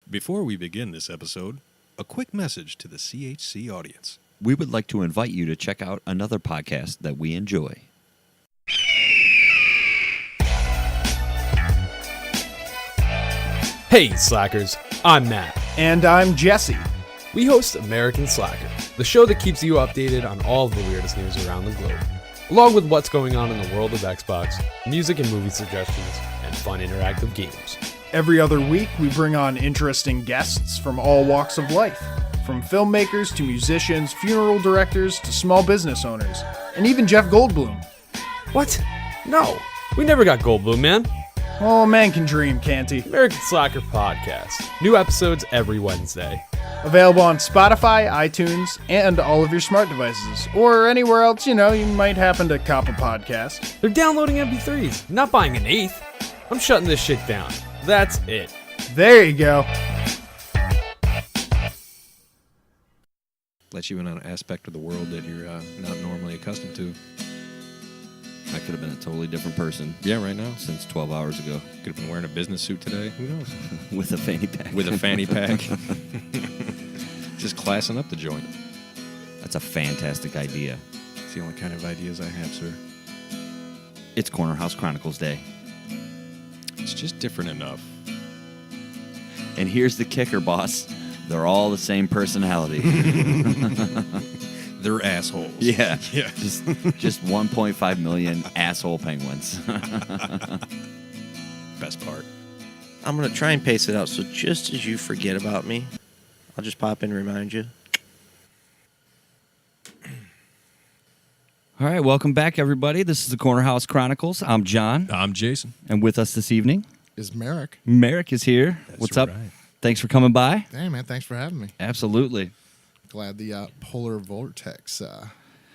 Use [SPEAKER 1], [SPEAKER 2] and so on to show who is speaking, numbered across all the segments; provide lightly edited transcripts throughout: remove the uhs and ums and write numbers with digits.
[SPEAKER 1] Before we begin this episode, a quick message to the CHC audience.
[SPEAKER 2] We would like to invite you to check out another podcast that we enjoy.
[SPEAKER 3] Hey, Slackers, I'm Matt.
[SPEAKER 4] And I'm Jesse.
[SPEAKER 3] We host American Slacker, the show that keeps you updated on all of the weirdest news around the globe, along with what's going on in the world of Xbox, music and movie suggestions, and fun interactive games.
[SPEAKER 4] Every other week, we bring on interesting guests from all walks of life, from filmmakers to musicians, funeral directors to small business owners, and even Jeff Goldblum.
[SPEAKER 3] What? No, we never got Goldblum, man.
[SPEAKER 4] Oh, man can dream, can't he?
[SPEAKER 3] American Slacker Podcast. New episodes every Wednesday.
[SPEAKER 4] Available on Spotify, iTunes, and all of your smart devices, or anywhere else, you might happen to cop a podcast.
[SPEAKER 3] They're downloading MP3s, not buying an eighth. I'm shutting this shit down. That's it.
[SPEAKER 4] There you go.
[SPEAKER 1] Let you in on an aspect of the world that you're not normally accustomed to.
[SPEAKER 2] I could have been a totally different person.
[SPEAKER 1] Yeah, right now.
[SPEAKER 2] Since 12 hours ago.
[SPEAKER 1] Could have been wearing a business suit today. Who knows?
[SPEAKER 2] With a fanny pack.
[SPEAKER 1] With a fanny pack. Just classing up the joint.
[SPEAKER 2] That's a fantastic idea.
[SPEAKER 1] It's the only kind of ideas I have, sir.
[SPEAKER 2] It's Corner House Chronicles Day.
[SPEAKER 1] It's just different enough.
[SPEAKER 2] And here's the kicker, boss. They're all the same personality.
[SPEAKER 1] They're assholes.
[SPEAKER 2] Yeah.
[SPEAKER 1] Yeah.
[SPEAKER 2] Just 1.5 million asshole penguins.
[SPEAKER 1] Best part.
[SPEAKER 5] I'm going to try and pace it out, so just as you forget about me, I'll just pop in and remind you.
[SPEAKER 2] All right, welcome back, everybody. This is the Corner House Chronicles. I'm John.
[SPEAKER 1] I'm Jason.
[SPEAKER 2] And with us this evening
[SPEAKER 6] is Mirak.
[SPEAKER 2] Mirak is here.
[SPEAKER 1] That's
[SPEAKER 2] What's up?
[SPEAKER 1] right.
[SPEAKER 2] Thanks for coming by.
[SPEAKER 6] Hey, man, thanks for having me.
[SPEAKER 2] Absolutely.
[SPEAKER 6] Glad the polar vortex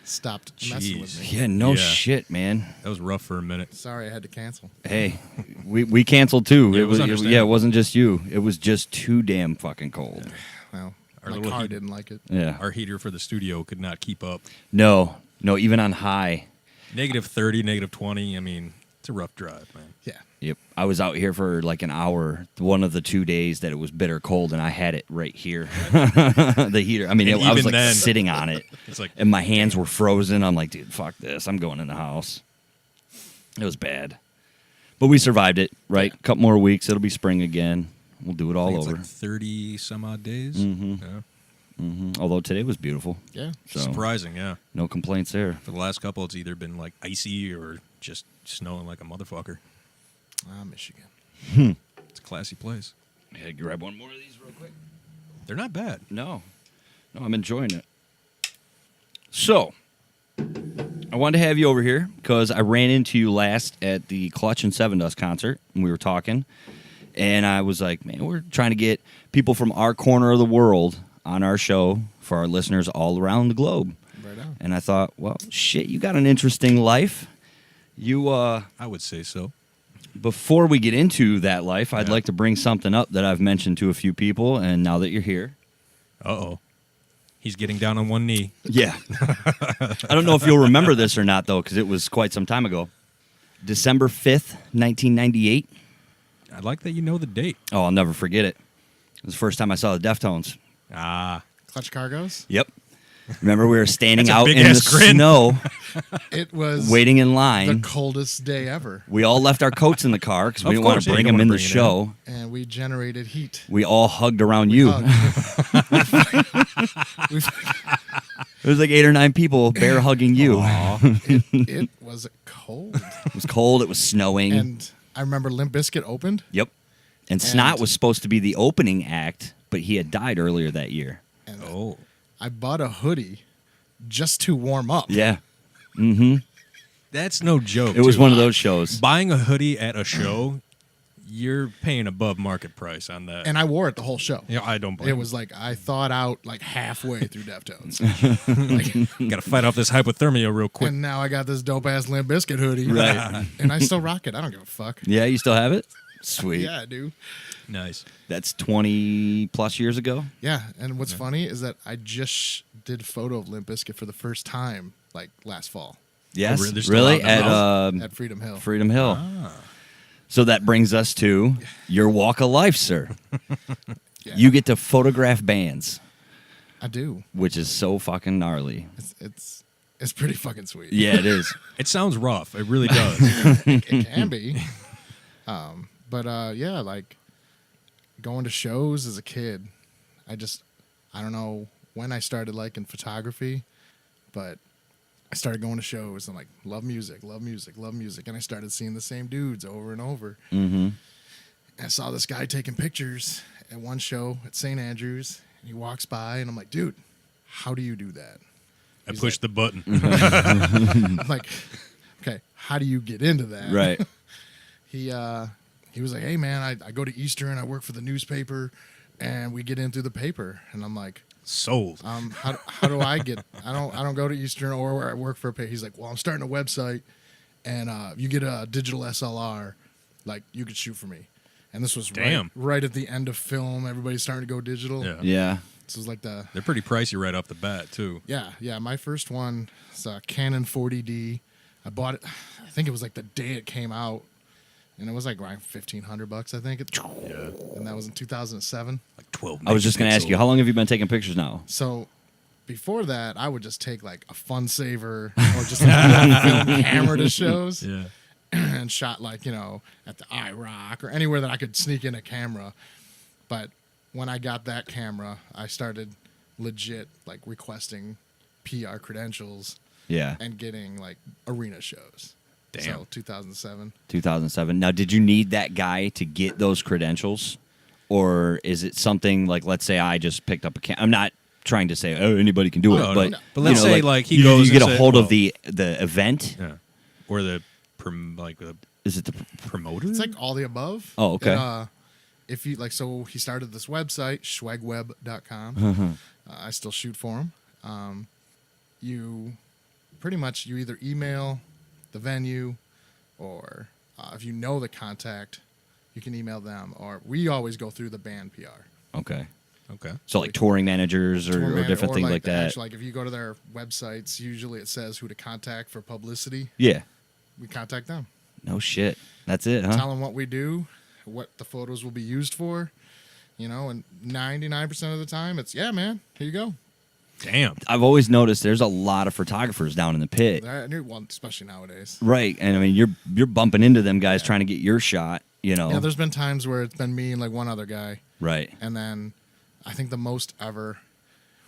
[SPEAKER 6] stopped messing with me.
[SPEAKER 2] Yeah, no shit, man.
[SPEAKER 1] That was rough for a minute.
[SPEAKER 6] Sorry I had to cancel.
[SPEAKER 2] Hey, we canceled too.
[SPEAKER 1] Yeah, it was understandable.
[SPEAKER 2] it wasn't just you. It was just too damn fucking cold.
[SPEAKER 6] Well,
[SPEAKER 1] Our
[SPEAKER 6] my
[SPEAKER 1] little
[SPEAKER 6] car
[SPEAKER 1] heat-
[SPEAKER 6] didn't like it.
[SPEAKER 2] Yeah.
[SPEAKER 1] Our heater for the studio could not keep up.
[SPEAKER 2] No, even on high.
[SPEAKER 1] Negative 30, negative 20. I mean, it's a rough drive, man.
[SPEAKER 6] Yeah.
[SPEAKER 2] Yep. I was out here for like an hour, one of the 2 days that it was bitter cold, and I had it right here. The heater. I mean,
[SPEAKER 1] And
[SPEAKER 2] I was
[SPEAKER 1] even
[SPEAKER 2] like
[SPEAKER 1] then-
[SPEAKER 2] sitting on it,
[SPEAKER 1] It's like,
[SPEAKER 2] and my hands were frozen. I'm like, dude, fuck this. I'm going in the house. It was bad. But we survived it, right?
[SPEAKER 6] Yeah.
[SPEAKER 2] Couple more weeks. It'll be spring again. We'll do it
[SPEAKER 1] I
[SPEAKER 2] all
[SPEAKER 1] think it's
[SPEAKER 2] over.
[SPEAKER 1] like 30 some odd days.
[SPEAKER 2] Mhm.
[SPEAKER 1] Yeah.
[SPEAKER 2] Although today was beautiful.
[SPEAKER 6] Yeah.
[SPEAKER 2] So
[SPEAKER 1] Surprising, yeah.
[SPEAKER 2] no complaints there.
[SPEAKER 1] For the last couple, it's either been like icy or just snowing like a motherfucker.
[SPEAKER 6] Michigan.
[SPEAKER 1] It's a classy place.
[SPEAKER 2] Yeah, grab one more of these real quick.
[SPEAKER 1] They're not bad.
[SPEAKER 2] No, I'm enjoying it. So, I wanted to have you over here because I ran into you last at the Clutch and Seven Dust concert, and we were talking, and I was like, man, we're trying to get people from our corner of the world on our show for our listeners all around the globe.
[SPEAKER 6] Right on.
[SPEAKER 2] And I thought, well, shit, you got an interesting life. You,
[SPEAKER 1] I would say so.
[SPEAKER 2] before we get into that life, I'd
[SPEAKER 1] Yeah.
[SPEAKER 2] like to bring something up that I've mentioned to a few people, and now that you're here,
[SPEAKER 1] Uh-oh. He's getting down on one knee.
[SPEAKER 2] yeah. I don't know if you'll remember this or not, though, because it was quite some time ago. December 5th, 1998.
[SPEAKER 1] I like that you know the date.
[SPEAKER 2] Oh, I'll never forget it. It was the first time I saw the Deftones.
[SPEAKER 1] Ah.
[SPEAKER 6] Clutch Cargos.
[SPEAKER 2] Yep. Remember, we were standing
[SPEAKER 1] That's a
[SPEAKER 2] out in
[SPEAKER 1] big-ass
[SPEAKER 2] the
[SPEAKER 1] grin.
[SPEAKER 2] snow,
[SPEAKER 6] It was
[SPEAKER 2] waiting in
[SPEAKER 6] the
[SPEAKER 2] line.
[SPEAKER 6] coldest day ever,
[SPEAKER 2] We all left our coats in the car because we
[SPEAKER 1] Of
[SPEAKER 2] didn't want
[SPEAKER 1] course,
[SPEAKER 2] to
[SPEAKER 1] yeah,
[SPEAKER 2] bring
[SPEAKER 1] you
[SPEAKER 2] them
[SPEAKER 1] don't
[SPEAKER 2] in
[SPEAKER 1] wanna
[SPEAKER 2] the
[SPEAKER 1] bring it
[SPEAKER 2] show.
[SPEAKER 6] and we generated heat.
[SPEAKER 2] We all hugged around you.
[SPEAKER 6] We've-
[SPEAKER 2] It was like 8 or 9 people bear hugging you.
[SPEAKER 6] it was cold.
[SPEAKER 2] It was cold. It was snowing.
[SPEAKER 6] And I remember Limp Bizkit opened.
[SPEAKER 2] Yep. And Snot was supposed to be the opening act, but he had died earlier that year.
[SPEAKER 6] And
[SPEAKER 1] Oh.
[SPEAKER 6] I bought a hoodie just to warm up.
[SPEAKER 2] Yeah. Mm-hmm.
[SPEAKER 1] That's no joke.
[SPEAKER 2] It was
[SPEAKER 1] too.
[SPEAKER 2] one of those shows.
[SPEAKER 1] Buying a hoodie at a show, you're paying above market price on that.
[SPEAKER 6] And I wore it the whole show.
[SPEAKER 1] Yeah, I don't blame
[SPEAKER 6] It was like I thawed out like halfway through Deftones.
[SPEAKER 1] you. Got to fight off this hypothermia real quick.
[SPEAKER 6] And now I got this dope ass Limp Bizkit hoodie.
[SPEAKER 2] Right.
[SPEAKER 6] And I still rock it. I don't give a fuck.
[SPEAKER 2] Yeah, you still have it? Sweet.
[SPEAKER 6] Yeah, I do.
[SPEAKER 1] Nice.
[SPEAKER 2] That's 20 plus years ago.
[SPEAKER 6] Yeah. And what's funny is that I just did a photo of Limp Bizkit for the first time like last fall
[SPEAKER 2] Yes.
[SPEAKER 1] really? They're still
[SPEAKER 2] Really?
[SPEAKER 1] out and
[SPEAKER 2] At
[SPEAKER 6] at Freedom Hill.
[SPEAKER 2] Freedom Hill.
[SPEAKER 1] Ah.
[SPEAKER 2] So that brings us to your walk of life, sir.
[SPEAKER 6] Yeah.
[SPEAKER 2] You get to photograph bands,
[SPEAKER 6] I do.
[SPEAKER 2] which is so fucking gnarly.
[SPEAKER 6] It's pretty fucking sweet.
[SPEAKER 2] Yeah, it is.
[SPEAKER 1] It sounds rough. It really does.
[SPEAKER 6] It can be. But yeah, like going to shows as a kid, I don't know when I started liking photography, but I started going to shows and like love music, and I started seeing the same dudes over and over.
[SPEAKER 2] Mm-hmm.
[SPEAKER 6] And I saw this guy taking pictures at one show at St. Andrews, and he walks by, and I'm like, dude, how do you do that?
[SPEAKER 1] I pushed the button.
[SPEAKER 6] I'm like, okay, how do you get into that?
[SPEAKER 2] Right.
[SPEAKER 6] He was like, hey man, I go to Eastern, I work for the newspaper, and we get in through the paper. And I'm like,
[SPEAKER 1] Sold.
[SPEAKER 6] how do I get? I don't go to Eastern or where I work for a paper. He's like, well, I'm starting a website, and you get a digital SLR, like you could shoot for me. And this was right at the end of film. Everybody's starting to go digital.
[SPEAKER 1] Yeah.
[SPEAKER 2] Yeah.
[SPEAKER 6] This was like
[SPEAKER 1] They're pretty pricey right off the bat, too.
[SPEAKER 6] Yeah. My first one was a Canon 40D. I bought it. I think it was like the day it came out, and it was like around $1,500, I think.
[SPEAKER 1] Yeah.
[SPEAKER 6] And that was in 2007.
[SPEAKER 1] Like 12
[SPEAKER 2] I was just going to ask you, how long have you been taking pictures now?
[SPEAKER 6] So before that, I would just take like a fun saver or just a film camera to shows.
[SPEAKER 1] Yeah.
[SPEAKER 6] And shot like, at the iRock or anywhere that I could sneak in a camera. But when I got that camera, I started legit like requesting PR credentials.
[SPEAKER 2] Yeah.
[SPEAKER 6] And getting like arena shows.
[SPEAKER 1] Damn.
[SPEAKER 6] So 2007.
[SPEAKER 2] 2007. Now, did you need that guy to get those credentials? Or is it something like, let's say I just picked up a camera. I'm not trying to say, oh, anybody can do it.
[SPEAKER 1] No,
[SPEAKER 2] but,
[SPEAKER 1] no. But let's say like he
[SPEAKER 2] you,
[SPEAKER 1] goes
[SPEAKER 2] you get
[SPEAKER 1] and
[SPEAKER 2] a
[SPEAKER 1] say,
[SPEAKER 2] hold
[SPEAKER 1] well,
[SPEAKER 2] of the event.
[SPEAKER 1] Yeah. Or the
[SPEAKER 2] Is it the
[SPEAKER 1] promoter?
[SPEAKER 6] It's like all the above.
[SPEAKER 2] Oh, okay.
[SPEAKER 6] If you like, so he started this website, schwegweb.com.
[SPEAKER 2] Mm-hmm.
[SPEAKER 6] I still shoot for him. You pretty much you either email the venue, or if you know the contact, you can email them. Or we always go through the band PR.
[SPEAKER 2] Okay.
[SPEAKER 1] Okay.
[SPEAKER 2] So like touring managers or different things like that.
[SPEAKER 6] Actually, like if you go to their websites, usually it says who to contact for publicity.
[SPEAKER 2] Yeah.
[SPEAKER 6] We contact them.
[SPEAKER 2] No shit. That's it, huh?
[SPEAKER 6] Tell them what we do, what the photos will be used for, and 99% of the time it's, yeah, man, here you go.
[SPEAKER 1] Damn.
[SPEAKER 2] I've always noticed there's a lot of photographers down in the pit.
[SPEAKER 6] Well, especially nowadays.
[SPEAKER 2] Right. And I mean, you're bumping into them guys trying to get your shot,
[SPEAKER 6] Yeah, there's been times where it's been me and like one other guy.
[SPEAKER 2] Right.
[SPEAKER 6] And then I think the most ever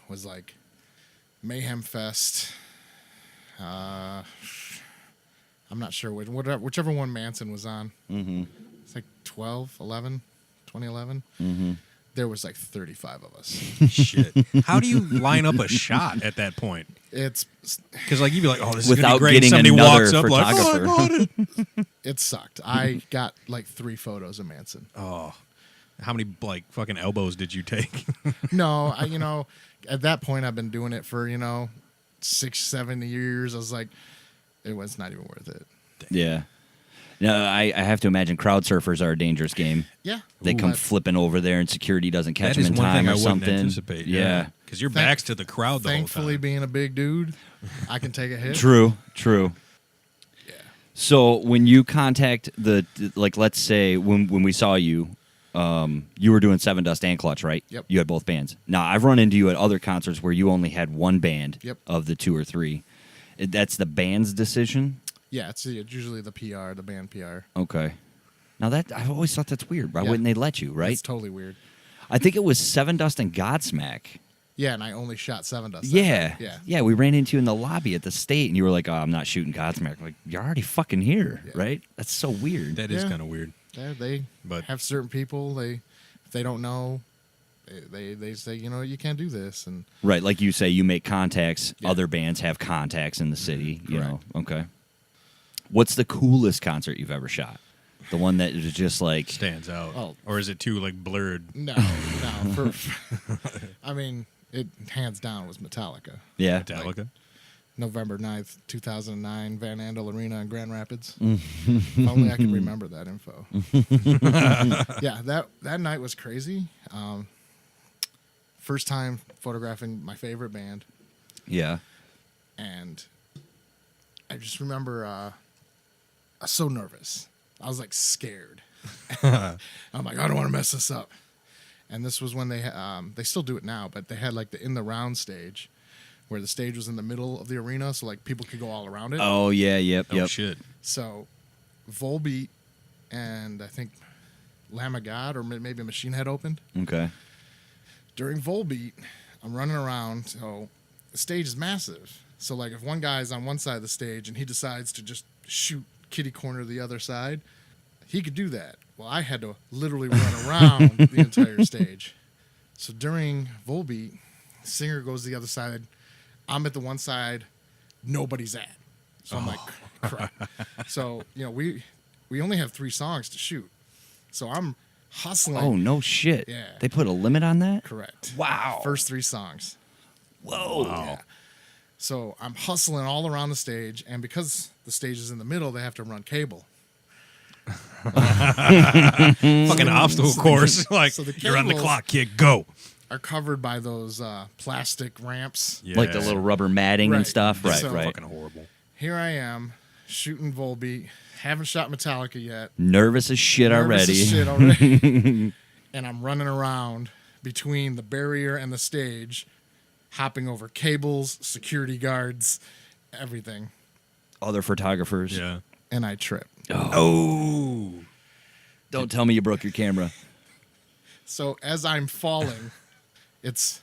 [SPEAKER 6] was like Mayhem Fest. I'm not sure whichever one Manson was on.
[SPEAKER 2] Mm-hmm.
[SPEAKER 6] It's like 2011.
[SPEAKER 2] Mm-hmm.
[SPEAKER 6] There was like 35 of us.
[SPEAKER 1] Shit. How do you line up a shot at that point?
[SPEAKER 6] It's
[SPEAKER 1] Because like you'd be like, oh, this is
[SPEAKER 2] without
[SPEAKER 1] gonna be great.
[SPEAKER 2] getting
[SPEAKER 1] Somebody
[SPEAKER 2] another
[SPEAKER 1] walks up
[SPEAKER 2] photographer.
[SPEAKER 1] like, oh, I got it.
[SPEAKER 6] it sucked. I got like 3 photos of Manson.
[SPEAKER 1] Oh, how many like fucking elbows did you take?
[SPEAKER 6] No, at that point I've been doing it for 6-7 years. I was like, it was not even worth it.
[SPEAKER 2] Yeah. No, I have to imagine crowd surfers are a dangerous game.
[SPEAKER 6] Yeah.
[SPEAKER 2] They come flipping over there and security doesn't catch
[SPEAKER 1] That
[SPEAKER 2] them
[SPEAKER 1] is
[SPEAKER 2] in
[SPEAKER 1] one
[SPEAKER 2] time
[SPEAKER 1] thing I
[SPEAKER 2] or
[SPEAKER 1] wouldn't
[SPEAKER 2] something.
[SPEAKER 1] anticipate.
[SPEAKER 2] Yeah.
[SPEAKER 1] Because your back's to the crowd the whole
[SPEAKER 6] Thankfully,
[SPEAKER 1] time.
[SPEAKER 6] being a big dude, I can take a hit.
[SPEAKER 2] True.
[SPEAKER 6] Yeah.
[SPEAKER 2] So when you contact like let's say when we saw you, you were doing Seven Dust and Clutch, right?
[SPEAKER 6] Yep.
[SPEAKER 2] You had both bands. Now I've run into you at other concerts where you only had one band of the 2 or 3. That's the band's decision?
[SPEAKER 6] Yeah, it's usually the PR, the band PR.
[SPEAKER 2] Okay. Now that I've always thought that's weird. Why
[SPEAKER 6] Yeah.
[SPEAKER 2] wouldn't they let you, right?
[SPEAKER 6] It's totally weird.
[SPEAKER 2] I think it was Seven Dust and Godsmack.
[SPEAKER 6] Yeah, and I only shot 7 Dust.
[SPEAKER 2] Yeah.
[SPEAKER 6] Yeah.
[SPEAKER 2] Yeah, we ran into you in the lobby at the State, and you were like, oh, I'm not shooting Godsmack. I'm like, you're already fucking here, right? That's so weird.
[SPEAKER 1] That is
[SPEAKER 6] Yeah.
[SPEAKER 1] kind of weird.
[SPEAKER 6] They
[SPEAKER 1] But-
[SPEAKER 6] have certain people, if they don't know, they say, you can't do this. And
[SPEAKER 2] Right, like you say, you make contacts.
[SPEAKER 6] Yeah.
[SPEAKER 2] Other bands have contacts in the city, you know.
[SPEAKER 6] Correct.
[SPEAKER 2] Okay. What's the coolest concert you've ever shot? The one that is just like...
[SPEAKER 1] Stands out.
[SPEAKER 6] Oh.
[SPEAKER 1] Or is it too like blurred?
[SPEAKER 6] no. I mean, it hands down was Metallica.
[SPEAKER 2] Yeah.
[SPEAKER 1] Metallica?
[SPEAKER 6] November 9th, 2009, Van Andel Arena in Grand Rapids. If only I could remember that info. Yeah, that night was crazy. First time photographing my favorite band.
[SPEAKER 2] Yeah.
[SPEAKER 6] And I just remember I was so nervous. I was like scared. I'm like, I don't want to mess this up. And this was when they still do it now, but they had like the in the round stage, where the stage was in the middle of the arena, so like people could go all around it.
[SPEAKER 2] Oh yeah, yep.
[SPEAKER 1] Shit.
[SPEAKER 6] So Volbeat and I think Lamb of God or maybe Machine Head opened.
[SPEAKER 2] Okay.
[SPEAKER 6] During Volbeat, I'm running around, so the stage is massive. So like if one guy's on one side of the stage and he decides to just shoot kitty corner the other side, he could do that. Well, I had to literally run around the entire stage. So during Volbeat, the singer goes to the other side. I'm at the one side, nobody's at. So I'm like, crap. So, we only have 3 songs to shoot. So I'm hustling.
[SPEAKER 2] Oh, no shit.
[SPEAKER 6] Yeah.
[SPEAKER 2] They put a limit on that?
[SPEAKER 6] Correct.
[SPEAKER 2] Wow.
[SPEAKER 6] First 3 songs.
[SPEAKER 2] Whoa.
[SPEAKER 6] Yeah. So I'm hustling all around the stage, and because the stage is in the middle, they have to run cable.
[SPEAKER 1] Fucking obstacle course. Like,
[SPEAKER 6] So the
[SPEAKER 1] you're on the
[SPEAKER 6] cables-
[SPEAKER 1] clock, kid. Go.
[SPEAKER 6] Are covered by those plastic ramps.
[SPEAKER 1] Yeah.
[SPEAKER 2] Like the little rubber matting and
[SPEAKER 6] Right.
[SPEAKER 2] stuff. Right,
[SPEAKER 6] So-
[SPEAKER 2] right.
[SPEAKER 1] Fucking horrible.
[SPEAKER 6] Here I am, shooting Volbeat, haven't shot Metallica yet.
[SPEAKER 2] Nervous as shit
[SPEAKER 6] Nervous
[SPEAKER 2] already.
[SPEAKER 6] as shit already. And I'm running around between the barrier and the stage, hopping over cables, security guards, everything.
[SPEAKER 2] Other photographers.
[SPEAKER 1] Yeah.
[SPEAKER 6] And I trip.
[SPEAKER 1] Oh.
[SPEAKER 2] Don't tell me you broke your camera.
[SPEAKER 6] So as I'm falling, it's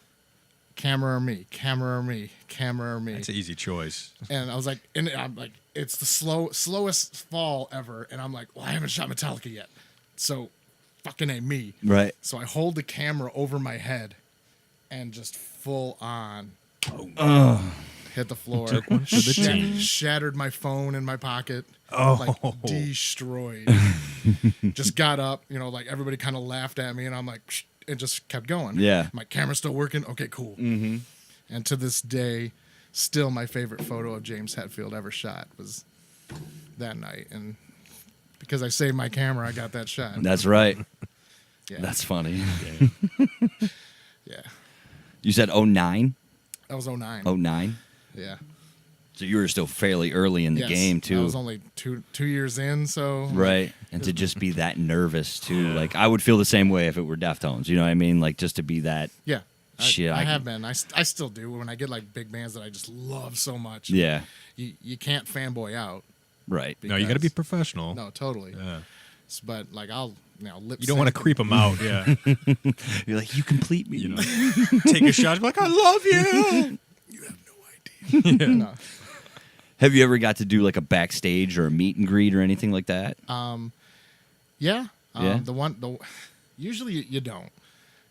[SPEAKER 6] camera or me, camera or me, camera or me.
[SPEAKER 1] It's an easy choice.
[SPEAKER 6] And I was like, and I'm like, it's the slowest fall ever. And I'm like, well, I haven't shot Metallica yet. So fucking A me.
[SPEAKER 2] Right.
[SPEAKER 6] So I hold the camera over my head and just full on hit the floor.
[SPEAKER 1] Took one for the team.
[SPEAKER 6] Shattered my phone in my pocket.
[SPEAKER 1] Oh.
[SPEAKER 6] Like destroyed. Just got up, like everybody kind of laughed at me and I'm like, Shh, and just kept going.
[SPEAKER 2] Yeah.
[SPEAKER 6] My camera's still working. Okay, cool. Mm-hmm. And to this day, still my favorite photo of James Hetfield ever shot was that night. And because I saved my camera, I got that shot.
[SPEAKER 2] That's right.
[SPEAKER 6] Yeah.
[SPEAKER 2] That's funny.
[SPEAKER 6] Yeah.
[SPEAKER 2] You said 09?
[SPEAKER 6] That was 09.
[SPEAKER 2] 09?
[SPEAKER 6] Yeah.
[SPEAKER 2] So you were still fairly early in the
[SPEAKER 6] Yes.
[SPEAKER 2] game, too.
[SPEAKER 6] I was only two years in, so.
[SPEAKER 2] Right. And to just be that nervous, too. Like, I would feel the same way if it were Deftones. You know what I mean? Like, just to be that.
[SPEAKER 6] Yeah.
[SPEAKER 2] Shit,
[SPEAKER 6] I
[SPEAKER 2] I
[SPEAKER 6] have been. I still do. When I get like big bands that I just love so much.
[SPEAKER 2] Yeah.
[SPEAKER 6] You can't fanboy out.
[SPEAKER 2] Right.
[SPEAKER 1] No, you got to be
[SPEAKER 6] because-
[SPEAKER 1] professional.
[SPEAKER 6] No, totally.
[SPEAKER 1] Yeah.
[SPEAKER 6] But like I'll lip.
[SPEAKER 1] You don't want to
[SPEAKER 6] sync
[SPEAKER 1] creep them out. Yeah.
[SPEAKER 2] You're like, you complete me.
[SPEAKER 1] You know, take a shot. Be like, I love you.
[SPEAKER 6] You have no idea. No.
[SPEAKER 2] Have you ever got to do like a backstage or a meet and greet or anything like that?
[SPEAKER 6] Yeah.
[SPEAKER 2] Yeah?
[SPEAKER 6] Usually you don't.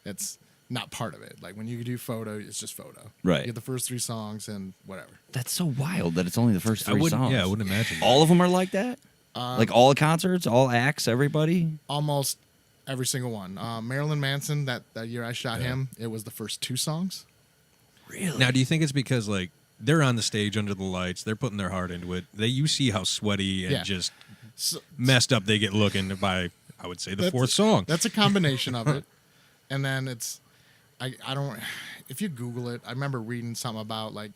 [SPEAKER 6] It's not part of it. Like when you do photo, it's just photo.
[SPEAKER 2] Right.
[SPEAKER 6] You get the first 3 songs and whatever.
[SPEAKER 2] That's so wild that it's only the first
[SPEAKER 1] I
[SPEAKER 2] 3
[SPEAKER 1] wouldn't.
[SPEAKER 2] songs.
[SPEAKER 1] Yeah, I wouldn't imagine.
[SPEAKER 2] All of them are like that? Like all the concerts, all acts, everybody?
[SPEAKER 6] Almost every single one. Marilyn Manson, that year I shot him, it was the first 2 songs.
[SPEAKER 2] Really?
[SPEAKER 1] Now, do you think it's because like they're on the stage under the lights, they're putting their heart into it? You see how sweaty and
[SPEAKER 6] Yeah.
[SPEAKER 1] just
[SPEAKER 6] So,
[SPEAKER 1] messed up they get looking by, I would say, the
[SPEAKER 6] That's-
[SPEAKER 1] 4th song.
[SPEAKER 6] That's a combination of it. And then it's, I don't, if you Google it, I remember reading something about like,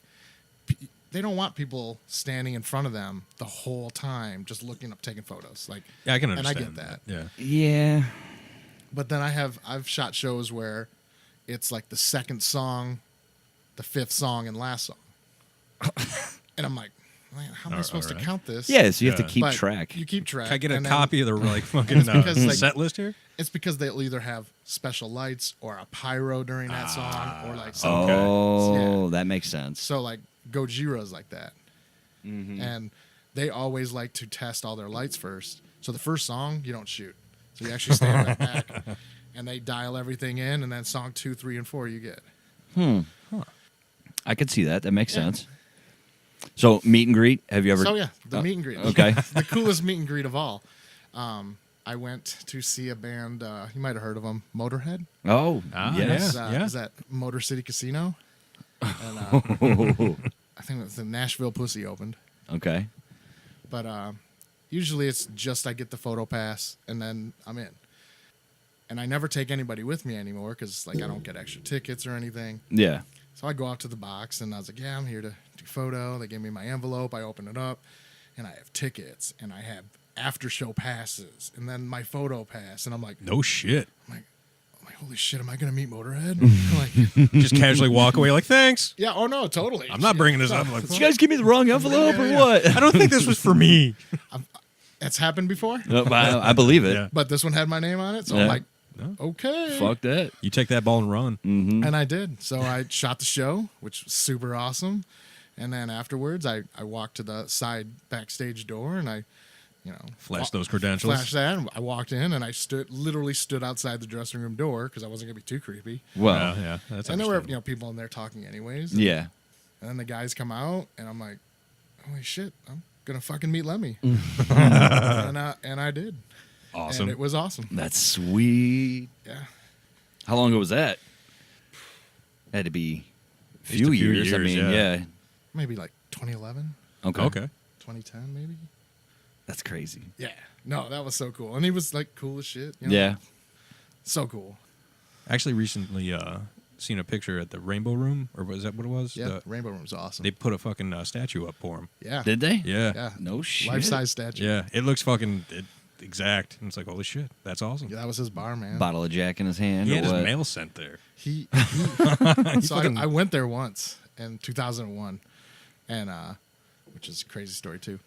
[SPEAKER 6] they don't want people standing in front of them the whole time, just looking up, taking photos. Like,
[SPEAKER 1] Yeah, I can
[SPEAKER 6] and I
[SPEAKER 1] understand
[SPEAKER 6] get that.
[SPEAKER 1] Yeah.
[SPEAKER 2] Yeah.
[SPEAKER 6] But then I've shot shows where it's like the 2nd song, the 5th song, and last song. And I'm like, man, how am I supposed to
[SPEAKER 1] alright.
[SPEAKER 6] count this?
[SPEAKER 2] Yeah, so you have to
[SPEAKER 1] Yeah.
[SPEAKER 2] keep
[SPEAKER 6] But
[SPEAKER 2] track.
[SPEAKER 6] You keep track.
[SPEAKER 1] Can I get a
[SPEAKER 6] and then
[SPEAKER 1] copy of the like fucking
[SPEAKER 6] because, like-
[SPEAKER 1] set list here?
[SPEAKER 6] It's because they'll either have special lights or a pyro during that song, or like some
[SPEAKER 2] Oh,
[SPEAKER 6] Yeah.
[SPEAKER 2] that makes sense.
[SPEAKER 6] So like Gojira's like that,
[SPEAKER 2] Mm-hmm.
[SPEAKER 6] and they always like to test all their lights first. So the first song you don't shoot, so you actually stand right back, and they dial everything in, and then song 2, 3, and 4 you get.
[SPEAKER 2] I could see that. That makes sense. So, meet and greet, have you ever...
[SPEAKER 6] So yeah, the meet and greet.
[SPEAKER 2] okay.
[SPEAKER 6] The coolest meet and greet of all. I went to see a band. You might have heard of them, Motorhead.
[SPEAKER 2] Oh,
[SPEAKER 1] yeah.
[SPEAKER 2] yes.
[SPEAKER 6] Is that Motor City Casino? And, I think it was the Nashville Pussy opened.
[SPEAKER 2] Okay.
[SPEAKER 6] But usually it's just I get the photo pass and then I'm in. And I never take anybody with me anymore because like I don't get extra tickets or anything.
[SPEAKER 2] Yeah.
[SPEAKER 6] So I go out to the box and I was like, yeah, I'm here to do photo. They gave me my envelope. I open it up and I have tickets and I have after show passes and then my photo pass. And I'm like,
[SPEAKER 1] No shit.
[SPEAKER 6] I'm like, holy shit, am I going to meet Motorhead? I'm like,
[SPEAKER 1] Just casually walk away like, thanks.
[SPEAKER 6] yeah, oh no, totally.
[SPEAKER 1] I'm not bringing this up. I'm like,
[SPEAKER 2] Did you guys give me the wrong envelope or what?
[SPEAKER 1] I don't think this was for me.
[SPEAKER 6] It's happened before,
[SPEAKER 2] I believe it.
[SPEAKER 1] Yeah.
[SPEAKER 6] but this one had my name on it, so
[SPEAKER 2] Yeah.
[SPEAKER 6] I'm like, okay.
[SPEAKER 2] Fuck that.
[SPEAKER 1] You take that ball and run.
[SPEAKER 6] And I did. So I shot the show, which was super awesome. And then afterwards, I walked to the side backstage door and I,
[SPEAKER 1] Flash those credentials.
[SPEAKER 6] flashed that. And I walked in and I literally stood outside the dressing room door because I wasn't going to be too creepy.
[SPEAKER 2] Well,
[SPEAKER 1] Yeah, that's
[SPEAKER 6] And there were
[SPEAKER 1] understandable.
[SPEAKER 6] people in there talking anyways.
[SPEAKER 2] yeah.
[SPEAKER 6] And then the guys come out and I'm like, holy shit, I'm going to fucking meet Lemmy. and I did.
[SPEAKER 1] Awesome.
[SPEAKER 6] And it was awesome.
[SPEAKER 2] That's sweet.
[SPEAKER 6] Yeah.
[SPEAKER 2] How long ago was that? Had to be a
[SPEAKER 1] least
[SPEAKER 2] few
[SPEAKER 1] a few
[SPEAKER 2] years. I
[SPEAKER 1] years,
[SPEAKER 2] mean,
[SPEAKER 1] yeah.
[SPEAKER 6] Maybe like 2011,
[SPEAKER 2] Okay.
[SPEAKER 1] Okay.
[SPEAKER 6] 2010 maybe.
[SPEAKER 2] That's crazy.
[SPEAKER 6] Yeah. No, that was so cool. And he was like cool as shit.
[SPEAKER 2] Yeah.
[SPEAKER 6] So cool.
[SPEAKER 1] Actually, recently seen a picture at the Rainbow Room, or was that what it was?
[SPEAKER 6] Yeah. Rainbow Room's awesome.
[SPEAKER 1] They put a fucking statue up for him.
[SPEAKER 6] yeah.
[SPEAKER 2] Did they?
[SPEAKER 1] Yeah.
[SPEAKER 6] Yeah.
[SPEAKER 2] No shit.
[SPEAKER 6] Life-size statue.
[SPEAKER 1] Yeah. It looks fucking exact. And it's like, holy shit, that's awesome.
[SPEAKER 6] Yeah, that was his bar, man.
[SPEAKER 2] Bottle of Jack in his hand.
[SPEAKER 1] He
[SPEAKER 2] or
[SPEAKER 1] had his
[SPEAKER 2] what?
[SPEAKER 1] mail sent there.
[SPEAKER 6] He so I went there once in 2001, and which is a crazy story too.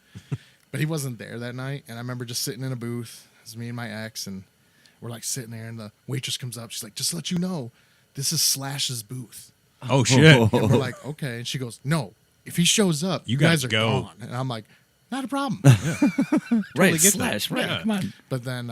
[SPEAKER 6] But he wasn't there that night, and I remember just sitting in a booth. It was me and my ex, and we're like sitting there, and the waitress comes up. She's like, "Just to let you know, this is Slash's booth."
[SPEAKER 1] Oh, shit.
[SPEAKER 6] And we're like, "Okay." And she goes, "No, if he shows up,
[SPEAKER 1] You
[SPEAKER 6] guys
[SPEAKER 1] guys
[SPEAKER 6] are
[SPEAKER 1] go."
[SPEAKER 6] gone." And I'm like, "Not a problem."
[SPEAKER 2] Right,
[SPEAKER 1] get that.
[SPEAKER 2] Slash. Right.
[SPEAKER 1] Yeah.
[SPEAKER 2] Come on.
[SPEAKER 6] But then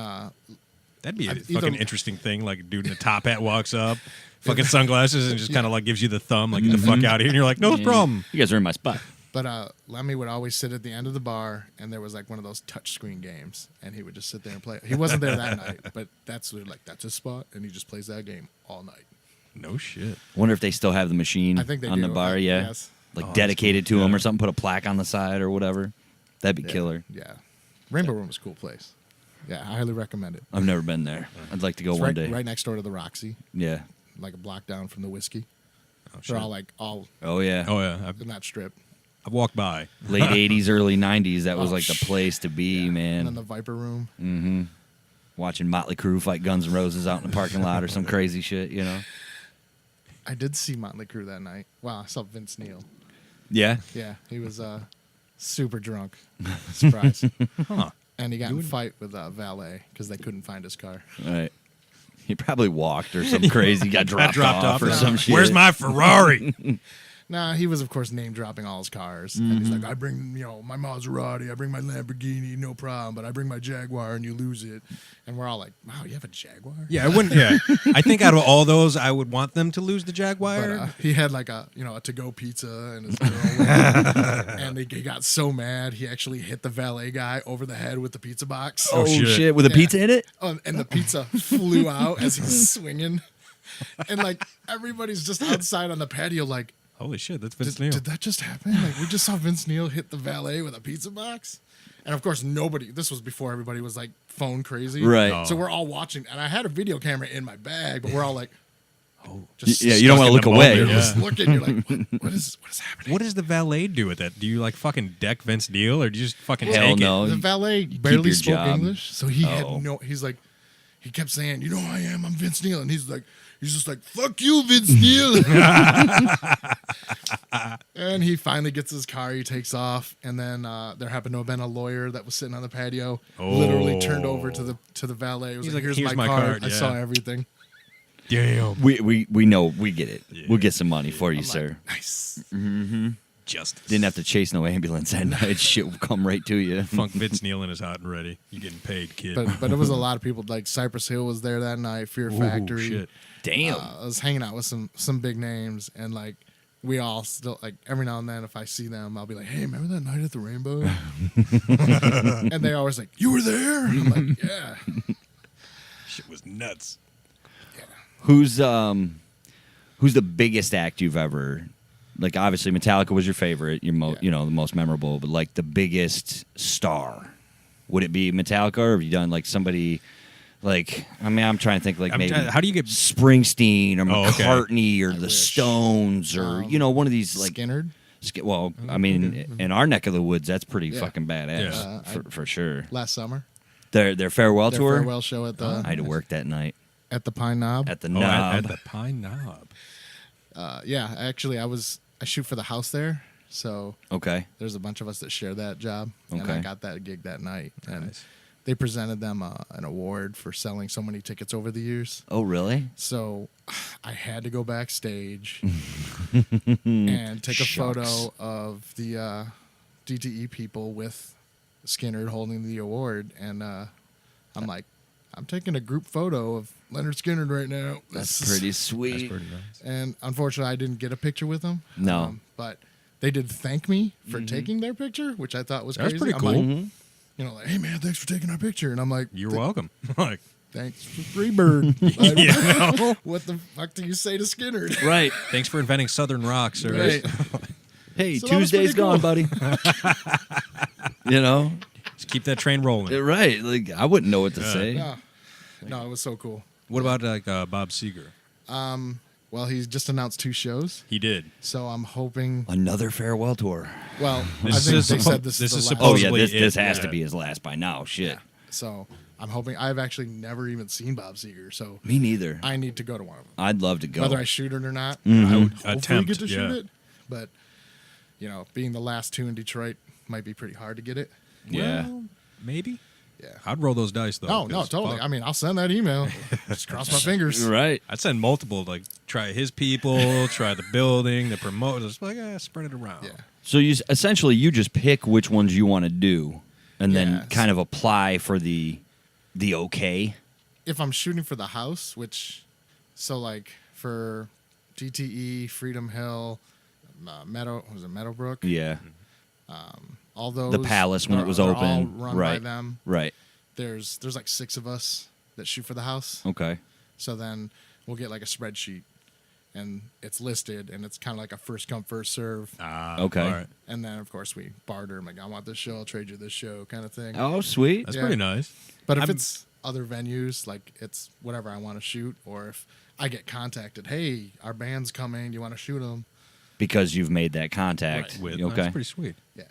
[SPEAKER 1] That'd be a
[SPEAKER 6] Either-
[SPEAKER 1] fucking interesting thing. Like a dude in a top hat walks up, fucking sunglasses, and just kind of like gives you the thumb, like, get the fuck out of here. And you're like, no problem.
[SPEAKER 2] You guys are in my spot.
[SPEAKER 6] But Lemmy would always sit at the end of the bar, and there was like one of those touchscreen games, and he would just sit there and play. He wasn't there that night, but that's his spot, and he just plays that game all night.
[SPEAKER 1] No shit.
[SPEAKER 2] Wonder if they still have the machine
[SPEAKER 6] I think they
[SPEAKER 2] on the
[SPEAKER 6] do.
[SPEAKER 2] bar. Yeah.
[SPEAKER 6] Yes.
[SPEAKER 2] Like
[SPEAKER 1] Oh,
[SPEAKER 2] dedicated
[SPEAKER 1] that's cool.
[SPEAKER 2] to him
[SPEAKER 1] Yeah.
[SPEAKER 2] or something. Put a plaque on the side or whatever. That'd be
[SPEAKER 6] Yeah.
[SPEAKER 2] killer.
[SPEAKER 6] Yeah, Rainbow Room is a cool place. Yeah, I highly recommend it.
[SPEAKER 2] I've never been there. I'd like to go
[SPEAKER 6] It's
[SPEAKER 2] one
[SPEAKER 6] right,
[SPEAKER 2] day.
[SPEAKER 6] right next door to the Roxy,
[SPEAKER 2] Yeah.
[SPEAKER 6] like a block down from the Whiskey.
[SPEAKER 1] Oh, shit.
[SPEAKER 6] They're all
[SPEAKER 2] Oh yeah.
[SPEAKER 1] Oh, yeah. I've
[SPEAKER 6] in that strip.
[SPEAKER 1] walked by.
[SPEAKER 2] Late '80s, early '90s. That was
[SPEAKER 6] Oh,
[SPEAKER 2] like the
[SPEAKER 6] shit.
[SPEAKER 2] place to be,
[SPEAKER 6] Yeah.
[SPEAKER 2] man.
[SPEAKER 6] And then the Viper Room.
[SPEAKER 2] Mm-hmm. Watching Motley Crue fight Guns N' Roses out in the parking lot or some crazy shit, you know?
[SPEAKER 6] I did see Motley Crue that night. Wow, I saw Vince Neil.
[SPEAKER 2] Yeah.
[SPEAKER 6] Yeah, he was super drunk. Surprise.
[SPEAKER 1] Huh.
[SPEAKER 6] And he got in a fight with valet because they couldn't find his car.
[SPEAKER 2] All right. He probably walked or some crazy, got dropped off or some shit.
[SPEAKER 1] Where's my Ferrari?
[SPEAKER 6] Nah, he was, of course, name dropping all his cars. And he's like, I bring, my Maserati, I bring my Lamborghini, no problem, but I bring my Jaguar and you lose it. And we're all like, wow, you have a Jaguar?
[SPEAKER 1] Yeah, I wouldn't. Yeah, I think out of all those, I would want them to lose the Jaguar.
[SPEAKER 6] But he had like a to-go pizza and his girl with him. And he got so mad, he actually hit the valet guy over the head with the pizza box.
[SPEAKER 2] Oh,
[SPEAKER 1] shit.
[SPEAKER 2] shit. With a
[SPEAKER 6] Yeah.
[SPEAKER 2] pizza in it?
[SPEAKER 6] Oh, and the pizza flew out as he's swinging. And like everybody's just outside on the patio like,
[SPEAKER 1] Holy shit, that's Vince Neil.
[SPEAKER 6] did that just happen? Like we just saw Vince Neil hit the valet with a pizza box. And of course this was before everybody was like phone crazy.
[SPEAKER 2] Right.
[SPEAKER 1] Oh.
[SPEAKER 6] So we're all watching and I had a video camera in my bag, but we're all like,
[SPEAKER 2] Yeah, you don't want to look
[SPEAKER 1] in the
[SPEAKER 2] away.
[SPEAKER 1] moment,
[SPEAKER 6] You're
[SPEAKER 1] yeah.
[SPEAKER 6] just looking, you're like, what is happening?
[SPEAKER 1] What does the valet do with that? Do you like fucking deck Vince Neil, or do you just fucking
[SPEAKER 2] Hell
[SPEAKER 1] take
[SPEAKER 2] no.
[SPEAKER 1] it?
[SPEAKER 6] The valet
[SPEAKER 2] keep
[SPEAKER 6] barely
[SPEAKER 2] your
[SPEAKER 6] spoke
[SPEAKER 2] job.
[SPEAKER 6] English, so he
[SPEAKER 2] Oh.
[SPEAKER 6] had he's like, he kept saying, you know who I am, I'm Vince Neil. And he's just like, fuck you, Vince Neil. And he finally gets his car, he takes off, and then there happened to have been a lawyer that was sitting on the patio, literally turned over to the valet. It was
[SPEAKER 1] He's
[SPEAKER 6] like,
[SPEAKER 1] like,
[SPEAKER 6] here's my card. I
[SPEAKER 1] yeah.
[SPEAKER 6] saw everything.
[SPEAKER 1] Damn.
[SPEAKER 2] We know, we get it. We'll get some money for you,
[SPEAKER 6] I'm
[SPEAKER 2] sir.
[SPEAKER 6] like, nice.
[SPEAKER 1] Justice.
[SPEAKER 2] Didn't have to chase no ambulance that night. Shit will come right to you.
[SPEAKER 1] Funk Vince Neil in is hot and ready. You getting paid, kid.
[SPEAKER 6] But it was a lot of people, like Cypress Hill was there that night, Fear
[SPEAKER 1] Ooh,
[SPEAKER 6] Factory.
[SPEAKER 1] shit.
[SPEAKER 2] Damn.
[SPEAKER 6] I was hanging out with some big names, and like we all still like every now and then if I see them, I'll be like, "Hey, remember that night at the Rainbow?" And they always like, "You were there?" I'm like, "Yeah."
[SPEAKER 1] Shit was nuts.
[SPEAKER 2] Who's the biggest act you've ever, like, obviously Metallica was your favorite, the most memorable, but like the biggest star, would it be Metallica, or have you done like somebody like, I mean, I'm trying to think like maybe
[SPEAKER 1] How do you get?
[SPEAKER 2] Springsteen or
[SPEAKER 1] Oh, okay.
[SPEAKER 2] McCartney or
[SPEAKER 6] I
[SPEAKER 2] the
[SPEAKER 6] wish.
[SPEAKER 2] Stones or one of these like
[SPEAKER 6] Skinnerd.
[SPEAKER 2] well, I mean, in our neck of the woods, that's pretty
[SPEAKER 6] Yeah.
[SPEAKER 2] fucking badass
[SPEAKER 1] Yeah.
[SPEAKER 2] for sure.
[SPEAKER 6] Last summer.
[SPEAKER 2] Their farewell
[SPEAKER 6] Their
[SPEAKER 2] tour.
[SPEAKER 6] farewell show at the.
[SPEAKER 2] I had to work that night.
[SPEAKER 6] At the Pine Knob.
[SPEAKER 2] At the
[SPEAKER 1] Oh,
[SPEAKER 2] knob.
[SPEAKER 1] at the Pine Knob.
[SPEAKER 6] Yeah, actually, I shoot for the house there, so
[SPEAKER 2] Okay.
[SPEAKER 6] there's a bunch of us that share that job, and I
[SPEAKER 2] Okay.
[SPEAKER 6] got that gig that night, and
[SPEAKER 1] Nice.
[SPEAKER 6] they presented them an award for selling so many tickets over the years.
[SPEAKER 2] Oh, really?
[SPEAKER 6] So I had to go backstage and take a
[SPEAKER 2] Shucks.
[SPEAKER 6] photo of the DTE people with Skinner holding the award, and I'm like, I'm taking a group photo of Leonard Skinner right now.
[SPEAKER 2] That's
[SPEAKER 6] This is-
[SPEAKER 2] pretty
[SPEAKER 1] That's
[SPEAKER 2] sweet.
[SPEAKER 1] pretty nice.
[SPEAKER 6] And unfortunately, I didn't get a picture with them.
[SPEAKER 2] No.
[SPEAKER 6] But they did thank me for taking their picture, which I thought was
[SPEAKER 1] That's
[SPEAKER 6] crazy.
[SPEAKER 1] pretty
[SPEAKER 6] I'm
[SPEAKER 1] cool.
[SPEAKER 6] like,
[SPEAKER 2] Mhm.
[SPEAKER 6] you know, like, hey man, thanks for taking our picture. And I'm like,
[SPEAKER 1] You're welcome. Like,
[SPEAKER 6] thanks for Freebird. Like, what the fuck do you say to Skinner?
[SPEAKER 2] Right.
[SPEAKER 1] thanks for inventing Southern rock, sir.
[SPEAKER 6] Right.
[SPEAKER 2] Hey,
[SPEAKER 6] So that was
[SPEAKER 2] Tuesday's
[SPEAKER 6] pretty cool.
[SPEAKER 2] gone, buddy. You know?
[SPEAKER 1] Just keep that train rolling.
[SPEAKER 2] Right. Like, I wouldn't know what to say.
[SPEAKER 6] No, it was so cool.
[SPEAKER 1] What about like Bob Seger?
[SPEAKER 6] Well, he's just announced 2 shows,
[SPEAKER 1] He did.
[SPEAKER 6] so I'm hoping.
[SPEAKER 2] Another farewell tour.
[SPEAKER 6] Well,
[SPEAKER 1] This
[SPEAKER 6] I think
[SPEAKER 1] is
[SPEAKER 6] they
[SPEAKER 1] suppo-
[SPEAKER 6] said this
[SPEAKER 1] this
[SPEAKER 6] is
[SPEAKER 1] is
[SPEAKER 6] the last.
[SPEAKER 2] Oh, yeah.
[SPEAKER 1] Supposedly
[SPEAKER 2] This
[SPEAKER 1] it-
[SPEAKER 2] has to
[SPEAKER 1] yeah.
[SPEAKER 2] be his last by now. Shit.
[SPEAKER 6] So I'm hoping. I've actually never even seen Bob Seger, so
[SPEAKER 2] Me neither.
[SPEAKER 6] I need to go to one of them.
[SPEAKER 2] I'd love to go.
[SPEAKER 6] Whether I shoot it or not,
[SPEAKER 2] Mhm.
[SPEAKER 6] I would hopefully
[SPEAKER 1] Attempt,
[SPEAKER 6] get to shoot
[SPEAKER 1] yeah.
[SPEAKER 6] it. But you know, being the last 2 in Detroit might be pretty hard to get it.
[SPEAKER 2] Yeah.
[SPEAKER 1] Well, maybe.
[SPEAKER 6] Yeah.
[SPEAKER 1] I'd roll those dice though.
[SPEAKER 6] Oh no,
[SPEAKER 1] 'cause
[SPEAKER 6] totally.
[SPEAKER 1] fuck.
[SPEAKER 6] I mean, I'll send that email. Just cross my fingers.
[SPEAKER 2] Right.
[SPEAKER 1] I'd send multiple. Like, try his people, try the building, the promoters. Like, spread it around.
[SPEAKER 6] Yeah.
[SPEAKER 2] So you essentially you just pick which ones you want to do, and then
[SPEAKER 6] Yes.
[SPEAKER 2] kind of apply for the okay.
[SPEAKER 6] If I'm shooting for the house, which, so like for DTE, Freedom Hill, Meadowbrook?
[SPEAKER 2] Yeah.
[SPEAKER 6] All those.
[SPEAKER 2] The Palace when it was
[SPEAKER 6] they're
[SPEAKER 2] open.
[SPEAKER 6] all run by
[SPEAKER 2] Right.
[SPEAKER 6] them.
[SPEAKER 2] Right.
[SPEAKER 6] There's like 6 of us that shoot for the house.
[SPEAKER 2] Okay.
[SPEAKER 6] So then we'll get like a spreadsheet, and it's listed, and it's kind of like a first come first serve.
[SPEAKER 2] Okay.
[SPEAKER 1] All right.
[SPEAKER 6] And then of course we barter. I'm like, I want this show, I'll trade you this show, kind of thing.
[SPEAKER 2] Oh, sweet.
[SPEAKER 1] That's
[SPEAKER 6] Yeah.
[SPEAKER 1] pretty nice.
[SPEAKER 6] But if
[SPEAKER 1] I'm-
[SPEAKER 6] it's other venues, like it's whatever I want to shoot, or if I get contacted, hey, our band's coming, you want to shoot them?
[SPEAKER 2] Because you've made that contact.
[SPEAKER 1] With
[SPEAKER 2] Okay.
[SPEAKER 1] That's pretty sweet.
[SPEAKER 6] Yeah.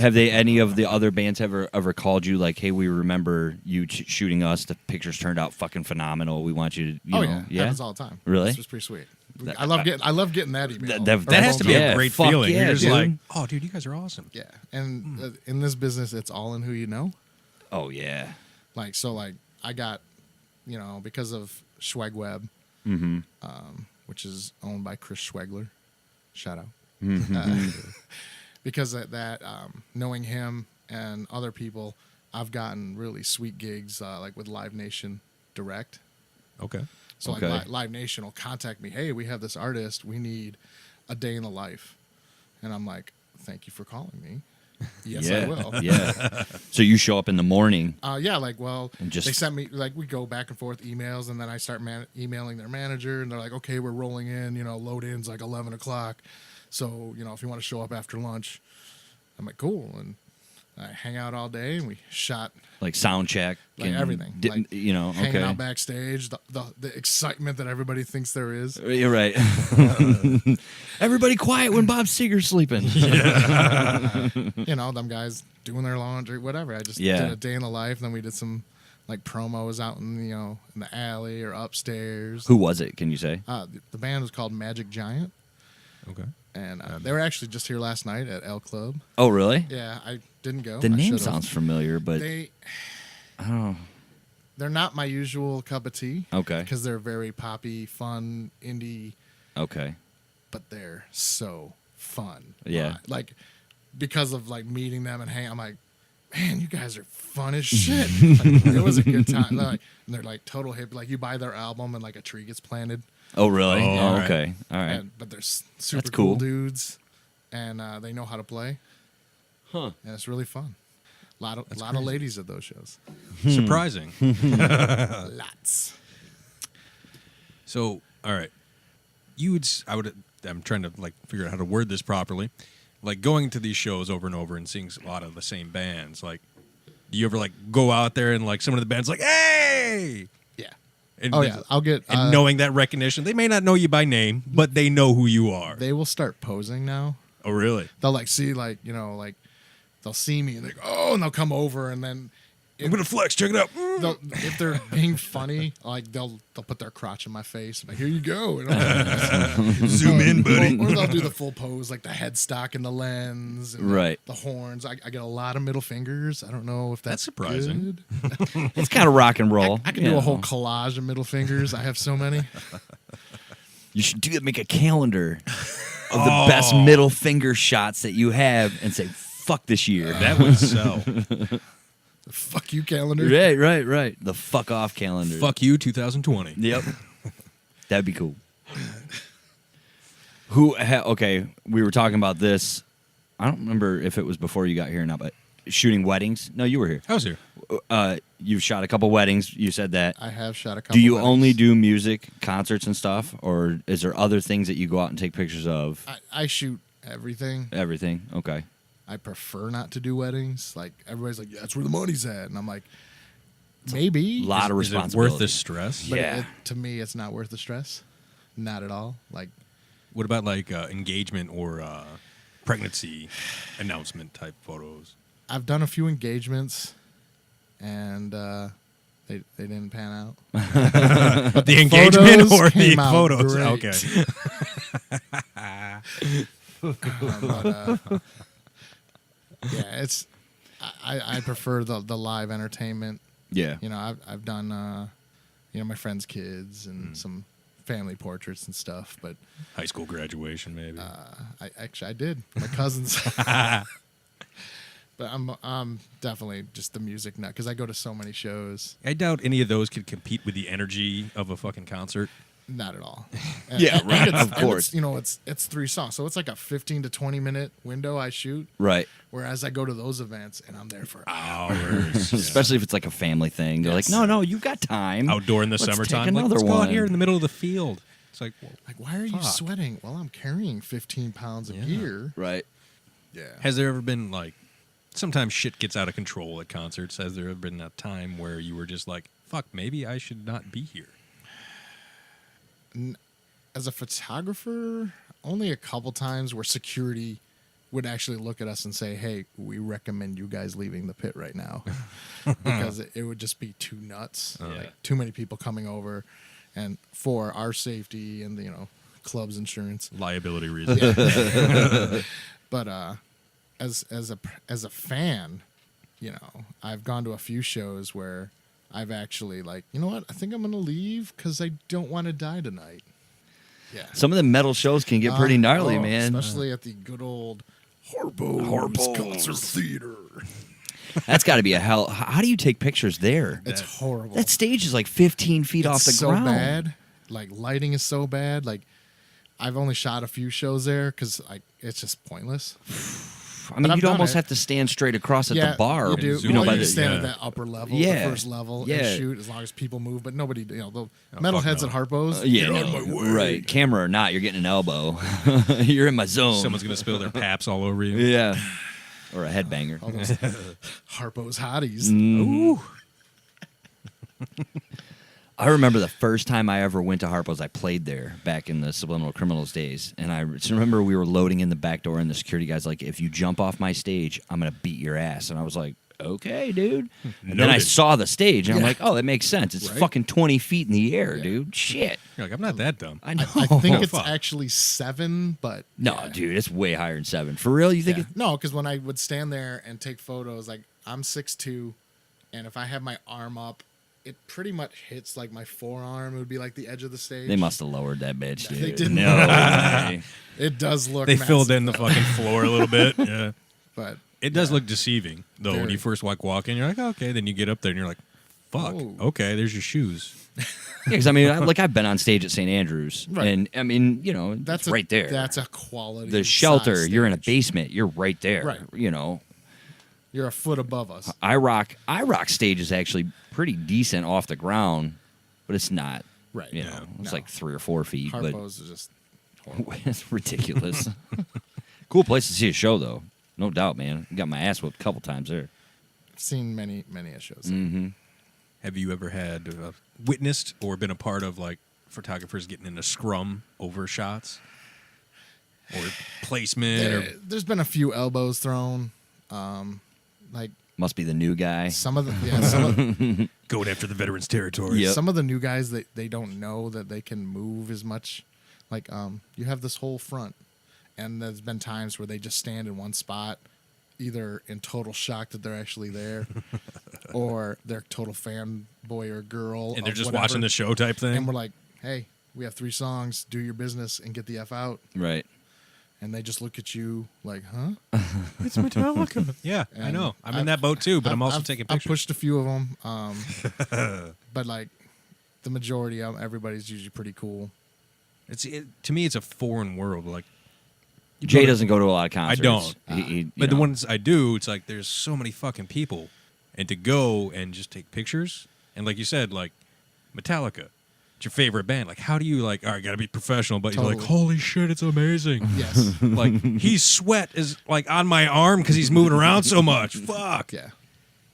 [SPEAKER 2] Have they any of the other bands ever called you like, hey, we remember you shooting us. The pictures turned out fucking phenomenal. We want you to, you know,
[SPEAKER 6] yeah, happens all the time.
[SPEAKER 2] Really?
[SPEAKER 6] This was pretty sweet. I love getting that email.
[SPEAKER 2] That
[SPEAKER 6] Or
[SPEAKER 1] That has to be
[SPEAKER 2] Yeah,
[SPEAKER 1] a great
[SPEAKER 2] fuck
[SPEAKER 1] feeling.
[SPEAKER 2] yeah,
[SPEAKER 1] You're just
[SPEAKER 2] dude.
[SPEAKER 1] like, oh, dude, you guys are awesome.
[SPEAKER 6] yeah, and in this business, it's all in who you know.
[SPEAKER 2] Oh yeah.
[SPEAKER 6] Like so, like I got, you know, because of Schwegweb,
[SPEAKER 2] Mm-hmm.
[SPEAKER 6] which is owned by Chris Schwegler. Shout out.
[SPEAKER 2] Mm-hmm.
[SPEAKER 6] Because of that, knowing him and other people, I've gotten really sweet gigs like with Live Nation direct.
[SPEAKER 1] Okay.
[SPEAKER 6] So
[SPEAKER 2] Okay.
[SPEAKER 6] like Live Nation will contact me, hey, we have this artist, we need a day in the life. And I'm like, thank you for calling me. Yes,
[SPEAKER 2] yeah.
[SPEAKER 6] I will.
[SPEAKER 2] Yeah. So you show up in the morning.
[SPEAKER 6] Yeah, like, well,
[SPEAKER 2] And just-
[SPEAKER 6] they sent me, like, we go back and forth emails, and then I start emailing their manager, and they're like, okay, we're rolling in, you know, load in's like 11 o'clock. So, you know, if you want to show up after lunch, I'm like, cool. And I hang out all day, and we shot
[SPEAKER 2] Like sound check,
[SPEAKER 6] like
[SPEAKER 2] and
[SPEAKER 6] everything.
[SPEAKER 2] Didn't
[SPEAKER 6] Like,
[SPEAKER 2] you know?
[SPEAKER 6] hanging
[SPEAKER 2] Okay.
[SPEAKER 6] out backstage, the excitement that everybody thinks there is.
[SPEAKER 2] You're right. Everybody quiet when Bob Seger's sleeping.
[SPEAKER 6] You know, them guys doing their laundry, whatever. I just
[SPEAKER 2] Yeah.
[SPEAKER 6] did a day in the life. Then we did some like promos out in in the alley or upstairs.
[SPEAKER 2] Who was it? Can you say?
[SPEAKER 6] The band was called Magic Giant,
[SPEAKER 1] Okay.
[SPEAKER 6] and they were actually just here last night at L Club.
[SPEAKER 2] Oh, really?
[SPEAKER 6] Yeah, I didn't go.
[SPEAKER 2] The
[SPEAKER 6] I
[SPEAKER 2] name
[SPEAKER 6] should've.
[SPEAKER 2] sounds familiar, but
[SPEAKER 6] They're not my usual cup of tea.
[SPEAKER 2] Okay.
[SPEAKER 6] Because they're very poppy, fun, indie,
[SPEAKER 2] okay.
[SPEAKER 6] but they're so fun.
[SPEAKER 2] Yeah.
[SPEAKER 6] Like because of like meeting them and hanging, I'm like, man, you guys are fun as shit. Like, it was a good time. They're like total hip. Like you buy their album and like a tree gets planted.
[SPEAKER 2] Oh, really?
[SPEAKER 1] Oh,
[SPEAKER 2] Oh,
[SPEAKER 1] all right.
[SPEAKER 2] okay. All right.
[SPEAKER 6] But they're super
[SPEAKER 2] That's
[SPEAKER 6] cool
[SPEAKER 2] cool.
[SPEAKER 6] dudes, and they know how to play.
[SPEAKER 2] Huh.
[SPEAKER 6] And it's really fun. A lot of ladies at those shows.
[SPEAKER 1] Surprising.
[SPEAKER 6] Lots.
[SPEAKER 1] So, all right, I'm trying to like figure out how to word this properly. Like going to these shows over and over and seeing a lot of the same bands. Like, do you ever like go out there and like some of the bands like, hey,
[SPEAKER 6] Yeah.
[SPEAKER 1] and,
[SPEAKER 6] Oh yeah. I'll get.
[SPEAKER 1] and knowing that recognition, they may not know you by name, but they know who you are.
[SPEAKER 6] They will start posing now.
[SPEAKER 1] Oh, really?
[SPEAKER 6] They'll like see like like they'll see me and they go, oh, and they'll come over, and then
[SPEAKER 1] I'm gonna flex. Check it out.
[SPEAKER 6] if they're being funny, like they'll put their crotch in my face. I'm like, here you go. And
[SPEAKER 1] Zoom in, buddy.
[SPEAKER 6] Or they'll do the full pose, like the headstock and the lens, and
[SPEAKER 2] Right.
[SPEAKER 6] the horns. I get a lot of middle fingers. I don't know if that's
[SPEAKER 1] surprising.
[SPEAKER 6] good.
[SPEAKER 2] It's kind of rock and roll.
[SPEAKER 6] I can do a whole collage of middle fingers. I have so many.
[SPEAKER 2] You should make a calendar of the best middle finger shots that you have and say, fuck this year.
[SPEAKER 1] That would sell.
[SPEAKER 6] Fuck you, calendar.
[SPEAKER 2] Right. The fuck off calendar.
[SPEAKER 1] Fuck you, 2020.
[SPEAKER 2] Yep. That'd be cool. Okay, we were talking about this. I don't remember if it was before you got here or not, but shooting weddings. No, you were here.
[SPEAKER 1] I was here.
[SPEAKER 2] You've shot a couple weddings. You said that.
[SPEAKER 6] I have shot a couple.
[SPEAKER 2] Do you
[SPEAKER 6] weddings.
[SPEAKER 2] only do music, concerts, and stuff, or is there other things that you go out and take pictures of?
[SPEAKER 6] I shoot everything.
[SPEAKER 2] Everything. Okay.
[SPEAKER 6] I prefer not to do weddings. Like everybody's like, yeah, that's where the money's at, and I'm like, maybe.
[SPEAKER 2] A lot of
[SPEAKER 1] Is it
[SPEAKER 2] responsibility.
[SPEAKER 1] worth the stress?
[SPEAKER 6] But
[SPEAKER 2] Yeah.
[SPEAKER 6] to me, it's not worth the stress. Not at all. Like,
[SPEAKER 1] What about like engagement or pregnancy announcement type photos?
[SPEAKER 6] I've done a few engagements, and they didn't pan out.
[SPEAKER 1] The engagement
[SPEAKER 6] photos
[SPEAKER 1] or the
[SPEAKER 6] came out
[SPEAKER 1] photos?
[SPEAKER 6] great.
[SPEAKER 1] Okay.
[SPEAKER 6] Yeah, it's. I prefer the live entertainment.
[SPEAKER 2] Yeah.
[SPEAKER 6] You know, I've done my friends' kids and some family portraits and stuff, but
[SPEAKER 1] High school graduation, maybe.
[SPEAKER 6] I did my cousins. But I'm definitely just the music nut because I go to so many shows.
[SPEAKER 1] I doubt any of those could compete with the energy of a fucking concert.
[SPEAKER 6] Not at all.
[SPEAKER 2] Yeah, right,
[SPEAKER 6] It's-
[SPEAKER 2] of course.
[SPEAKER 6] It's 3 songs, so it's like a 15 to 20 minute window I shoot.
[SPEAKER 2] Right.
[SPEAKER 6] Whereas I go to those events and I'm there for
[SPEAKER 1] Hours.
[SPEAKER 2] Especially if it's like a family thing. They're like, no, you got time.
[SPEAKER 1] Outdoor in the
[SPEAKER 2] Let's take
[SPEAKER 1] summertime. Like,
[SPEAKER 2] another
[SPEAKER 1] let's go out
[SPEAKER 2] one.
[SPEAKER 1] here in the middle of the field. It's like, well,
[SPEAKER 6] like, why are you
[SPEAKER 1] Fuck.
[SPEAKER 6] sweating? Well, I'm carrying 15 pounds of gear.
[SPEAKER 2] Right.
[SPEAKER 6] Yeah.
[SPEAKER 1] has there ever been like, sometimes shit gets out of control at concerts. Has there ever been a time where you were just like, fuck, maybe I should not be here?
[SPEAKER 6] As a photographer, only a couple times where security would actually look at us and say, hey, we recommend you guys leaving the pit right now. Because it would just be too nuts. Like, too many people coming over. And for our safety and the, club's insurance.
[SPEAKER 1] Liability reasons.
[SPEAKER 6] But as a fan, I've gone to a few shows where I've actually like, you know what? I think I'm going to leave because I don't want to die tonight. Yeah.
[SPEAKER 2] Some of the metal shows can get pretty gnarly, man.
[SPEAKER 6] Especially at the good old Harpo's Concert Theater.
[SPEAKER 2] That's got to be a hell. How do you take pictures there?
[SPEAKER 6] It's horrible.
[SPEAKER 2] That stage is like 15 feet off the
[SPEAKER 6] It's so
[SPEAKER 2] ground.
[SPEAKER 6] bad. Like, lighting is so bad. Like, I've only shot a few shows there because it's just pointless.
[SPEAKER 2] I mean,
[SPEAKER 6] I've
[SPEAKER 2] you'd
[SPEAKER 6] done
[SPEAKER 2] almost
[SPEAKER 6] it.
[SPEAKER 2] have to stand straight across at the bar.
[SPEAKER 6] You do.
[SPEAKER 1] Zoom
[SPEAKER 6] You know,
[SPEAKER 1] by
[SPEAKER 6] you
[SPEAKER 1] the-
[SPEAKER 6] stand
[SPEAKER 1] yeah.
[SPEAKER 6] at that upper level,
[SPEAKER 2] Yeah.
[SPEAKER 6] the first level,
[SPEAKER 2] Yeah.
[SPEAKER 6] and shoot as long as people move. But nobody, the
[SPEAKER 1] fuck
[SPEAKER 6] metalheads
[SPEAKER 1] no.
[SPEAKER 6] at Harpo's.
[SPEAKER 2] Yeah,
[SPEAKER 6] get out of my way.
[SPEAKER 2] right. Camera or not, you're getting an elbow. You're in my zone.
[SPEAKER 1] Someone's going to spill their paps all over you.
[SPEAKER 2] Yeah. Or a headbanger.
[SPEAKER 6] All those Harpo's hotties.
[SPEAKER 2] Ooh. I remember the first time I ever went to Harpo's, I played there back in the Subliminal Criminals days. And I just remember we were loading in the back door, and the security guy's like, if you jump off my stage, I'm going to beat your ass. And I was like, okay, dude. And then I
[SPEAKER 1] Noted.
[SPEAKER 2] saw the stage, and I'm
[SPEAKER 6] Yeah.
[SPEAKER 2] like, oh, that makes sense. It's
[SPEAKER 6] Right?
[SPEAKER 2] fucking 20 feet in the air, dude. Shit.
[SPEAKER 1] You're like, I'm not that dumb.
[SPEAKER 2] I know.
[SPEAKER 6] I think it's
[SPEAKER 1] fuck.
[SPEAKER 6] actually 7, but
[SPEAKER 2] No,
[SPEAKER 6] yeah.
[SPEAKER 2] dude, it's way higher than 7. For real? You think
[SPEAKER 6] Yeah. No, because when I would stand there and take photos, like, I'm 6'2", and if I have my arm up, it pretty much hits like my forearm. It would be like the edge of the stage.
[SPEAKER 2] they must have lowered that bitch, dude.
[SPEAKER 6] They didn't.
[SPEAKER 2] No way.
[SPEAKER 6] It does look.
[SPEAKER 1] They filled
[SPEAKER 6] massive,
[SPEAKER 1] in the fucking floor a little bit. Yeah.
[SPEAKER 6] but
[SPEAKER 1] It does look deceiving, though, when
[SPEAKER 6] Very.
[SPEAKER 1] you first walk in. You're like, okay. Then you get up there and you're like, fuck.
[SPEAKER 6] Oh.
[SPEAKER 1] Okay, there's your shoes.
[SPEAKER 2] Yeah, because I mean, I've been on stage at St. Andrews,
[SPEAKER 6] Right.
[SPEAKER 2] and I mean,
[SPEAKER 6] that's
[SPEAKER 2] it's right there.
[SPEAKER 6] That's a quality.
[SPEAKER 2] The shelter.
[SPEAKER 6] size
[SPEAKER 2] You're in a
[SPEAKER 6] stage.
[SPEAKER 2] basement. You're right there.
[SPEAKER 6] Right. You're a foot above us.
[SPEAKER 2] iRock stage is actually pretty decent off the ground, but it's not.
[SPEAKER 6] Right.
[SPEAKER 2] It's
[SPEAKER 6] No.
[SPEAKER 2] like 3 or 4 feet,
[SPEAKER 6] Harpo's is just
[SPEAKER 2] but it's ridiculous. Cool place to see a show, though. No doubt, man. Got my ass whipped a couple times there.
[SPEAKER 6] seen many a shows.
[SPEAKER 2] Mm-hmm.
[SPEAKER 1] Have you ever had witnessed or been a part of like photographers getting in a scrum over shots or placement? Or
[SPEAKER 6] There's been a few elbows thrown. Like
[SPEAKER 2] Must be the new guy.
[SPEAKER 6] Some of the
[SPEAKER 1] Going after the veterans' territory.
[SPEAKER 2] Yep.
[SPEAKER 6] some of the new guys they don't know that they can move as much. Like you have this whole front, and there's been times where they just stand in one spot, either in total shock that they're actually there, or they're total fanboy or girl,
[SPEAKER 1] And they're
[SPEAKER 6] of
[SPEAKER 1] just
[SPEAKER 6] whatever.
[SPEAKER 1] watching the show type thing.
[SPEAKER 6] And we're like, hey, we have 3 songs. Do your business and get the F out.
[SPEAKER 2] Right.
[SPEAKER 6] And they just look at you like, huh?
[SPEAKER 1] It's Metallica. Yeah, I
[SPEAKER 6] And
[SPEAKER 1] know. I'm in that boat too, but I'm also
[SPEAKER 6] I've-
[SPEAKER 1] taking
[SPEAKER 6] I've
[SPEAKER 1] pictures.
[SPEAKER 6] pushed a few of them, but like the majority of everybody's usually pretty cool.
[SPEAKER 1] To me, it's a foreign world. Like
[SPEAKER 2] Jay doesn't go to a lot of concerts.
[SPEAKER 1] I don't.
[SPEAKER 2] You
[SPEAKER 1] But the
[SPEAKER 2] know.
[SPEAKER 1] ones I do, it's like there's so many fucking people, and to go and just take pictures, and like you said, like Metallica, it's your favorite band. Like, how do you like? All right, gotta be professional, but you're like,
[SPEAKER 6] Totally.
[SPEAKER 1] holy shit, it's amazing.
[SPEAKER 6] Yes.
[SPEAKER 1] Like his sweat is like on my arm because he's moving around so much. Fuck.
[SPEAKER 6] Yeah.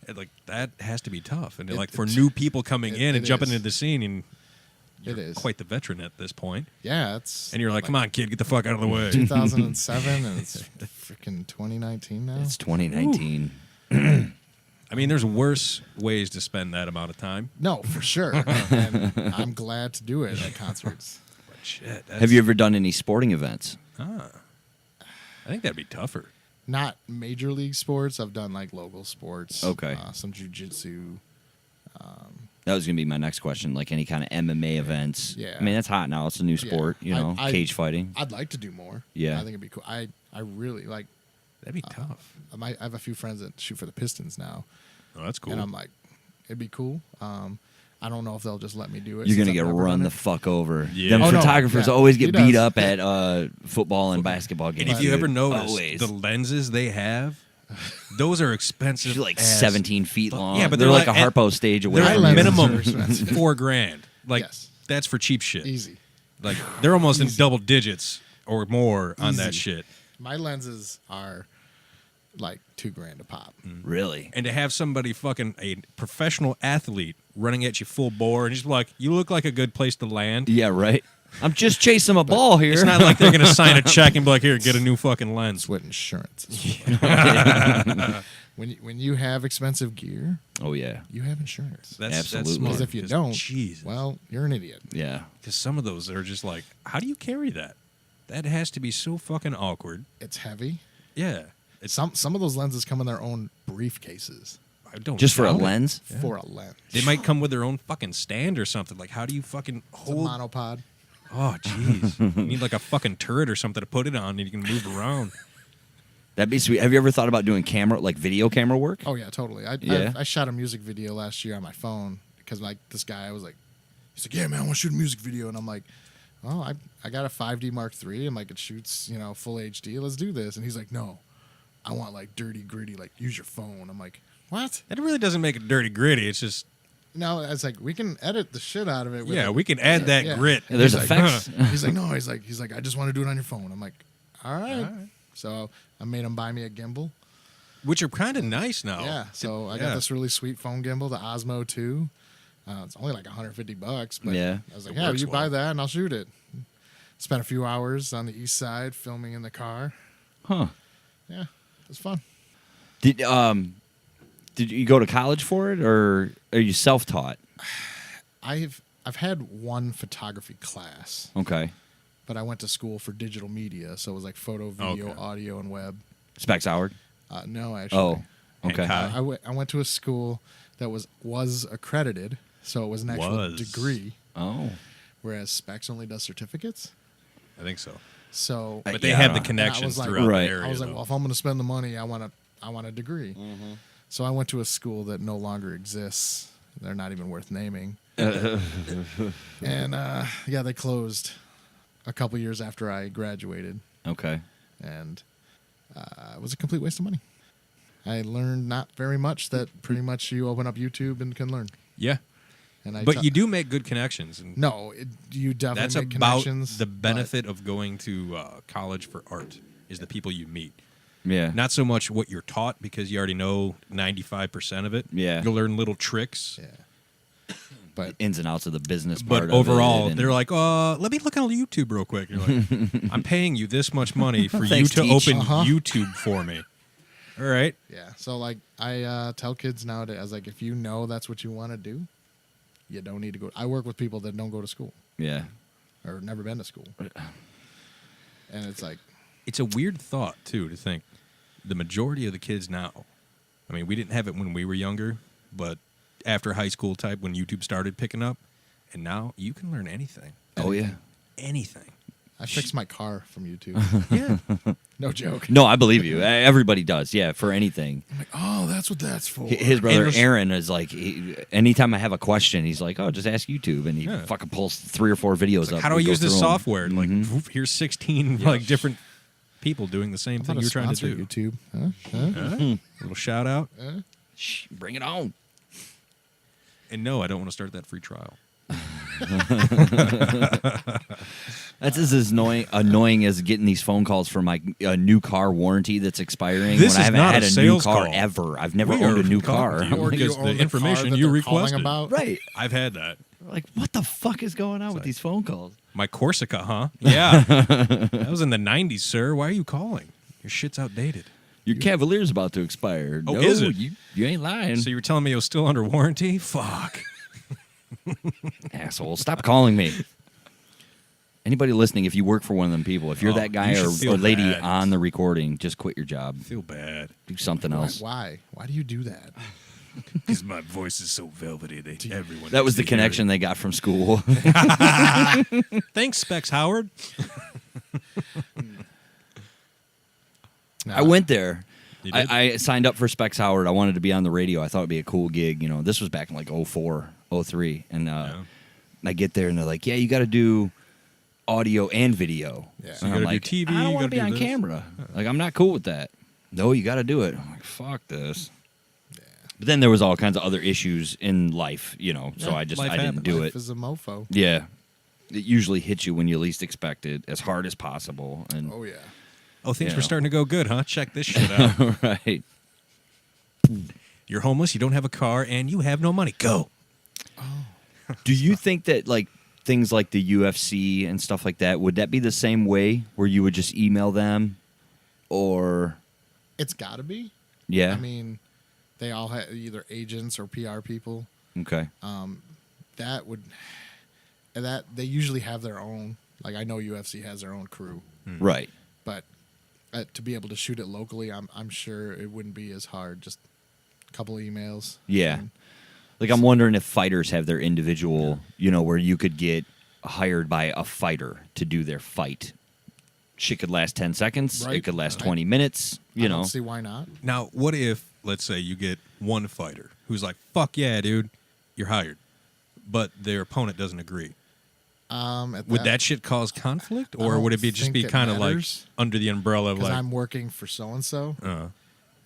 [SPEAKER 1] And, like that has to be tough, and like
[SPEAKER 6] It-
[SPEAKER 1] for
[SPEAKER 6] it's-
[SPEAKER 1] new people coming in and
[SPEAKER 6] it
[SPEAKER 1] jumping
[SPEAKER 6] is.
[SPEAKER 1] into the scene, and
[SPEAKER 6] It is.
[SPEAKER 1] quite the veteran at this point.
[SPEAKER 6] Yeah, it's.
[SPEAKER 1] And you're like, come on, kid, get the fuck out of the way.
[SPEAKER 6] 2007, and it's freaking 2019 now.
[SPEAKER 2] It's 2019.
[SPEAKER 1] I mean, there's worse ways to spend that amount of time.
[SPEAKER 6] No, for sure. And I'm glad to do it at concerts.
[SPEAKER 1] But shit.
[SPEAKER 2] Have you ever done any sporting events?
[SPEAKER 1] I think that'd be tougher.
[SPEAKER 6] Not major league sports. I've done like local sports.
[SPEAKER 2] Okay.
[SPEAKER 6] Some jujitsu.
[SPEAKER 2] That was going to be my next question. Like any kind of MMA events.
[SPEAKER 6] Yeah.
[SPEAKER 2] I mean, that's hot now. It's a new sport, you know, cage fighting.
[SPEAKER 6] I'd like to do more.
[SPEAKER 2] Yeah.
[SPEAKER 6] I think it'd be cool. I really like.
[SPEAKER 1] That'd be tough.
[SPEAKER 6] I have a few friends that shoot for the Pistons now,
[SPEAKER 1] Oh, that's cool.
[SPEAKER 6] and I'm like, it'd be cool. I don't know if they'll just let me do it.
[SPEAKER 2] You're
[SPEAKER 6] since
[SPEAKER 2] going to
[SPEAKER 6] I've
[SPEAKER 2] get
[SPEAKER 6] never
[SPEAKER 2] run
[SPEAKER 6] done
[SPEAKER 2] the
[SPEAKER 6] it.
[SPEAKER 2] fuck over.
[SPEAKER 1] Yeah.
[SPEAKER 2] Them
[SPEAKER 1] Oh,
[SPEAKER 6] no.
[SPEAKER 2] photographers
[SPEAKER 6] Yeah.
[SPEAKER 2] always
[SPEAKER 6] He
[SPEAKER 2] get beat
[SPEAKER 6] does.
[SPEAKER 2] up at football and basketball games.
[SPEAKER 1] And if you
[SPEAKER 2] dude.
[SPEAKER 1] ever notice,
[SPEAKER 2] Always.
[SPEAKER 1] the lenses they have, those are expensive.
[SPEAKER 2] They're like
[SPEAKER 1] as
[SPEAKER 2] 17 feet
[SPEAKER 1] fuck.
[SPEAKER 2] long.
[SPEAKER 1] Yeah, but
[SPEAKER 2] they're like a
[SPEAKER 1] at-
[SPEAKER 2] Harpo stage away
[SPEAKER 1] They're
[SPEAKER 6] My
[SPEAKER 2] from
[SPEAKER 1] at
[SPEAKER 2] you.
[SPEAKER 6] lenses
[SPEAKER 1] minimum
[SPEAKER 6] are expensive.
[SPEAKER 1] $4,000. Like
[SPEAKER 6] Yes.
[SPEAKER 1] that's for cheap shit.
[SPEAKER 6] Easy.
[SPEAKER 1] Like they're almost in double digits or more on that
[SPEAKER 6] Easy.
[SPEAKER 1] shit.
[SPEAKER 6] My lenses are like $2,000 a pop.
[SPEAKER 2] Really?
[SPEAKER 1] And to have somebody fucking a professional athlete running at you full bore and just be like, you look like a good place to land.
[SPEAKER 2] Yeah, right. I'm just chasing a ball here.
[SPEAKER 1] It's not like they're gonna sign a check and be like, here, get a new fucking lens.
[SPEAKER 6] That's what insurance is for. When you have expensive gear,
[SPEAKER 2] Oh, yeah.
[SPEAKER 6] you have insurance.
[SPEAKER 1] That's
[SPEAKER 2] Absolutely.
[SPEAKER 1] smart,
[SPEAKER 6] Because if you
[SPEAKER 1] 'cause
[SPEAKER 6] don't,
[SPEAKER 1] Jesus.
[SPEAKER 6] well, you're an idiot.
[SPEAKER 2] Yeah.
[SPEAKER 1] Because some of those are just like, how do you carry that? That has to be so fucking awkward.
[SPEAKER 6] It's heavy.
[SPEAKER 1] Yeah. It's
[SPEAKER 6] Some of those lenses come in their own briefcases
[SPEAKER 1] I don't
[SPEAKER 2] Just for a
[SPEAKER 1] doubt it.
[SPEAKER 2] lens?
[SPEAKER 6] for a lens.
[SPEAKER 1] They might come with their own fucking stand or something. Like, how do you fucking
[SPEAKER 6] It's a
[SPEAKER 1] hold?
[SPEAKER 6] monopod.
[SPEAKER 1] Oh, jeez. You need like a fucking turret or something to put it on, and you can move around.
[SPEAKER 2] That'd be sweet. Have you ever thought about doing video camera work?
[SPEAKER 6] Oh yeah, totally.
[SPEAKER 2] Yeah.
[SPEAKER 6] I shot a music video last year on my phone because like this guy, I was like, he's like, yeah, man, I want to shoot a music video, and I'm like, oh, I got a 5D Mark III, and like it shoots, full HD. Let's do this, and he's like, no, I want like dirty gritty, like use your phone. I'm like, what?
[SPEAKER 1] That really doesn't make it dirty gritty. It's just,
[SPEAKER 6] No, it's like we can edit the shit out of it. With
[SPEAKER 1] yeah,
[SPEAKER 6] it.
[SPEAKER 1] we can add that
[SPEAKER 6] Yeah.
[SPEAKER 1] grit.
[SPEAKER 2] Yeah, there's
[SPEAKER 6] He's
[SPEAKER 2] effects.
[SPEAKER 6] He's like, no, he's like, I just want to do it on your phone. I'm like, all right. So I made him buy me a gimbal.
[SPEAKER 1] Which are kind of nice now.
[SPEAKER 6] Yeah. So I got
[SPEAKER 1] Yeah.
[SPEAKER 6] this really sweet phone gimbal, the Osmo 2. It's only like $150, but
[SPEAKER 2] Yeah.
[SPEAKER 6] I was like,
[SPEAKER 1] It
[SPEAKER 6] yeah,
[SPEAKER 1] works
[SPEAKER 6] you buy
[SPEAKER 1] well.
[SPEAKER 6] that and I'll shoot it. Spent a few hours on the east side filming in the car.
[SPEAKER 2] Huh.
[SPEAKER 6] Yeah, it was fun.
[SPEAKER 2] Did you go to college for it, or are you self-taught?
[SPEAKER 6] I've had one photography class,
[SPEAKER 2] Okay.
[SPEAKER 6] but I went to school for digital media, so it was like photo, video,
[SPEAKER 1] Okay.
[SPEAKER 6] audio, and web.
[SPEAKER 2] Specs Howard?
[SPEAKER 6] No, actually.
[SPEAKER 2] Oh, okay.
[SPEAKER 1] Hancock.
[SPEAKER 6] I went to a school that was accredited, so it was an actual
[SPEAKER 1] Was.
[SPEAKER 6] degree,
[SPEAKER 2] Oh.
[SPEAKER 6] whereas Specs only does certificates.
[SPEAKER 1] I think so.
[SPEAKER 6] So
[SPEAKER 1] But they
[SPEAKER 2] yeah,
[SPEAKER 1] had
[SPEAKER 2] I
[SPEAKER 1] the
[SPEAKER 2] don't-
[SPEAKER 1] connections
[SPEAKER 6] like-
[SPEAKER 1] throughout
[SPEAKER 2] Right.
[SPEAKER 1] the area.
[SPEAKER 6] I was like,
[SPEAKER 1] though.
[SPEAKER 6] well, if I'm going to spend the money, I want a degree. So I went to a school that no longer exists. They're not even worth naming. And yeah, they closed a couple years after I graduated,
[SPEAKER 2] Okay.
[SPEAKER 6] and it was a complete waste of money. I learned not very much. That pretty much you open up YouTube and can learn.
[SPEAKER 1] yeah.
[SPEAKER 6] And
[SPEAKER 1] But you do make good connections. And
[SPEAKER 6] no, you definitely
[SPEAKER 1] that's
[SPEAKER 6] make
[SPEAKER 1] about
[SPEAKER 6] connections.
[SPEAKER 1] the
[SPEAKER 6] but
[SPEAKER 1] benefit of going to college for art is the people you meet.
[SPEAKER 2] Yeah.
[SPEAKER 1] Not so much what you're taught because you already know 95% of it.
[SPEAKER 2] Yeah.
[SPEAKER 1] You'll learn little tricks.
[SPEAKER 6] Yeah. But
[SPEAKER 2] ins and outs of the business part
[SPEAKER 1] But
[SPEAKER 2] of
[SPEAKER 1] overall,
[SPEAKER 2] it, and-
[SPEAKER 1] they're like, let me look on YouTube real quick. You're like, I'm paying you this much money for you
[SPEAKER 2] Thanks,
[SPEAKER 1] to
[SPEAKER 2] Teach.
[SPEAKER 1] open YouTube for me. All right.
[SPEAKER 6] Yeah. So like I tell kids nowadays, like if you know that's what you want to do, you don't need to go. I work with people that don't go to school
[SPEAKER 2] Yeah.
[SPEAKER 6] or never been to school, and it's like
[SPEAKER 1] It's a weird thought, too, to think the majority of the kids now, I mean, we didn't have it when we were younger, but after high school type, when YouTube started picking up, and now you can learn anything.
[SPEAKER 2] Oh, yeah.
[SPEAKER 1] Anything.
[SPEAKER 6] I fixed my car from YouTube.
[SPEAKER 1] Yeah.
[SPEAKER 6] No joke.
[SPEAKER 2] No, I believe you. Everybody does. Yeah, for anything.
[SPEAKER 6] I'm like, oh, that's what that's for.
[SPEAKER 2] His brother
[SPEAKER 1] And-
[SPEAKER 2] Aaron is like, anytime I have a question, he's like, oh, just ask YouTube. And he
[SPEAKER 1] Yeah.
[SPEAKER 2] fucking pulls 3 or 4 videos up.
[SPEAKER 1] How do I
[SPEAKER 2] We go
[SPEAKER 1] use this
[SPEAKER 2] through 'em.
[SPEAKER 1] software? Like, whoop, here's 16 like different people doing the same thing
[SPEAKER 6] How
[SPEAKER 1] you're
[SPEAKER 6] about a
[SPEAKER 1] trying to
[SPEAKER 6] sponsor,
[SPEAKER 1] do.
[SPEAKER 6] YouTube? Huh?
[SPEAKER 1] Little shout out.
[SPEAKER 2] Shh, bring it on.
[SPEAKER 1] And no, I don't want to start that free trial.
[SPEAKER 2] That's as annoying as getting these phone calls for my new car warranty that's expiring
[SPEAKER 1] This
[SPEAKER 2] when I
[SPEAKER 1] is
[SPEAKER 2] haven't
[SPEAKER 1] not
[SPEAKER 2] had
[SPEAKER 1] a
[SPEAKER 2] a new
[SPEAKER 1] sales
[SPEAKER 2] car
[SPEAKER 1] call.
[SPEAKER 2] ever. I've never
[SPEAKER 1] We
[SPEAKER 2] owned
[SPEAKER 1] are
[SPEAKER 2] a new
[SPEAKER 1] talking
[SPEAKER 2] car.
[SPEAKER 1] to you.
[SPEAKER 6] Or do
[SPEAKER 1] Because
[SPEAKER 6] you
[SPEAKER 1] the
[SPEAKER 6] own
[SPEAKER 1] information
[SPEAKER 6] car that
[SPEAKER 1] you
[SPEAKER 6] they're calling
[SPEAKER 1] requested.
[SPEAKER 6] about?
[SPEAKER 2] Right.
[SPEAKER 1] I've had that.
[SPEAKER 2] Like, what the fuck is going on with these phone calls?
[SPEAKER 1] My Corsica, huh? Yeah. That was in the 90s, sir. Why are you calling? Your shit's outdated.
[SPEAKER 2] Your Cavalier's about to expire.
[SPEAKER 1] Oh,
[SPEAKER 2] no,
[SPEAKER 1] is it?
[SPEAKER 2] You ain't lying.
[SPEAKER 1] So you were telling me it was still under warranty? Fuck.
[SPEAKER 2] Asshole, stop calling me. Anybody listening, if you work for one of them people, if you're
[SPEAKER 1] Oh,
[SPEAKER 2] that guy
[SPEAKER 1] you should
[SPEAKER 2] or
[SPEAKER 1] feel
[SPEAKER 2] lady
[SPEAKER 1] bad.
[SPEAKER 2] on the recording, just quit your job.
[SPEAKER 1] I feel bad.
[SPEAKER 2] Do something else.
[SPEAKER 6] Why? Why do you do that?
[SPEAKER 1] Because my voice is so velvety. Everyone
[SPEAKER 2] That was
[SPEAKER 1] needs
[SPEAKER 2] the
[SPEAKER 1] to hear
[SPEAKER 2] connection they got from school.
[SPEAKER 1] it. Thanks, Specs Howard.
[SPEAKER 2] I went there.
[SPEAKER 1] You did?
[SPEAKER 2] I signed up for Specs Howard. I wanted to be on the radio. I thought it'd be a cool gig. You know, this was back in like 04, 03. And I get there and they're like, yeah, you got to do audio and video.
[SPEAKER 6] Yeah.
[SPEAKER 1] So
[SPEAKER 2] And
[SPEAKER 1] you
[SPEAKER 2] I'm
[SPEAKER 1] gotta
[SPEAKER 2] like,
[SPEAKER 1] do TV,
[SPEAKER 2] I don't
[SPEAKER 1] you
[SPEAKER 2] want to
[SPEAKER 1] gotta
[SPEAKER 2] be
[SPEAKER 1] do
[SPEAKER 2] on
[SPEAKER 1] this.
[SPEAKER 2] camera. Like, I'm not cool with that. No, you got to do it. I'm like, fuck this. But then there was all kinds of other issues in life, you know, so
[SPEAKER 1] Yeah,
[SPEAKER 2] I
[SPEAKER 1] life
[SPEAKER 2] didn't
[SPEAKER 1] happens.
[SPEAKER 2] do
[SPEAKER 6] Life
[SPEAKER 2] it.
[SPEAKER 6] is a mofo.
[SPEAKER 2] Yeah. It usually hits you when you least expect it, as hard as possible. And
[SPEAKER 6] Oh, yeah.
[SPEAKER 1] Oh, things
[SPEAKER 2] Yeah.
[SPEAKER 1] were starting to go good, huh? Check this shit out.
[SPEAKER 2] right.
[SPEAKER 1] You're homeless, you don't have a car, and you have no money. Go.
[SPEAKER 2] Do you think that like things like the UFC and stuff like that, would that be the same way where you would just email them or
[SPEAKER 6] It's got to be.
[SPEAKER 2] yeah?
[SPEAKER 6] I mean, they all have either agents or PR people.
[SPEAKER 2] Okay.
[SPEAKER 6] That would, and that they usually have their own. Like I know UFC has their own crew,
[SPEAKER 2] Right.
[SPEAKER 6] but to be able to shoot it locally, I'm sure it wouldn't be as hard. Just a couple emails.
[SPEAKER 2] Yeah.
[SPEAKER 6] And
[SPEAKER 2] Like I'm wondering if fighters have their individual, you know, where you could get hired by a fighter to do their fight. Shit could last 10 seconds.
[SPEAKER 6] Right.
[SPEAKER 2] It could last 20 minutes, you
[SPEAKER 6] I
[SPEAKER 2] know.
[SPEAKER 6] don't see why not.
[SPEAKER 1] Now, what if, let's say, you get one fighter who's like, fuck yeah, dude, you're hired, but their opponent doesn't agree? Would that shit cause conflict, or
[SPEAKER 6] don't
[SPEAKER 1] would it be just
[SPEAKER 6] think
[SPEAKER 1] be
[SPEAKER 6] it
[SPEAKER 1] kind of like
[SPEAKER 6] matters.
[SPEAKER 1] under the umbrella of
[SPEAKER 6] Because
[SPEAKER 1] like,
[SPEAKER 6] I'm working for so and so.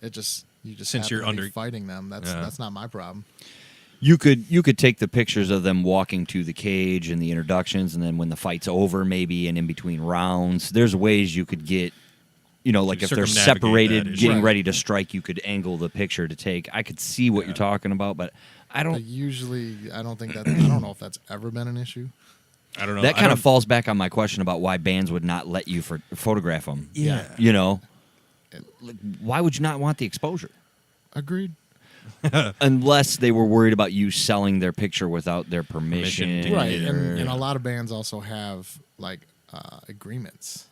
[SPEAKER 6] It just you just
[SPEAKER 1] Since
[SPEAKER 6] happen
[SPEAKER 1] you're
[SPEAKER 6] to be
[SPEAKER 1] under-
[SPEAKER 6] fighting them. That's not my problem.
[SPEAKER 2] You could take the pictures of them walking to the cage and the introductions, and then when the fight's over, maybe and in between rounds, there's ways you could get, you know, like if they're
[SPEAKER 1] circumnavigate that
[SPEAKER 2] separated,
[SPEAKER 1] issue.
[SPEAKER 2] getting
[SPEAKER 6] Right.
[SPEAKER 2] ready to strike, you could angle the picture to take. I could see what you're talking about, but I
[SPEAKER 6] But
[SPEAKER 2] don't.
[SPEAKER 6] usually, I don't think that. I don't know if that's ever been an issue.
[SPEAKER 1] I don't know.
[SPEAKER 2] That
[SPEAKER 1] I
[SPEAKER 2] kind of
[SPEAKER 1] don't-
[SPEAKER 2] falls back on my question about why bands would not let you photograph them.
[SPEAKER 1] Yeah.
[SPEAKER 2] You know, like, why would you not want the exposure?
[SPEAKER 6] Agreed.
[SPEAKER 2] Unless they were worried about you selling their picture without their permission.
[SPEAKER 1] Permission.
[SPEAKER 6] Right,
[SPEAKER 1] Yeah.
[SPEAKER 6] and a lot of bands also have like agreements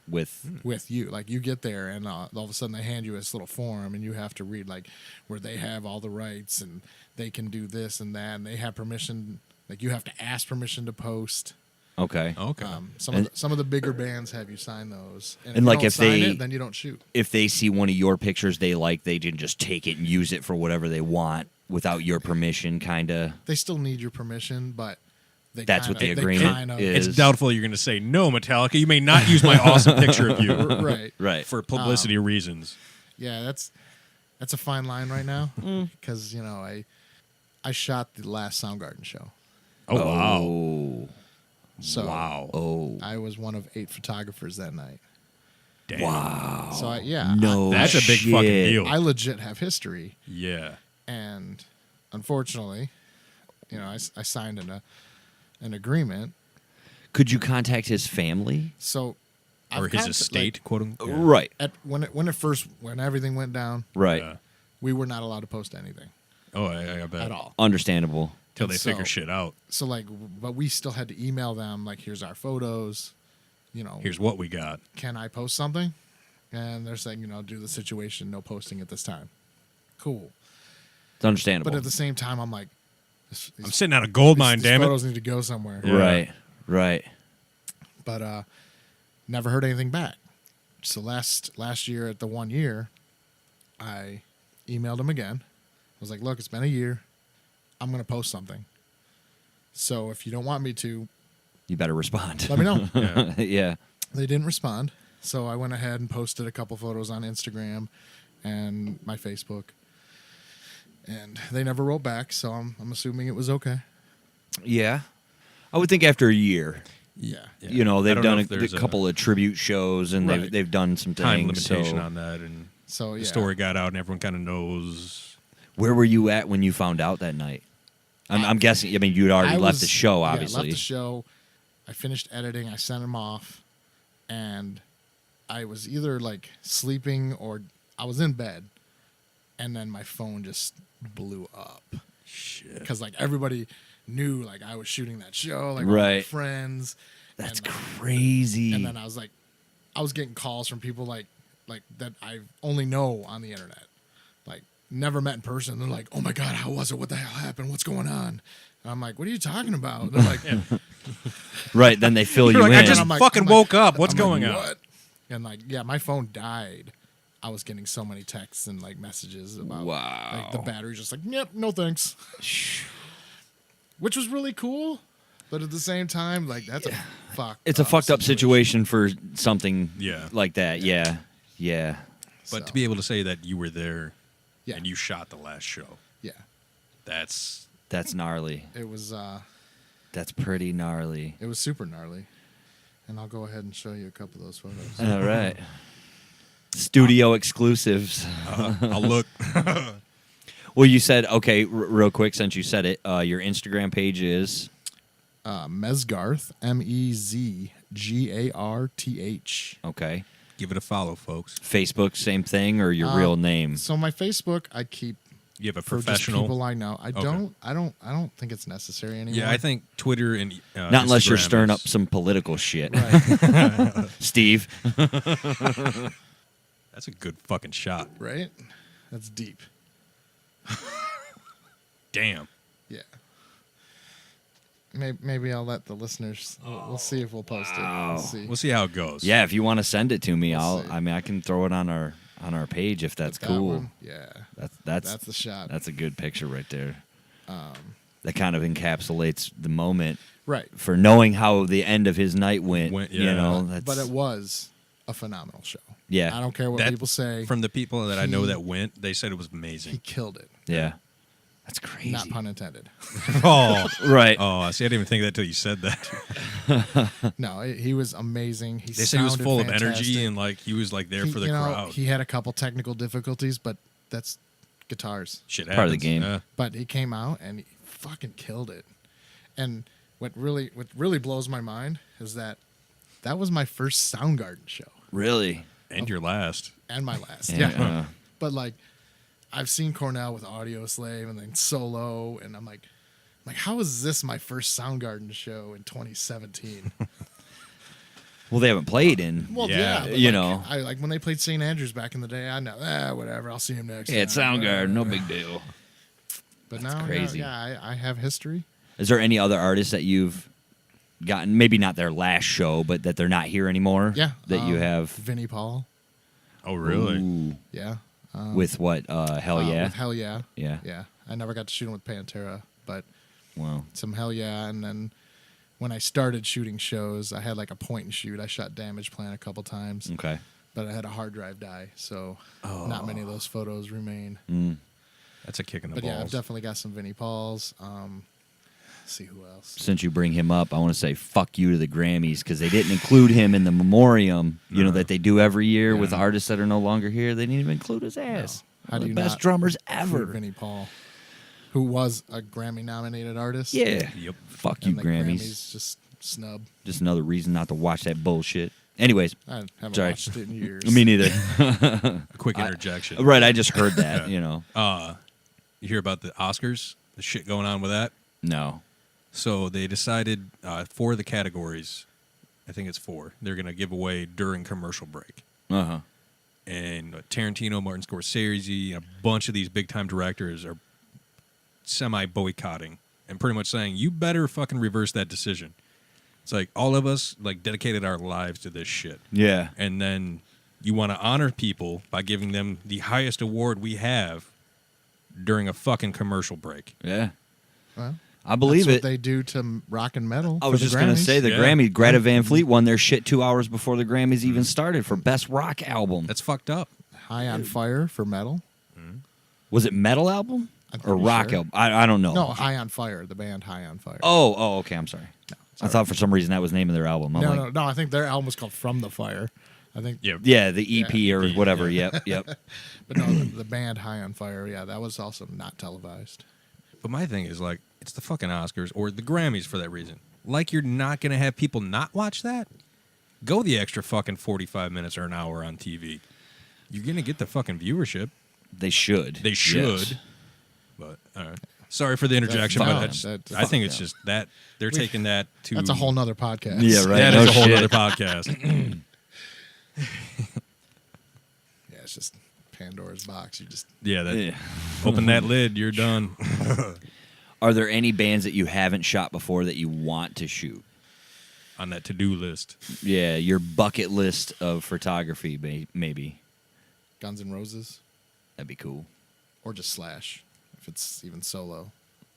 [SPEAKER 2] With
[SPEAKER 6] with you. Like you get there, and all of a sudden they hand you this little form, and you have to read like where they have all the rights, and they can do this and that, and they have permission. Like you have to ask permission to post.
[SPEAKER 2] okay.
[SPEAKER 1] Okay.
[SPEAKER 6] Some of the bigger bands have you sign those, and
[SPEAKER 2] And
[SPEAKER 6] you
[SPEAKER 2] like
[SPEAKER 6] don't
[SPEAKER 2] if
[SPEAKER 6] sign
[SPEAKER 2] they-
[SPEAKER 6] it, then you don't shoot.
[SPEAKER 2] If they see one of your pictures they like, they can just take it and use it for whatever they want without your permission, kind of.
[SPEAKER 6] They still need your permission, but
[SPEAKER 2] That's what the agreement is.
[SPEAKER 1] It's doubtful you're going to say, no, Metallica, you may not use my awesome picture of you
[SPEAKER 6] right.
[SPEAKER 2] Right.
[SPEAKER 1] for publicity reasons.
[SPEAKER 6] Yeah, that's a fine line right now because I shot the last Soundgarden show,
[SPEAKER 1] Oh, wow.
[SPEAKER 2] Oh.
[SPEAKER 6] so
[SPEAKER 1] Wow.
[SPEAKER 2] Oh.
[SPEAKER 6] I was one of 8 photographers that night.
[SPEAKER 1] Damn.
[SPEAKER 2] Wow.
[SPEAKER 6] So yeah,
[SPEAKER 2] No.
[SPEAKER 1] That's a big fucking
[SPEAKER 2] shit.
[SPEAKER 1] deal.
[SPEAKER 6] I legit have history,
[SPEAKER 1] Yeah.
[SPEAKER 6] and unfortunately, I signed an agreement.
[SPEAKER 2] Could you contact his family?
[SPEAKER 6] So
[SPEAKER 1] or his estate, quote unquote.
[SPEAKER 2] Right.
[SPEAKER 6] When everything went down,
[SPEAKER 2] Right.
[SPEAKER 6] we were not allowed to post anything
[SPEAKER 1] Oh, I bet.
[SPEAKER 6] at all.
[SPEAKER 2] Understandable.
[SPEAKER 1] Till they
[SPEAKER 6] And
[SPEAKER 1] figure
[SPEAKER 6] so-
[SPEAKER 1] shit out.
[SPEAKER 6] So like, but we still had to email them like, here's our photos,
[SPEAKER 1] Here's what we got.
[SPEAKER 6] can I post something? And they're saying, due to the situation, no posting at this time. Cool.
[SPEAKER 2] It's understandable.
[SPEAKER 6] But at the same time, I'm like,
[SPEAKER 1] I'm sitting on a gold mine,
[SPEAKER 6] these
[SPEAKER 1] damn it.
[SPEAKER 6] photos need to go somewhere.
[SPEAKER 1] Yeah.
[SPEAKER 2] Right.
[SPEAKER 6] But never heard anything back. So last year at the 1 year, I emailed him again. I was like, look, it's been a year. I'm going to post something. So if you don't want me to,
[SPEAKER 2] You better respond.
[SPEAKER 6] let me know.
[SPEAKER 1] Yeah.
[SPEAKER 2] Yeah.
[SPEAKER 6] They didn't respond. So I went ahead and posted a couple photos on Instagram and my Facebook. And they never wrote back, so I'm assuming it was okay.
[SPEAKER 2] Yeah. I would think after a year,
[SPEAKER 6] Yeah.
[SPEAKER 1] Yeah. I
[SPEAKER 2] they've
[SPEAKER 1] don't
[SPEAKER 2] done
[SPEAKER 1] know
[SPEAKER 2] a,
[SPEAKER 1] if there's
[SPEAKER 2] couple of tribute shows and
[SPEAKER 6] Right.
[SPEAKER 2] they've done some
[SPEAKER 1] time
[SPEAKER 2] things.
[SPEAKER 1] limitation
[SPEAKER 2] so
[SPEAKER 1] on that, and
[SPEAKER 6] So yeah.
[SPEAKER 1] the story got out, and everyone kind of knows.
[SPEAKER 2] where were you at when you found out that night? I'm guessing. I mean, you'd already left the show, obviously.
[SPEAKER 6] Yeah, left the show. I finished editing. I sent him off, and I was either like sleeping or I was in bed, and then my phone just blew up.
[SPEAKER 1] Shit.
[SPEAKER 6] Because like everybody knew like I was shooting that show, like all my
[SPEAKER 2] Right.
[SPEAKER 6] friends.
[SPEAKER 2] That's
[SPEAKER 6] and,
[SPEAKER 2] crazy.
[SPEAKER 6] And then I was getting calls from people like that I only know on the internet, like never met in person. They're like, "Oh my god, how was it? What the hell happened? What's going on?" And I'm like, "What are you talking about?" They're like,
[SPEAKER 2] Right, then they fill
[SPEAKER 1] You're
[SPEAKER 2] you
[SPEAKER 1] like,
[SPEAKER 2] in.
[SPEAKER 1] I just
[SPEAKER 6] I'm like-
[SPEAKER 1] fucking
[SPEAKER 6] I'm like-
[SPEAKER 1] woke up. What's
[SPEAKER 6] I'm
[SPEAKER 1] going
[SPEAKER 6] like,
[SPEAKER 1] on?
[SPEAKER 6] "What?" And like, yeah, my phone died. I was getting so many texts and like messages about like the
[SPEAKER 2] Wow.
[SPEAKER 6] battery's just like, "Yep, no thanks," which was really cool. But at the same time, like that's a fucked.
[SPEAKER 2] It's a fucked up situation for something
[SPEAKER 1] Yeah.
[SPEAKER 2] like that. Yeah. Yeah.
[SPEAKER 1] But
[SPEAKER 6] So,
[SPEAKER 1] to be able to say that you were there
[SPEAKER 6] yeah,
[SPEAKER 1] and you shot the last show,
[SPEAKER 6] yeah,
[SPEAKER 1] that's
[SPEAKER 2] That's gnarly.
[SPEAKER 6] it was
[SPEAKER 2] That's pretty gnarly.
[SPEAKER 6] it was super gnarly. And I'll go ahead and show you a couple of those photos.
[SPEAKER 2] All right. Studio exclusives.
[SPEAKER 1] I'll look.
[SPEAKER 2] Well, you said, okay, real quick, since you said it, your Instagram page is.
[SPEAKER 6] Mezgarth, Mezgarth.
[SPEAKER 2] Okay.
[SPEAKER 1] Give it a follow, folks.
[SPEAKER 2] Facebook, same thing, or your real name?
[SPEAKER 6] So my Facebook, I keep
[SPEAKER 1] You have a
[SPEAKER 6] for just
[SPEAKER 1] professional.
[SPEAKER 6] people I know. I
[SPEAKER 1] Okay.
[SPEAKER 6] don't think it's necessary anymore.
[SPEAKER 1] Yeah, I think Twitter and
[SPEAKER 2] Not unless you're
[SPEAKER 1] Instagram
[SPEAKER 2] stirring up
[SPEAKER 1] is-
[SPEAKER 2] some political shit.
[SPEAKER 6] right,
[SPEAKER 2] Steve.
[SPEAKER 1] That's a good fucking shot.
[SPEAKER 6] right. That's deep.
[SPEAKER 1] Damn.
[SPEAKER 6] Yeah. Maybe I'll let the listeners. We'll see if we'll post it. We'll see.
[SPEAKER 1] We'll see how it goes.
[SPEAKER 2] Yeah, if you want to send it to me,
[SPEAKER 6] We'll see.
[SPEAKER 2] I can throw it on our page if that's
[SPEAKER 6] That
[SPEAKER 2] cool.
[SPEAKER 6] one, yeah.
[SPEAKER 2] That's
[SPEAKER 6] That's the shot.
[SPEAKER 2] That's a good picture right there. That kind of encapsulates the moment
[SPEAKER 6] Right.
[SPEAKER 2] for knowing how the end of his night went. You
[SPEAKER 1] yeah.
[SPEAKER 2] know, that's,
[SPEAKER 6] But it was a phenomenal show.
[SPEAKER 2] Yeah.
[SPEAKER 6] I don't care what
[SPEAKER 1] That-
[SPEAKER 6] people say.
[SPEAKER 1] From the people that I know
[SPEAKER 6] He-
[SPEAKER 1] that went, they said it was
[SPEAKER 6] He
[SPEAKER 1] amazing.
[SPEAKER 6] killed it.
[SPEAKER 2] yeah, that's crazy.
[SPEAKER 6] Not pun intended.
[SPEAKER 1] Oh,
[SPEAKER 2] Right.
[SPEAKER 1] oh, see, I didn't even think that till you said that.
[SPEAKER 6] No, he was amazing. He
[SPEAKER 1] They said he was
[SPEAKER 6] sounded
[SPEAKER 1] full of
[SPEAKER 6] fantastic.
[SPEAKER 1] energy and like he was like there for the crowd.
[SPEAKER 6] He had a couple technical difficulties, but that's guitars.
[SPEAKER 1] Shit
[SPEAKER 2] Part of the
[SPEAKER 1] happens.
[SPEAKER 2] game.
[SPEAKER 1] Yeah.
[SPEAKER 6] But he came out and he fucking killed it. And what really blows my mind is that was my first Soundgarden show
[SPEAKER 2] Really?
[SPEAKER 1] And your last.
[SPEAKER 6] and my last.
[SPEAKER 2] Yeah.
[SPEAKER 6] Yeah. But like, I've seen Cornell with Audio Slave and then solo, and I'm like, how is this my first Soundgarden show in 2017?
[SPEAKER 2] Well, they haven't played in.
[SPEAKER 6] Well,
[SPEAKER 1] Yeah,
[SPEAKER 6] yeah, but
[SPEAKER 2] you
[SPEAKER 6] like,
[SPEAKER 2] know.
[SPEAKER 6] I like when they played St. Andrews back in the day. I know, whatever. I'll see him next.
[SPEAKER 2] Yeah, it's
[SPEAKER 6] time.
[SPEAKER 2] Soundgarden, no big deal.
[SPEAKER 6] But
[SPEAKER 2] That's
[SPEAKER 6] now,
[SPEAKER 2] crazy.
[SPEAKER 6] I have history.
[SPEAKER 2] Is there any other artists that you've gotten, maybe not their last show, but that they're not here anymore?
[SPEAKER 6] Yeah,
[SPEAKER 2] That you have.
[SPEAKER 6] Vinnie Paul.
[SPEAKER 1] Oh, really?
[SPEAKER 2] Ooh.
[SPEAKER 6] Yeah.
[SPEAKER 2] With what? Hell yeah.
[SPEAKER 6] With Hell Yeah.
[SPEAKER 2] Yeah.
[SPEAKER 6] Yeah. I never got to shoot him with Pantera, but
[SPEAKER 2] Wow.
[SPEAKER 6] some Hell Yeah. And then when I started shooting shows, I had like a point and shoot. I shot Damage Plan a couple times,
[SPEAKER 2] Okay.
[SPEAKER 6] but I had a hard drive die, so not many of those photos remain.
[SPEAKER 1] That's a kick in the
[SPEAKER 6] But yeah, I've
[SPEAKER 1] balls.
[SPEAKER 6] definitely got some Vinnie Pauls. Let's see who else.
[SPEAKER 2] Since you bring him up, I want to say fuck you to the Grammys because they didn't include him in the memoriam, that they do every year with artists that are no longer here. They didn't even include his ass.
[SPEAKER 6] How
[SPEAKER 2] One
[SPEAKER 6] do
[SPEAKER 2] of
[SPEAKER 6] you
[SPEAKER 2] the best
[SPEAKER 6] not
[SPEAKER 2] drummers
[SPEAKER 6] include
[SPEAKER 2] ever.
[SPEAKER 6] Vinnie Paul, who was a Grammy-nominated artist.
[SPEAKER 2] Yeah.
[SPEAKER 1] Yep.
[SPEAKER 2] Fuck you,
[SPEAKER 6] And the
[SPEAKER 2] Grammys.
[SPEAKER 6] just snub.
[SPEAKER 2] Just another reason not to watch that bullshit. Anyways,
[SPEAKER 6] I haven't
[SPEAKER 2] Sorry.
[SPEAKER 6] watched it in years.
[SPEAKER 2] me neither.
[SPEAKER 1] A quick interjection.
[SPEAKER 2] Right, I just heard that. You know,
[SPEAKER 1] You hear about the Oscars? The shit going on with that?
[SPEAKER 2] no.
[SPEAKER 1] So they decided 4 of the categories, I think it's 4, they're going to give away during commercial break.
[SPEAKER 2] Uh-huh.
[SPEAKER 1] And Tarantino, Martin Scorsese, a bunch of these big-time directors are semi-boycotting and pretty much saying, you better fucking reverse that decision. It's like all of us like dedicated our lives to this shit.
[SPEAKER 2] Yeah.
[SPEAKER 1] And then you want to honor people by giving them the highest award we have during a fucking commercial break.
[SPEAKER 2] Yeah.
[SPEAKER 6] Well,
[SPEAKER 2] I believe
[SPEAKER 6] that's
[SPEAKER 2] it.
[SPEAKER 6] what they do to rock and metal.
[SPEAKER 2] I was
[SPEAKER 6] for
[SPEAKER 2] just
[SPEAKER 6] the
[SPEAKER 2] going to
[SPEAKER 6] Grammys.
[SPEAKER 2] say the
[SPEAKER 1] Yeah.
[SPEAKER 2] Grammy, Greta Van Fleet won their shit 2 hours before the Grammys even started for Best Rock Album.
[SPEAKER 1] That's fucked up.
[SPEAKER 6] High on Fire for metal.
[SPEAKER 2] Was it metal album
[SPEAKER 6] I'm
[SPEAKER 2] or
[SPEAKER 6] pretty
[SPEAKER 2] rock
[SPEAKER 6] sure.
[SPEAKER 2] album? I don't know.
[SPEAKER 6] No, High on Fire. The band High on Fire.
[SPEAKER 2] Oh, okay. I'm sorry. I thought for some reason that was the name of their album. I'm like,
[SPEAKER 6] no. I think their album was called From the Fire. I think.
[SPEAKER 1] Yeah.
[SPEAKER 2] yeah, the EP or
[SPEAKER 1] EP,
[SPEAKER 2] whatever.
[SPEAKER 1] yeah.
[SPEAKER 2] Yep.
[SPEAKER 6] But no, the band High on Fire. Yeah, that was also not televised.
[SPEAKER 1] But my thing is like, it's the fucking Oscars or the Grammys for that reason. Like you're not going to have people not watch that? Go the extra fucking 45 minutes or an hour on TV. You're going to get the fucking viewership.
[SPEAKER 2] They should.
[SPEAKER 1] They should.
[SPEAKER 2] Yes.
[SPEAKER 1] But all right. Sorry for the interjection,
[SPEAKER 2] That's
[SPEAKER 1] but
[SPEAKER 2] fine.
[SPEAKER 1] I think it's just that they're taking that to
[SPEAKER 6] That's a whole nother podcast.
[SPEAKER 2] Yeah, right.
[SPEAKER 1] That
[SPEAKER 2] No
[SPEAKER 1] is a whole
[SPEAKER 2] shit.
[SPEAKER 1] other podcast.
[SPEAKER 6] Yeah, it's just Pandora's box. You just
[SPEAKER 1] Yeah, that
[SPEAKER 2] Yeah.
[SPEAKER 1] open that lid, you're done.
[SPEAKER 2] Are there any bands that you haven't shot before that you want to shoot?
[SPEAKER 1] On that to-do list.
[SPEAKER 2] Yeah, your bucket list of photography, maybe.
[SPEAKER 6] Guns N' Roses
[SPEAKER 2] That'd be cool.
[SPEAKER 6] or just Slash if it's even solo.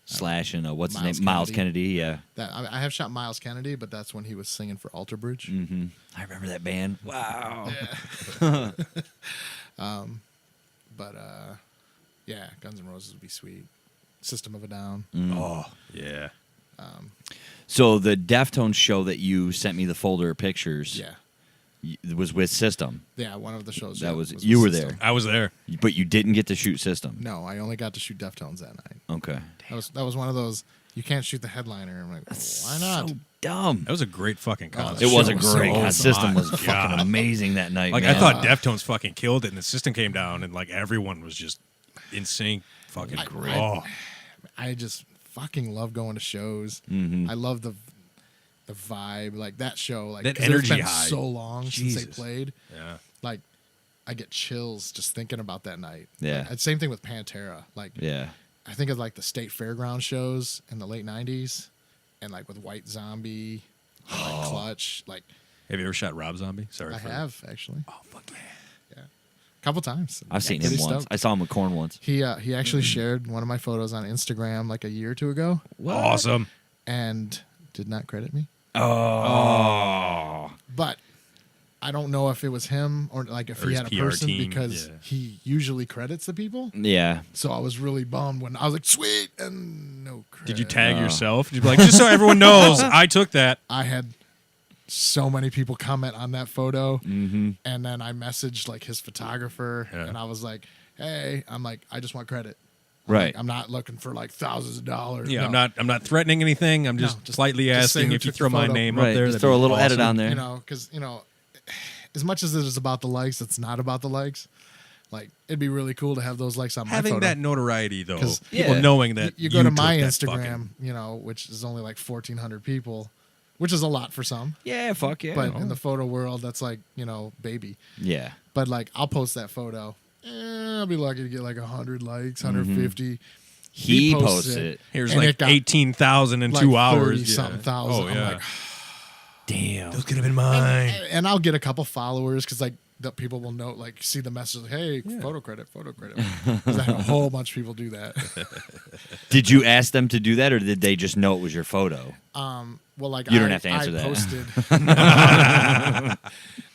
[SPEAKER 2] Slash and what's his
[SPEAKER 6] Miles
[SPEAKER 2] name? Miles
[SPEAKER 6] Kennedy.
[SPEAKER 2] Kennedy. Yeah.
[SPEAKER 6] That I have shot Miles Kennedy, but that's when he was singing for Alter Bridge.
[SPEAKER 2] Mm-hmm. I remember that band. Wow.
[SPEAKER 6] But yeah, Guns N' Roses would be sweet. System of a Down.
[SPEAKER 1] Oh, yeah.
[SPEAKER 2] So the Deftones show that you sent me the folder of pictures
[SPEAKER 6] Yeah,
[SPEAKER 2] was with System,
[SPEAKER 6] yeah. One of the shows.
[SPEAKER 2] That
[SPEAKER 6] yeah,
[SPEAKER 2] was-
[SPEAKER 6] with
[SPEAKER 2] you were
[SPEAKER 6] System.
[SPEAKER 2] there.
[SPEAKER 1] I was there.
[SPEAKER 2] but you didn't get to shoot System.
[SPEAKER 6] No, I only got to shoot Deftones that night.
[SPEAKER 2] Okay.
[SPEAKER 6] That was one of those. You can't shoot the headliner. I'm like, why not?
[SPEAKER 2] So dumb.
[SPEAKER 1] That was a great fucking concert.
[SPEAKER 2] It was a
[SPEAKER 6] show was so
[SPEAKER 2] great.
[SPEAKER 6] awesome.
[SPEAKER 2] System was
[SPEAKER 1] My
[SPEAKER 2] fucking
[SPEAKER 1] God.
[SPEAKER 2] amazing that night.
[SPEAKER 1] Like,
[SPEAKER 2] man.
[SPEAKER 1] I thought Deftones fucking killed it, and the system came down, and, like, everyone was just in sync. Fucking great. Oh,
[SPEAKER 6] I just fucking love going to shows.
[SPEAKER 2] Mm-hmm.
[SPEAKER 6] I love the vibe, like that show, like
[SPEAKER 1] That
[SPEAKER 6] 'cause it's
[SPEAKER 1] energy
[SPEAKER 6] been
[SPEAKER 1] high.
[SPEAKER 6] so long since they
[SPEAKER 1] Jesus.
[SPEAKER 6] played.
[SPEAKER 1] yeah.
[SPEAKER 6] Like, I get chills just thinking about that night.
[SPEAKER 2] Yeah.
[SPEAKER 6] Like, same thing with Pantera. Like,
[SPEAKER 2] Yeah.
[SPEAKER 6] I think of like the state fairground shows in the late '90s, and like with White Zombie, and, like Clutch. Like,
[SPEAKER 1] Have you ever shot Rob Zombie? Sorry.
[SPEAKER 6] I
[SPEAKER 1] for-
[SPEAKER 6] have actually,
[SPEAKER 1] Oh, fuck yeah.
[SPEAKER 6] a couple times.
[SPEAKER 2] I've seen him
[SPEAKER 6] Pretty
[SPEAKER 2] once.
[SPEAKER 6] stoked.
[SPEAKER 2] I saw him with Korn once.
[SPEAKER 6] He actually shared one of my photos on Instagram like a year or two ago,
[SPEAKER 1] Awesome.
[SPEAKER 6] and did not credit me.
[SPEAKER 2] Oh.
[SPEAKER 6] But I don't know if it was him or like if
[SPEAKER 1] Or
[SPEAKER 6] he
[SPEAKER 1] his
[SPEAKER 6] had a
[SPEAKER 1] PR
[SPEAKER 6] person
[SPEAKER 1] team,
[SPEAKER 6] because
[SPEAKER 1] yeah.
[SPEAKER 6] he usually credits the people.
[SPEAKER 2] Yeah.
[SPEAKER 6] So I was really bummed when I was like, "Sweet," and no credit.
[SPEAKER 1] Did you tag yourself? Did you be like, just so everyone knows, I took that.
[SPEAKER 6] I had so many people comment on that photo,
[SPEAKER 2] Mm-hmm.
[SPEAKER 6] and then I messaged like his photographer,
[SPEAKER 1] Yeah.
[SPEAKER 6] and I was like, "Hey, I just want credit.
[SPEAKER 2] Right.
[SPEAKER 6] I'm not looking for like thousands of dollars.
[SPEAKER 1] Yeah,
[SPEAKER 6] No.
[SPEAKER 1] I'm not threatening anything. I'm just,
[SPEAKER 6] just-
[SPEAKER 1] slightly
[SPEAKER 6] just say
[SPEAKER 1] asking
[SPEAKER 6] who
[SPEAKER 1] if you
[SPEAKER 6] took
[SPEAKER 1] throw
[SPEAKER 6] the
[SPEAKER 1] my
[SPEAKER 6] photo.
[SPEAKER 1] name
[SPEAKER 2] Right.
[SPEAKER 1] up there.
[SPEAKER 2] Just
[SPEAKER 1] that'd
[SPEAKER 2] throw a
[SPEAKER 1] be
[SPEAKER 2] little edit
[SPEAKER 1] awesome.
[SPEAKER 2] on there.
[SPEAKER 6] You know, because as much as it is about the likes, it's not about the likes. Like, it'd be really cool to have those likes on my
[SPEAKER 1] Having
[SPEAKER 6] photo.
[SPEAKER 1] that notoriety, though,
[SPEAKER 6] 'Cause-
[SPEAKER 1] people
[SPEAKER 2] Yeah.
[SPEAKER 1] knowing that
[SPEAKER 6] you go to my
[SPEAKER 1] took that
[SPEAKER 6] Instagram,
[SPEAKER 1] fucking-
[SPEAKER 6] which is only like 1,400 people, which is a lot for some.
[SPEAKER 2] Yeah. Fuck yeah.
[SPEAKER 6] But in the photo world, that's like, baby.
[SPEAKER 2] yeah.
[SPEAKER 6] But like, I'll post that photo. I'll be lucky to get like 100 likes, 150.
[SPEAKER 2] He
[SPEAKER 6] posts
[SPEAKER 2] posts it.
[SPEAKER 1] Here's
[SPEAKER 6] and
[SPEAKER 1] like
[SPEAKER 6] it got
[SPEAKER 1] 18,000 in
[SPEAKER 6] like
[SPEAKER 1] 2 hours.
[SPEAKER 6] 30-something thousand.
[SPEAKER 1] Oh,
[SPEAKER 6] I'm
[SPEAKER 1] yeah.
[SPEAKER 6] like,
[SPEAKER 2] Damn.
[SPEAKER 1] Those could have been mine.
[SPEAKER 6] and I'll get a couple followers because like the people will know, like, see the message, hey, photo credit. 'Cause I had a whole bunch of people do that.
[SPEAKER 2] Did you ask them to do that, or did they just know it was your photo?
[SPEAKER 6] Well, like,
[SPEAKER 2] You don't have to answer that.
[SPEAKER 6] Posted,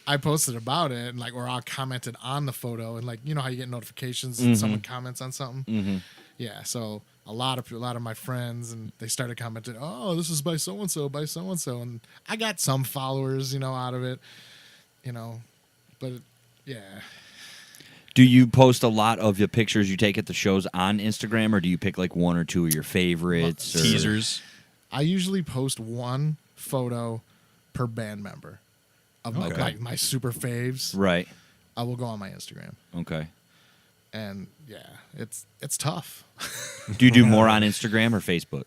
[SPEAKER 6] I posted about it, and like, or I commented on the photo, and like, you know how you get notifications and someone comments on something.
[SPEAKER 2] Mm-hmm.
[SPEAKER 6] Yeah, so a lot of my friends, and they started commenting, oh, this is by so and so, and I got some followers, out of it, but yeah.
[SPEAKER 2] Do you post a lot of the pictures you take at the shows on Instagram, or do you pick like one or two of your favorites? Or...
[SPEAKER 1] Teasers.
[SPEAKER 6] I usually post one photo per band member of
[SPEAKER 1] Okay.
[SPEAKER 6] my super faves,
[SPEAKER 2] Right.
[SPEAKER 6] I will go on my Instagram.
[SPEAKER 2] Okay.
[SPEAKER 6] And yeah, it's tough.
[SPEAKER 2] Do you do more on Instagram or Facebook?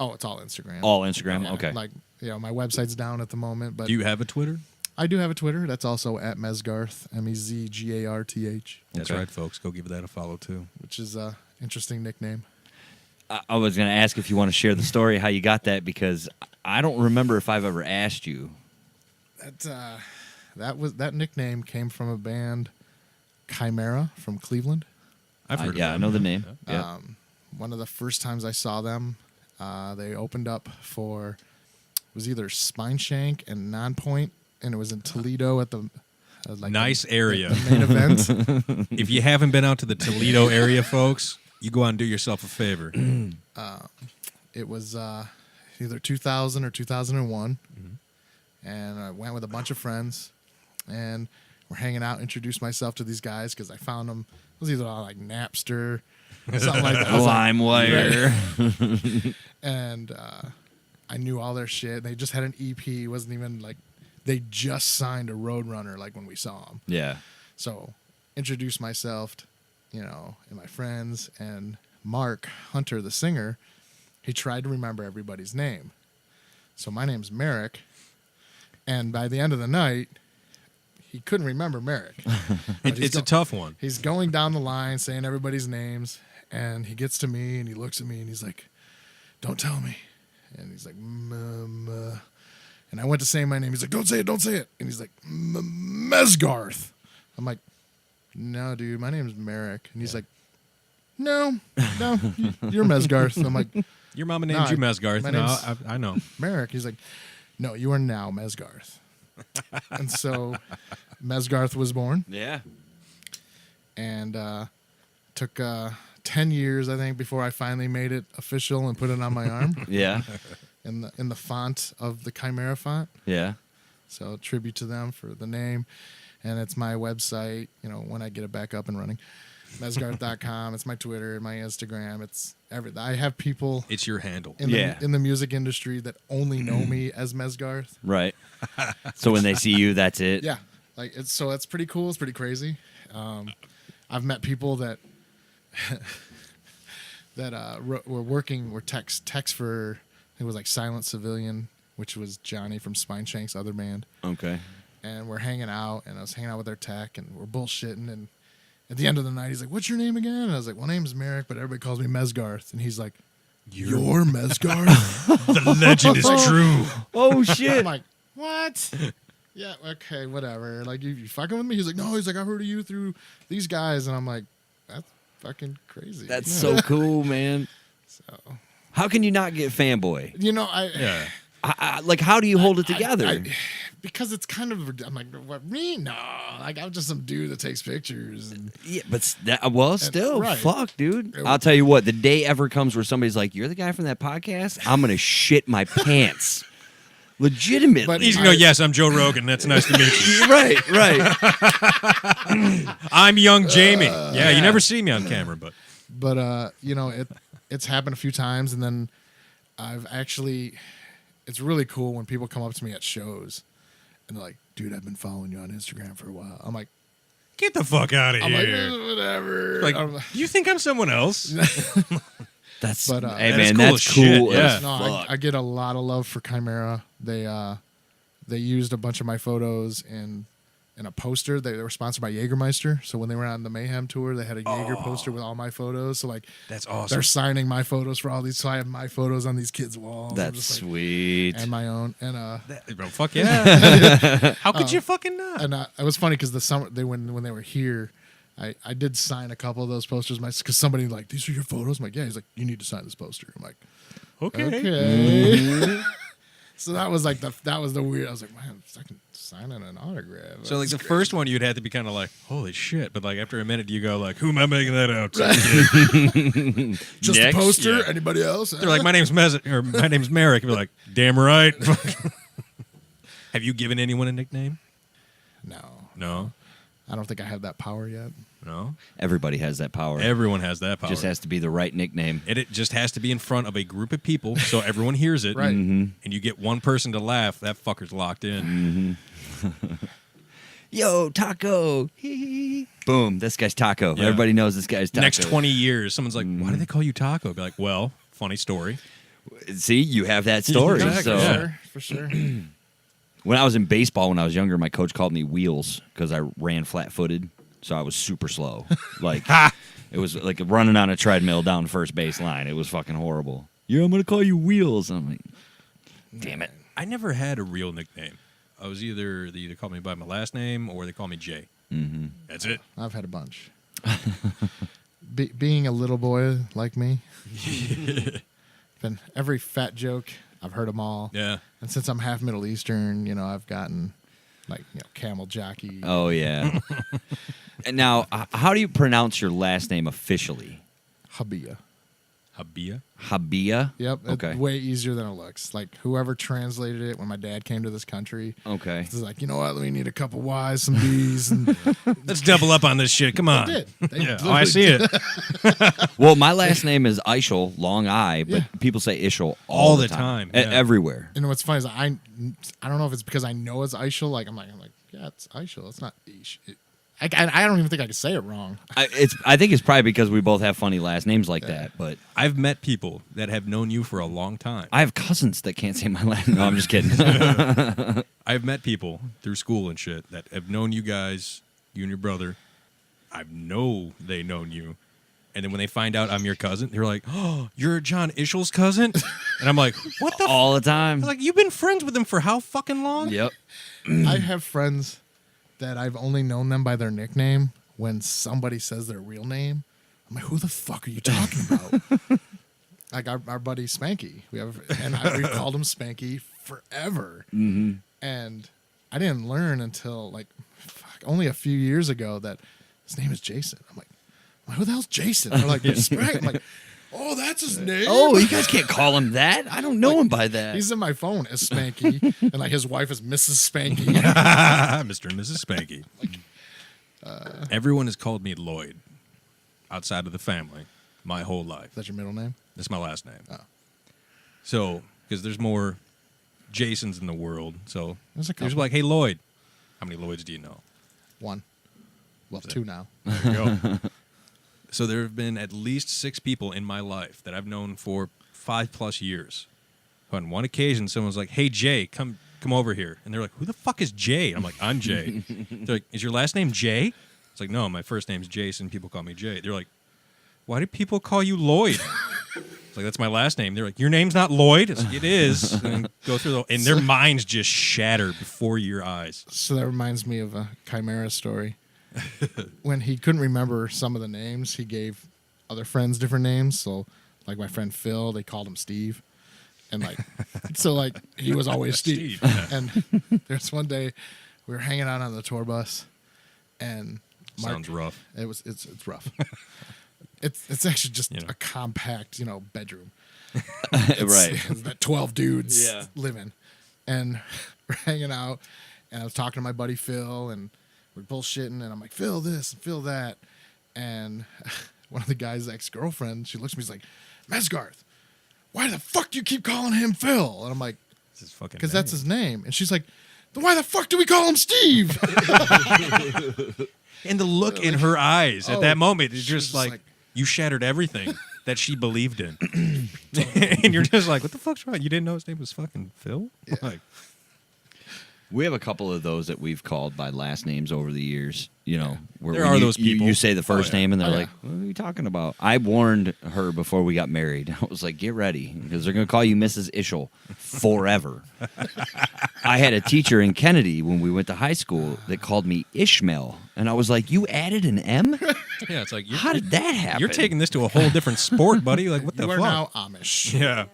[SPEAKER 6] Oh, it's all Instagram.
[SPEAKER 2] All Instagram.
[SPEAKER 6] Yeah,
[SPEAKER 2] Okay.
[SPEAKER 6] Like, my website's down at the moment, but
[SPEAKER 1] Do you have a Twitter?
[SPEAKER 6] I do have a Twitter. That's also at Mezgarth, Mezgarth,
[SPEAKER 1] That's
[SPEAKER 2] Okay.
[SPEAKER 1] right, folks. Go give that a follow too.
[SPEAKER 6] which is a interesting nickname.
[SPEAKER 2] I was going to ask if you want to share the story how you got that, because I don't remember if I've ever asked you.
[SPEAKER 6] That nickname came from a band, Chimera from Cleveland.
[SPEAKER 1] I've heard.
[SPEAKER 2] Yeah, I
[SPEAKER 1] of
[SPEAKER 2] know the
[SPEAKER 1] them.
[SPEAKER 2] name. Yeah.
[SPEAKER 6] One of the first times I saw them, they opened up for, it was either Spine Shank and Nonpoint, and it was in Toledo at the
[SPEAKER 1] Nice area.
[SPEAKER 6] the main event.
[SPEAKER 1] If you haven't been out to the Toledo area, folks, you go out and do yourself a favor.
[SPEAKER 6] It was either 2000 or 2001, and I went with a bunch of friends, and we're hanging out. Introduced myself to these guys because I found them. It was either on like Napster, something like that. I was like,
[SPEAKER 2] LimeWire.
[SPEAKER 6] and I knew all their shit. They just had an EP. It wasn't even like they just signed a Roadrunner like when we saw them.
[SPEAKER 2] Yeah.
[SPEAKER 6] So introduced myself, and my friends, and Mark Hunter, the singer, he tried to remember everybody's name. So my name's Mirak, and by the end of the night, he couldn't remember Mirak. But
[SPEAKER 1] It's a tough one.
[SPEAKER 6] He's going down the line saying everybody's names, and he gets to me and he looks at me and he's like, "Don't tell me." And he's like, and I went to say my name. He's like, "Don't say it, don't say it." And he's like, Mezgarth. I'm like, "No, dude, my name's Mirak." And he's like, No, you're Mezgarth. I'm like,
[SPEAKER 1] Your mama named you Mezgarth.
[SPEAKER 6] my
[SPEAKER 1] No,
[SPEAKER 6] name's-
[SPEAKER 1] I know.
[SPEAKER 6] Mirak. He's like, "No, you are now Mezgarth." And so Mezgarth was born,
[SPEAKER 2] Yeah.
[SPEAKER 6] and took 10 years, I think, before I finally made it official and put it on my arm
[SPEAKER 2] Yeah.
[SPEAKER 6] in the font of the Chimera font.
[SPEAKER 2] Yeah.
[SPEAKER 6] So tribute to them for the name. And it's my website, when I get it back up and running. Mezgarth.com. It's my Twitter, my Instagram. It's everything. I have people
[SPEAKER 1] It's your handle.
[SPEAKER 6] in the music industry that only know me as Mezgarth.
[SPEAKER 2] Right. So when they see you, that's it.
[SPEAKER 6] Yeah. So that's pretty cool. It's pretty crazy. I've met people that were techs for, it was like Silent Civilian, which was Johnny from Spine Shank's other band.
[SPEAKER 2] Okay.
[SPEAKER 6] And we're hanging out, and I was hanging out with their tech, and we're bullshitting, and at the end of the night, he's like, "What's your name again?" And I was like, "Well, name's Mirak, but everybody calls me Mezgarth." And he's like, "You're Mezgarth?"
[SPEAKER 1] The legend is true.
[SPEAKER 2] Oh, shit.
[SPEAKER 6] I'm like, "What?" Yeah, okay, whatever. Like, you fucking with me? He's like, "No." He's like, "I heard of you through these guys." And I'm like, "That's fucking crazy."
[SPEAKER 2] That's so cool, man.
[SPEAKER 6] So,
[SPEAKER 2] How can you not get Fanboy?
[SPEAKER 1] Yeah.
[SPEAKER 2] Like, how do you hold it together?
[SPEAKER 6] because it's kind of, I'm like, "What, me? No. Like, I'm just some dude that takes pictures." And
[SPEAKER 2] Yeah, but still,
[SPEAKER 6] right.
[SPEAKER 2] fuck, dude. I'll tell you what, the day ever comes where somebody's like, "You're the guy from that podcast," I'm going to shit my pants. Legitimately.
[SPEAKER 6] But
[SPEAKER 1] He's yes, I'm Joe Rogan. That's nice to meet you.
[SPEAKER 2] right.
[SPEAKER 1] I'm young Jamie. Yeah, you never see me on camera, but
[SPEAKER 6] it's happened a few times, and then I've actually, it's really cool when people come up to me at shows and they're like, "Dude, I've been following you on Instagram for a while." I'm like,
[SPEAKER 1] get the fuck out of
[SPEAKER 6] I'm like,
[SPEAKER 1] here.
[SPEAKER 6] whatever.
[SPEAKER 1] Like,
[SPEAKER 6] I'm
[SPEAKER 1] you think I'm someone else?
[SPEAKER 2] That's,
[SPEAKER 6] But,
[SPEAKER 2] hey,
[SPEAKER 1] that is
[SPEAKER 2] man,
[SPEAKER 1] cool
[SPEAKER 2] that's
[SPEAKER 1] as
[SPEAKER 2] cool
[SPEAKER 1] shit,
[SPEAKER 2] as
[SPEAKER 1] yeah.
[SPEAKER 6] No,
[SPEAKER 2] fuck.
[SPEAKER 6] I get a lot of love for Chimera. They used a bunch of my photos in a poster. They were sponsored by Jägermeister. So when they were on the Mayhem tour, they had a Jaeger poster with all my photos. So like,
[SPEAKER 1] That's awesome.
[SPEAKER 6] they're signing my photos for all these. So I have my photos on these kids' walls. I'm
[SPEAKER 2] That's
[SPEAKER 6] just like,
[SPEAKER 2] sweet.
[SPEAKER 6] and my own. And
[SPEAKER 1] Bro, fuck yeah. How could you fucking not?
[SPEAKER 6] and it was funny because the summer when they were here, I did sign a couple of those posters. Because somebody like, "These are your photos." I'm like, "Yeah." He's like, "You need to sign this poster." I'm like,
[SPEAKER 1] Okay.
[SPEAKER 6] "Okay." So that was like the weird. I was like, "Man, I can sign an autograph."
[SPEAKER 1] So like
[SPEAKER 6] That's
[SPEAKER 1] the first one, you'd have to be kind of like, "Holy shit!" But like after a minute, you go like, "Who am I making that out to?"
[SPEAKER 6] just
[SPEAKER 2] Next,
[SPEAKER 6] a poster.
[SPEAKER 1] yeah.
[SPEAKER 6] Anybody else?
[SPEAKER 1] They're like, "My name's my name's Mirak." You're like, "Damn right." Have you given anyone a nickname?
[SPEAKER 6] No,
[SPEAKER 1] No.
[SPEAKER 6] I don't think I have that power yet.
[SPEAKER 1] No.
[SPEAKER 2] Everybody has that power.
[SPEAKER 1] Everyone has that power.
[SPEAKER 2] Just has to be the right nickname.
[SPEAKER 1] It just has to be in front of a group of people so everyone hears it.
[SPEAKER 6] Right.
[SPEAKER 2] Mm-hmm.
[SPEAKER 1] And you get one person to laugh, that fucker's locked in.
[SPEAKER 2] Yo, Taco. Boom, this guy's Taco.
[SPEAKER 1] Yeah.
[SPEAKER 2] Everybody knows this guy's Taco.
[SPEAKER 1] Next 20 years, someone's like, why do they call you Taco? I'd be like, well, funny story.
[SPEAKER 2] See, you have that story.
[SPEAKER 1] Exactly,
[SPEAKER 2] So
[SPEAKER 1] yeah.
[SPEAKER 6] For sure.
[SPEAKER 2] when I was in baseball, when I was younger, my coach called me Wheels because I ran flat-footed, so I was super slow. Like it was like running on a treadmill down first base line. It was fucking horrible. Yeah, I'm gonna call you Wheels. I'm like, damn it.
[SPEAKER 1] I never had a real nickname. I was they either called me by my last name or they called me Jay.
[SPEAKER 2] Mm-hmm.
[SPEAKER 1] That's it.
[SPEAKER 6] I've had a bunch. Being a little boy like me, been every fat joke, I've heard them all.
[SPEAKER 1] Yeah.
[SPEAKER 6] And since I'm half Middle Eastern, I've gotten camel jockey.
[SPEAKER 2] Oh yeah. And now, how do you pronounce your last name officially?
[SPEAKER 6] Habbiyyieh.
[SPEAKER 1] Habbiyyieh?
[SPEAKER 2] Habbiyyieh?
[SPEAKER 6] Yep.
[SPEAKER 2] Okay.
[SPEAKER 6] Way easier than it looks. Like whoever translated it when my dad came to this country.
[SPEAKER 2] Okay.
[SPEAKER 6] It's like, you know what? We need a couple Y's, some B's, and
[SPEAKER 1] Let's double up on this shit. Come on.
[SPEAKER 6] they did. They
[SPEAKER 1] Yeah. Oh,
[SPEAKER 6] literally
[SPEAKER 1] I see
[SPEAKER 6] did.
[SPEAKER 1] it.
[SPEAKER 2] Well, my last name is Eichel, long I, but
[SPEAKER 6] Yeah.
[SPEAKER 2] people say Ishel
[SPEAKER 1] All
[SPEAKER 2] the
[SPEAKER 1] the time,
[SPEAKER 2] E-
[SPEAKER 1] yeah.
[SPEAKER 2] everywhere.
[SPEAKER 6] And what's funny is I don't know if it's because I know it's Eichel. Like I'm like, yeah, it's Eichel. It's not Ish. I don't even think I could say it wrong.
[SPEAKER 2] I think it's probably because we both have funny last names like that. But
[SPEAKER 1] I've met people that have known you for a long time.
[SPEAKER 2] I have cousins that can't say my last name. No, I'm just kidding.
[SPEAKER 1] I've met people through school and shit that have known you guys, you and your brother. I know they known you. And then when they find out I'm your cousin, they're like, oh, you're John Ishel's cousin? And I'm like, what the
[SPEAKER 2] All the time.
[SPEAKER 1] Like, you've been friends with him for how fucking long?
[SPEAKER 2] Yep.
[SPEAKER 6] I have friends that I've only known them by their nickname. When somebody says their real name, I'm like, who the fuck are you talking about? Like our buddy Spanky. We've called him Spanky forever.
[SPEAKER 2] Mm-hmm.
[SPEAKER 6] And I didn't learn until only a few years ago that his name is Jason. I'm like, who the hell's Jason? They're like, Spanky. I'm like, oh, that's his name.
[SPEAKER 2] Oh, you guys can't call him that. I don't know him by that.
[SPEAKER 6] He's in my phone as Spanky, and his wife is Mrs. Spanky.
[SPEAKER 1] Mr. and Mrs. Spanky. Everyone has called me Lloyd outside of the family my whole life.
[SPEAKER 6] Is that your middle name?
[SPEAKER 1] That's my last name.
[SPEAKER 6] Oh.
[SPEAKER 1] So, because there's more Jasons in the world. So,
[SPEAKER 6] There's a
[SPEAKER 1] there's
[SPEAKER 6] couple.
[SPEAKER 1] like, hey, Lloyd. How many Lloyds do you know?
[SPEAKER 6] One. Well, two now.
[SPEAKER 1] There you go. So there have been at least 6 people in my life that I've known for 5+ years. On one occasion, someone's like, hey, Jay, come over here. And they're like, who the fuck is Jay? I'm like, I'm Jay. They're like, is your last name Jay? It's like, no, my first name's Jason. People call me Jay. They're like, why do people call you Lloyd? It's like, that's my last name. They're like, your name's not Lloyd? It's like, it is. And go through and their minds just shatter before your eyes.
[SPEAKER 6] So that reminds me of a Chimera story. When he couldn't remember some of the names, he gave other friends different names. So, like my friend Phil, they called him Steve. And he was always Steve. And there's one day we were hanging out on the tour bus, and
[SPEAKER 1] Sounds rough.
[SPEAKER 6] It's rough. It's actually just a compact, bedroom.
[SPEAKER 2] Right.
[SPEAKER 6] It's that 12 dudes
[SPEAKER 2] Yeah.
[SPEAKER 6] living. And we're hanging out, and I was talking to my buddy Phil, and we're bullshitting, and I'm like, Phil this and Phil that. And one of the guy's ex-girlfriend, she looks at me, she's like, Mezgarth, why the fuck do you keep calling him Phil? And I'm like, because that's his name. And she's like, then why the fuck do we call him Steve?
[SPEAKER 1] And the look in her eyes at that moment is just
[SPEAKER 6] just
[SPEAKER 1] like,
[SPEAKER 6] like-
[SPEAKER 1] you shattered everything that she believed in. And you're just like, what the fuck's wrong? You didn't know his name was fucking Phil?
[SPEAKER 6] Yeah.
[SPEAKER 1] Like,
[SPEAKER 2] We have a couple of those that we've called by last names over the years. Where
[SPEAKER 1] There
[SPEAKER 2] when
[SPEAKER 1] are
[SPEAKER 2] you,
[SPEAKER 1] those people.
[SPEAKER 2] You say the first
[SPEAKER 1] Oh, yeah.
[SPEAKER 2] name, and they're
[SPEAKER 6] Oh, yeah.
[SPEAKER 2] like, "What are you talking about?" I warned her before we got married. I was like, "Get ready, because they're going to call you Mrs. Ishel forever." I had a teacher in Kennedy when we went to high school that called me Ishmael, and I was like, "You added an M?
[SPEAKER 1] yeah, it's like,
[SPEAKER 2] How did that happen?"
[SPEAKER 1] you're taking this to a whole different sport, buddy. Like, what the
[SPEAKER 6] You are
[SPEAKER 1] fuck?
[SPEAKER 6] now Amish.
[SPEAKER 1] Yeah.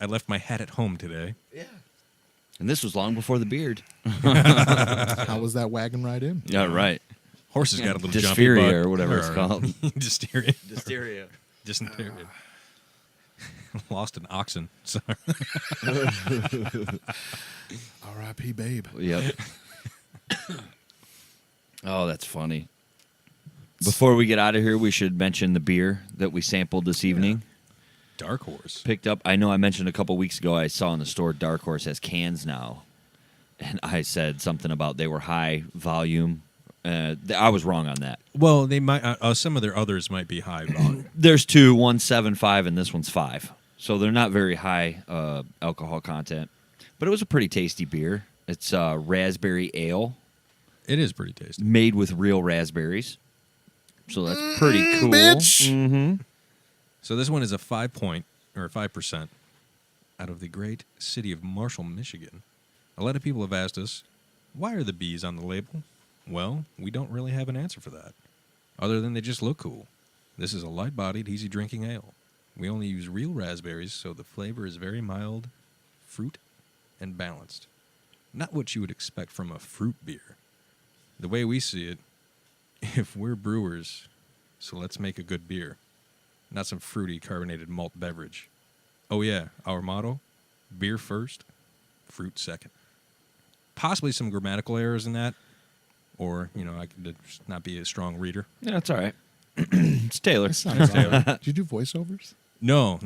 [SPEAKER 1] I left my hat at home today.
[SPEAKER 2] And this was long before the beard.
[SPEAKER 6] How was that wagon ride in?
[SPEAKER 2] Yeah, right.
[SPEAKER 1] Horses got a little jumpy,
[SPEAKER 2] Dysphoria
[SPEAKER 1] but
[SPEAKER 2] or whatever it's
[SPEAKER 1] they're
[SPEAKER 2] called.
[SPEAKER 1] Dysteria.
[SPEAKER 2] Hysteria.
[SPEAKER 1] Dysentery. Lost an oxen. Sorry.
[SPEAKER 6] R.I.P. Babe.
[SPEAKER 2] Yep. Oh, that's funny. Before we get out of here, we should mention the beer that we sampled this evening.
[SPEAKER 1] Dark Horse.
[SPEAKER 2] Picked up. I know I mentioned a couple weeks ago I saw in the store Dark Horse has cans now. and I said something about they were high volume. I was wrong on that.
[SPEAKER 1] Well, they might. Some of their others might be high volume.
[SPEAKER 2] There's two, one's 7.5 and this one's 5. So they're not very high alcohol content. But it was a pretty tasty beer. It's Rasberry Ale.
[SPEAKER 1] It is pretty tasty.
[SPEAKER 2] Made with real raspberries. So that's pretty cool.
[SPEAKER 6] Bitch.
[SPEAKER 2] Mm-hmm.
[SPEAKER 1] So this one is a 5% out of the great city of Marshall, Michigan. A lot of people have asked us, why are the bees on the label? Well, we don't really have an answer for that, other than they just look cool. This is a light-bodied, easy-drinking ale. We only use real raspberries, so the flavor is very mild, fruit, and balanced. Not what you would expect from a fruit beer. The way we see it, if we're brewers, so let's make a good beer, not some fruity carbonated malt beverage. Oh yeah, our motto, beer first, fruit second. Possibly some grammatical errors in that, or, I could just not be a strong reader.
[SPEAKER 2] Yeah, that's all right. It's Taylor.
[SPEAKER 6] That sounds Taylor. Do you do voiceovers?
[SPEAKER 1] No.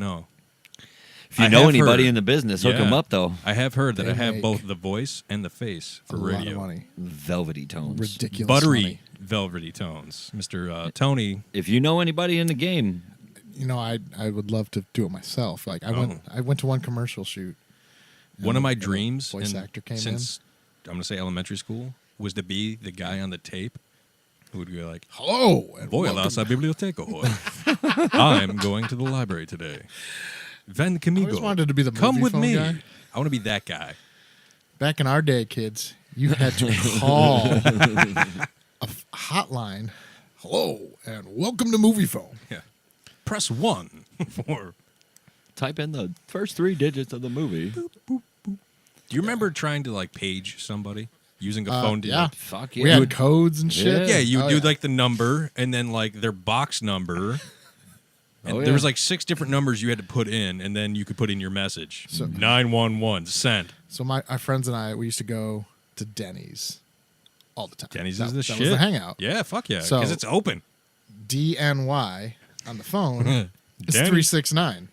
[SPEAKER 2] If you know anybody in the business, hook them up, though.
[SPEAKER 1] I have heard that
[SPEAKER 6] They
[SPEAKER 1] I have
[SPEAKER 6] make
[SPEAKER 1] both the voice and the face for
[SPEAKER 6] a
[SPEAKER 1] radio.
[SPEAKER 6] lot of money.
[SPEAKER 2] Velvety tones.
[SPEAKER 6] Ridiculous
[SPEAKER 1] Buttery,
[SPEAKER 6] money.
[SPEAKER 1] velvety tones. Mr. Tony.
[SPEAKER 2] If you know anybody in the game,
[SPEAKER 6] I would love to do it myself. Like I went to one commercial shoot.
[SPEAKER 1] One of my
[SPEAKER 6] and a
[SPEAKER 1] dreams
[SPEAKER 6] voice actor came
[SPEAKER 1] since, I'm going to say elementary school, was to be the guy on the tape who would go like,
[SPEAKER 6] Hello, and
[SPEAKER 1] Voy a la biblioteca hoy. I'm going to the library today. Ven conmigo.
[SPEAKER 6] I always wanted to be the
[SPEAKER 1] Come
[SPEAKER 6] movie
[SPEAKER 1] with
[SPEAKER 6] phone
[SPEAKER 1] me.
[SPEAKER 6] guy.
[SPEAKER 1] I want to be that guy.
[SPEAKER 6] Back in our day, kids, you had to call a hotline. Hello, and welcome to Movie Phone.
[SPEAKER 1] Yeah. Press 1 for...
[SPEAKER 2] type in the first 3 digits of the movie.
[SPEAKER 1] Do you remember trying to page somebody using a phone? To
[SPEAKER 6] yeah.
[SPEAKER 2] Fuck
[SPEAKER 6] We had codes and shit.
[SPEAKER 1] Yeah, you would
[SPEAKER 6] Oh,
[SPEAKER 1] do the number and then their box number. And
[SPEAKER 2] Oh,
[SPEAKER 1] there was
[SPEAKER 2] yeah.
[SPEAKER 1] 6 different numbers you had to put in, and then you could put in your message.
[SPEAKER 6] So-
[SPEAKER 1] 911 send.
[SPEAKER 6] So our friends and I, we used to go to Denny's all the time.
[SPEAKER 1] Denny's
[SPEAKER 6] That-
[SPEAKER 1] is the
[SPEAKER 6] that
[SPEAKER 1] shit.
[SPEAKER 6] was the hangout.
[SPEAKER 1] Yeah, fuck yeah,
[SPEAKER 6] So-
[SPEAKER 1] because it's open.
[SPEAKER 6] DNY on the phone is
[SPEAKER 1] Denny's.
[SPEAKER 6] 369.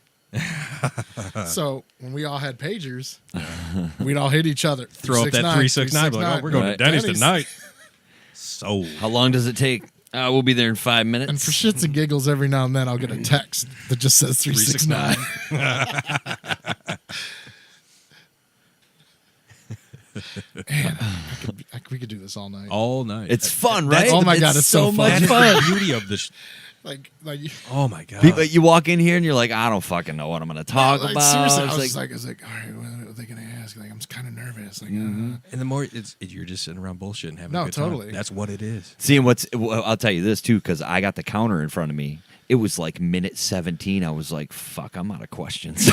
[SPEAKER 6] So when we all had pagers, we'd all hit each other.
[SPEAKER 1] Throw up that 369. Like, oh, we're going
[SPEAKER 2] Right.
[SPEAKER 1] to Denny's
[SPEAKER 6] Denny's.
[SPEAKER 1] tonight. So
[SPEAKER 2] How long does it take? We'll be there in 5 minutes.
[SPEAKER 6] And for shits and giggles, every now and then I'll get a text that just says 369. Man, we could do this all night.
[SPEAKER 1] all night.
[SPEAKER 2] It's fun, right?
[SPEAKER 6] Oh my God, it's so fun.
[SPEAKER 2] much
[SPEAKER 1] That's
[SPEAKER 2] fun.
[SPEAKER 1] the beauty of this.
[SPEAKER 6] Like,
[SPEAKER 1] Oh my god.
[SPEAKER 2] People, you walk in here and you're like, I don't fucking know what I'm going to talk
[SPEAKER 6] like,
[SPEAKER 2] about.
[SPEAKER 6] seriously,
[SPEAKER 2] It's
[SPEAKER 6] I was like, all right, what are they gonna ask? Like, I'm kind of nervous. Like,
[SPEAKER 1] And the more you're just sitting around bullshit and having
[SPEAKER 6] No,
[SPEAKER 1] a good time.
[SPEAKER 6] totally.
[SPEAKER 1] That's what it is.
[SPEAKER 2] Seeing I'll tell you this too, because I got the counter in front of me. It was minute 17. I was like, fuck, I'm out of questions.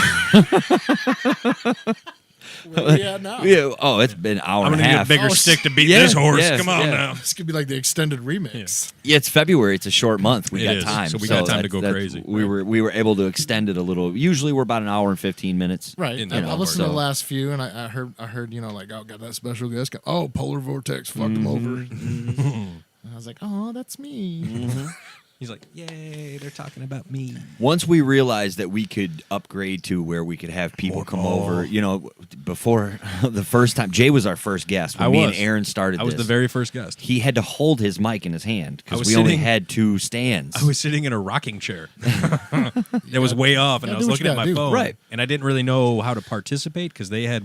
[SPEAKER 6] where are we at now?
[SPEAKER 2] Yeah. Oh, it's been an hour
[SPEAKER 1] I'm
[SPEAKER 2] and
[SPEAKER 1] gonna
[SPEAKER 2] a
[SPEAKER 1] need a
[SPEAKER 2] half.
[SPEAKER 1] bigger
[SPEAKER 6] Oh,
[SPEAKER 1] stick to beat
[SPEAKER 2] yeah,
[SPEAKER 1] this horse.
[SPEAKER 2] yes,
[SPEAKER 1] Come on
[SPEAKER 2] yeah.
[SPEAKER 1] now.
[SPEAKER 6] This could be like the extended remix.
[SPEAKER 2] Yeah, it's February. It's a short month. We
[SPEAKER 1] It
[SPEAKER 2] got
[SPEAKER 1] is.
[SPEAKER 2] time,
[SPEAKER 1] So we got time to go
[SPEAKER 2] that's-
[SPEAKER 1] crazy.
[SPEAKER 2] We were able to extend it a little. Usually we're about an hour and 15 minutes.
[SPEAKER 6] Right.
[SPEAKER 1] In
[SPEAKER 6] I
[SPEAKER 1] the
[SPEAKER 6] listened to the
[SPEAKER 2] so-
[SPEAKER 6] last few, and I heard, oh, got that special guest. Oh, Polar Vortex fucked him over. And I was like, oh, that's me.
[SPEAKER 1] He's like, yay, they're talking about me.
[SPEAKER 2] Once we realized that we could upgrade to where we could have people come over, before the first time, Jay was our first guest when me and Aaron started
[SPEAKER 1] I was
[SPEAKER 2] this.
[SPEAKER 1] the very first guest.
[SPEAKER 2] He had to hold his mic in his hand
[SPEAKER 1] I
[SPEAKER 2] because
[SPEAKER 1] was
[SPEAKER 2] we only
[SPEAKER 1] sitting-
[SPEAKER 2] had 2 stands.
[SPEAKER 1] I was sitting in a rocking chair. It was way off, and I
[SPEAKER 6] Yeah,
[SPEAKER 1] was
[SPEAKER 6] do what
[SPEAKER 1] looking
[SPEAKER 6] you
[SPEAKER 1] at my
[SPEAKER 6] gotta do.
[SPEAKER 1] phone.
[SPEAKER 2] Right.
[SPEAKER 1] And I didn't really know how to participate because they had,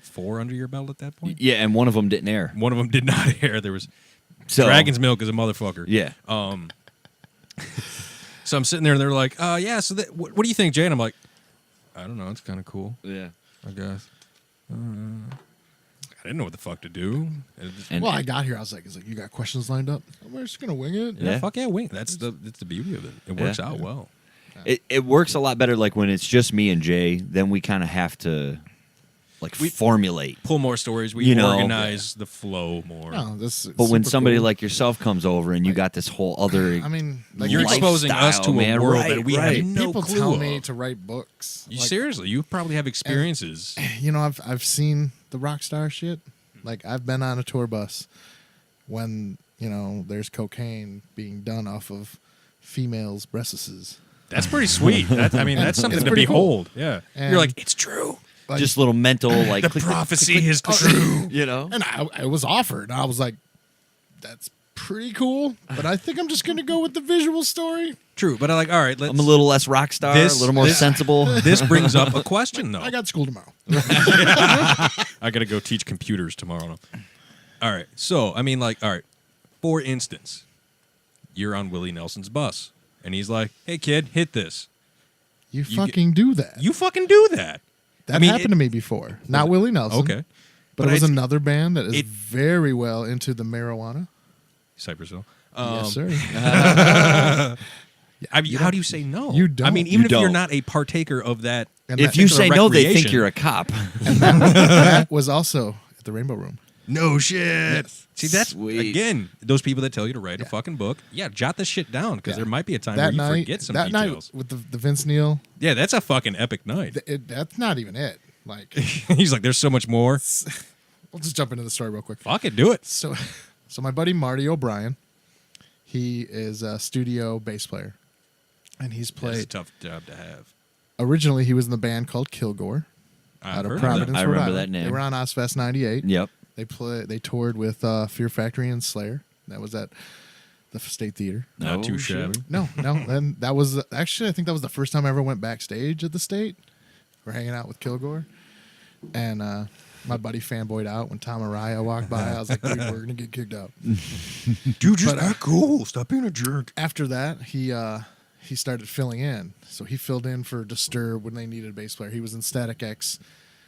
[SPEAKER 1] 4 under your belt at that point?
[SPEAKER 2] Yeah, and one of them didn't air.
[SPEAKER 1] One of them did not air. There was
[SPEAKER 2] So
[SPEAKER 1] Dragon's Milk is a motherfucker.
[SPEAKER 2] Yeah.
[SPEAKER 1] So I'm sitting there, and they're like, yeah, so what do you think, Jay? And I'm like, I don't know. It's kind of cool,
[SPEAKER 2] Yeah.
[SPEAKER 1] I guess. I didn't know what the fuck to do.
[SPEAKER 2] And
[SPEAKER 6] Well, I got here. I was like, you got questions lined up? We're just going to wing it.
[SPEAKER 2] Yeah.
[SPEAKER 1] Fuck yeah, wing. That's the beauty of it. It works out well.
[SPEAKER 2] it works a lot better when it's just me and Jay. Then we kind of have to formulate.
[SPEAKER 1] Pull more stories. We
[SPEAKER 2] You know.
[SPEAKER 1] organize the flow more.
[SPEAKER 6] No, this is
[SPEAKER 2] But when
[SPEAKER 6] super
[SPEAKER 2] somebody
[SPEAKER 6] cool.
[SPEAKER 2] like yourself comes over and you got this whole other,
[SPEAKER 6] I mean, like
[SPEAKER 1] You're
[SPEAKER 2] lifestyle,
[SPEAKER 1] exposing us to a
[SPEAKER 2] man.
[SPEAKER 1] world
[SPEAKER 2] Right,
[SPEAKER 1] that we
[SPEAKER 2] right.
[SPEAKER 1] have no
[SPEAKER 6] people
[SPEAKER 1] clue
[SPEAKER 6] tell
[SPEAKER 1] of.
[SPEAKER 6] me to write books.
[SPEAKER 1] You
[SPEAKER 6] Like,
[SPEAKER 1] seriously, you probably have experiences.
[SPEAKER 6] I've seen the rock star shit. Like, I've been on a tour bus when there's cocaine being done off of females' breasts.
[SPEAKER 1] That's pretty sweet. That's something
[SPEAKER 6] It's
[SPEAKER 1] to
[SPEAKER 6] pretty
[SPEAKER 1] behold. Yeah,
[SPEAKER 6] And-
[SPEAKER 1] you're like, it's true.
[SPEAKER 6] Like,
[SPEAKER 2] Just little mental like
[SPEAKER 1] The prophecy is true.
[SPEAKER 2] you know.
[SPEAKER 6] and I was offered. And I was like, that's pretty cool, but I think I'm just gonna go with the visual story.
[SPEAKER 1] True, but all right, let's.
[SPEAKER 2] I'm a little less rock star, a little more sensible.
[SPEAKER 1] This brings up a question, though.
[SPEAKER 6] I got school tomorrow.
[SPEAKER 1] I got to go teach computers tomorrow. All right. So, I mean, like, all right. For instance, you're on Willie Nelson's bus, and he's like, hey, kid, hit this.
[SPEAKER 6] You fucking do that.
[SPEAKER 1] You fucking do that.
[SPEAKER 6] That happened to me before. Not Willie Nelson.
[SPEAKER 1] Okay.
[SPEAKER 6] But it was another band that is very well into the marijuana.
[SPEAKER 1] Cypress Hill.
[SPEAKER 6] Yes, sir.
[SPEAKER 1] I mean, how do you say no?
[SPEAKER 6] You don't.
[SPEAKER 1] I mean, even if
[SPEAKER 2] don't.
[SPEAKER 1] you're not a partaker of that.
[SPEAKER 6] And
[SPEAKER 2] If
[SPEAKER 6] that,
[SPEAKER 2] you say no, they think
[SPEAKER 1] recreation.
[SPEAKER 2] you're a cop.
[SPEAKER 6] that was also at the Rainbow Room.
[SPEAKER 1] No shit. See, that's,
[SPEAKER 2] Sweet.
[SPEAKER 1] again, those people that tell you to write a fucking book. Yeah, jot this shit down because there might be a time where
[SPEAKER 6] That
[SPEAKER 1] you
[SPEAKER 6] night,
[SPEAKER 1] forget some
[SPEAKER 6] that
[SPEAKER 1] details.
[SPEAKER 6] night with the Vince Neil,
[SPEAKER 1] Yeah, that's a fucking epic night.
[SPEAKER 6] that's not even it. Like,
[SPEAKER 1] He's like, there's so much more.
[SPEAKER 6] we'll just jump into the story real quick.
[SPEAKER 1] Fuck it, do it.
[SPEAKER 6] So my buddy Marty O'Brien, he is a studio bass player, and he's
[SPEAKER 1] That's a
[SPEAKER 6] played.
[SPEAKER 1] tough job to have.
[SPEAKER 6] Originally, he was in the band called Kilgore
[SPEAKER 1] I've
[SPEAKER 6] out
[SPEAKER 1] heard
[SPEAKER 6] of
[SPEAKER 1] of
[SPEAKER 6] Providence,
[SPEAKER 2] I
[SPEAKER 6] Rhode
[SPEAKER 2] remember
[SPEAKER 6] Island.
[SPEAKER 2] that name.
[SPEAKER 6] They were on Ozfest '98.
[SPEAKER 2] Yep.
[SPEAKER 6] They toured with Fear Factory and Slayer. That was at the State Theater.
[SPEAKER 1] Not
[SPEAKER 2] Oh,
[SPEAKER 1] too
[SPEAKER 2] shit.
[SPEAKER 1] shabby.
[SPEAKER 6] No, and that was actually, I think that was the first time I ever went backstage at the State. We're hanging out with Kilgore, and my buddy fanboyed out when Tom Araya walked by. I was like, dude, we're gonna get kicked out.
[SPEAKER 1] Dude, just act cool. Stop being a jerk.
[SPEAKER 6] After that, he started filling in. So he filled in for Disturb when they needed a bass player. He was in Static X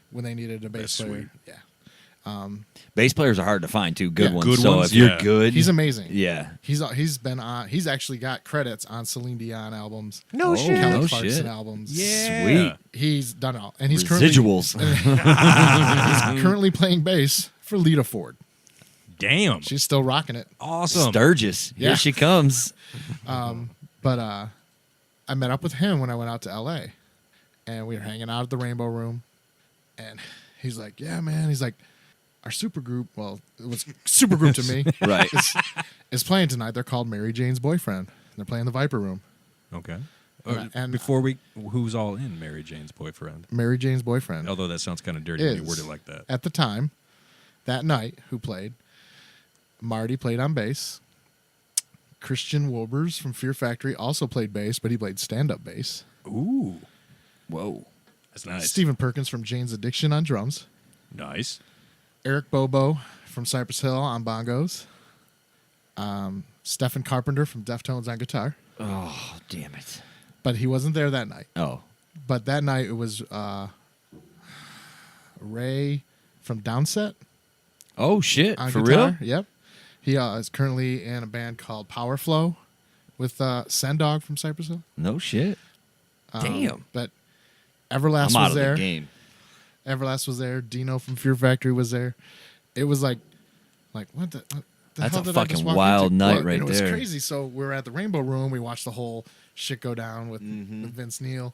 [SPEAKER 6] when they needed a bass
[SPEAKER 1] That's
[SPEAKER 6] player.
[SPEAKER 1] sweet.
[SPEAKER 6] Yeah.
[SPEAKER 2] Bass players are hard to find too. Good
[SPEAKER 6] Yeah.
[SPEAKER 2] ones.
[SPEAKER 1] Good
[SPEAKER 2] so
[SPEAKER 1] ones,
[SPEAKER 2] if you're
[SPEAKER 1] yeah.
[SPEAKER 2] good,
[SPEAKER 6] He's amazing.
[SPEAKER 2] Yeah.
[SPEAKER 6] He's been on. He's actually got credits on Celine Dion albums.
[SPEAKER 1] No shit.
[SPEAKER 6] Kelly
[SPEAKER 2] No
[SPEAKER 6] Clarkson
[SPEAKER 2] shit.
[SPEAKER 6] albums.
[SPEAKER 1] Yeah.
[SPEAKER 2] Sweet.
[SPEAKER 6] He's done all, and he's
[SPEAKER 2] Residuals.
[SPEAKER 6] he's currently playing bass for Lita Ford.
[SPEAKER 1] Damn.
[SPEAKER 6] She's still rocking it.
[SPEAKER 1] Awesome.
[SPEAKER 2] Sturgis.
[SPEAKER 6] Yeah.
[SPEAKER 2] Here she comes.
[SPEAKER 6] But I met up with him when I went out to L.A. and we were hanging out at the Rainbow Room, and he's like, "Yeah, man." He's like, "Our supergroup, well, it was supergroup to me,
[SPEAKER 2] Right.
[SPEAKER 6] is playing tonight. They're called Mary Jane's Boyfriend. They're playing the Viper Room.
[SPEAKER 1] Okay.
[SPEAKER 6] And-
[SPEAKER 1] Before who's all in Mary Jane's Boyfriend?
[SPEAKER 6] Mary Jane's Boyfriend
[SPEAKER 1] Although that sounds kind of dirty when you
[SPEAKER 6] is
[SPEAKER 1] word it like that.
[SPEAKER 6] at the time, that night, who played? Marty played on bass. Christian Wilbers from Fear Factory also played bass, but he played stand-up bass.
[SPEAKER 1] Ooh.
[SPEAKER 2] Whoa.
[SPEAKER 1] That's nice.
[SPEAKER 6] Stephen Perkins from Jane's Addiction on drums.
[SPEAKER 1] Nice.
[SPEAKER 6] Eric Bobo from Cypress Hill on bongos. Stephen Carpenter from Deftones on guitar.
[SPEAKER 2] Oh, damn it.
[SPEAKER 6] But he wasn't there that night.
[SPEAKER 2] Oh.
[SPEAKER 6] But that night it was Ray from Downset
[SPEAKER 2] Oh, shit.
[SPEAKER 6] on
[SPEAKER 2] For
[SPEAKER 6] guitar.
[SPEAKER 2] real?
[SPEAKER 6] Yep. He is currently in a band called Power Flow with Sendog from Cypress Hill.
[SPEAKER 2] No shit. Damn.
[SPEAKER 6] But Everlast
[SPEAKER 2] I'm out
[SPEAKER 6] was
[SPEAKER 2] of
[SPEAKER 6] there.
[SPEAKER 2] the game.
[SPEAKER 6] Everlast was there. Dino from Fear Factory was there. It was like what the
[SPEAKER 2] That's
[SPEAKER 6] hell
[SPEAKER 2] a
[SPEAKER 6] did I just
[SPEAKER 2] fucking
[SPEAKER 6] walk
[SPEAKER 2] wild
[SPEAKER 6] into?
[SPEAKER 2] night
[SPEAKER 6] Well,
[SPEAKER 2] right
[SPEAKER 6] it was
[SPEAKER 2] there.
[SPEAKER 6] crazy. So we were at the Rainbow Room. We watched the whole shit go down with
[SPEAKER 2] Mm-hmm.
[SPEAKER 6] Vince Neil.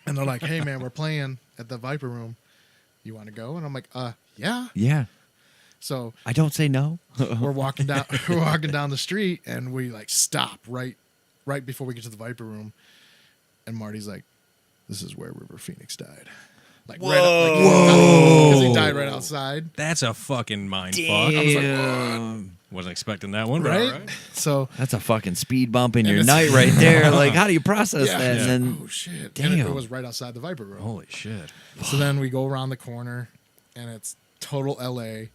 [SPEAKER 6] And they're like, "Hey man, we're playing at the Viper Room. You want to go?" And I'm like, yeah."
[SPEAKER 2] Yeah.
[SPEAKER 6] So
[SPEAKER 2] I don't say no.
[SPEAKER 6] we're walking down the street, and we like stop right before we get to the Viper Room, and Marty's like, "This is where River Phoenix died." Like, because he died right outside.
[SPEAKER 1] That's a fucking mind fuck. I was like, wasn't expecting that one, but
[SPEAKER 6] Right?
[SPEAKER 1] all right.
[SPEAKER 6] So
[SPEAKER 2] That's a fucking speed bump in
[SPEAKER 6] And
[SPEAKER 2] your
[SPEAKER 6] it's-
[SPEAKER 2] night right there. Like, how do you process
[SPEAKER 6] yeah,
[SPEAKER 2] that? And then,
[SPEAKER 6] oh shit!
[SPEAKER 2] Damn.
[SPEAKER 6] And it was right outside the Viper Room.
[SPEAKER 1] Holy shit.
[SPEAKER 6] So then we go around the corner, and it's total LA,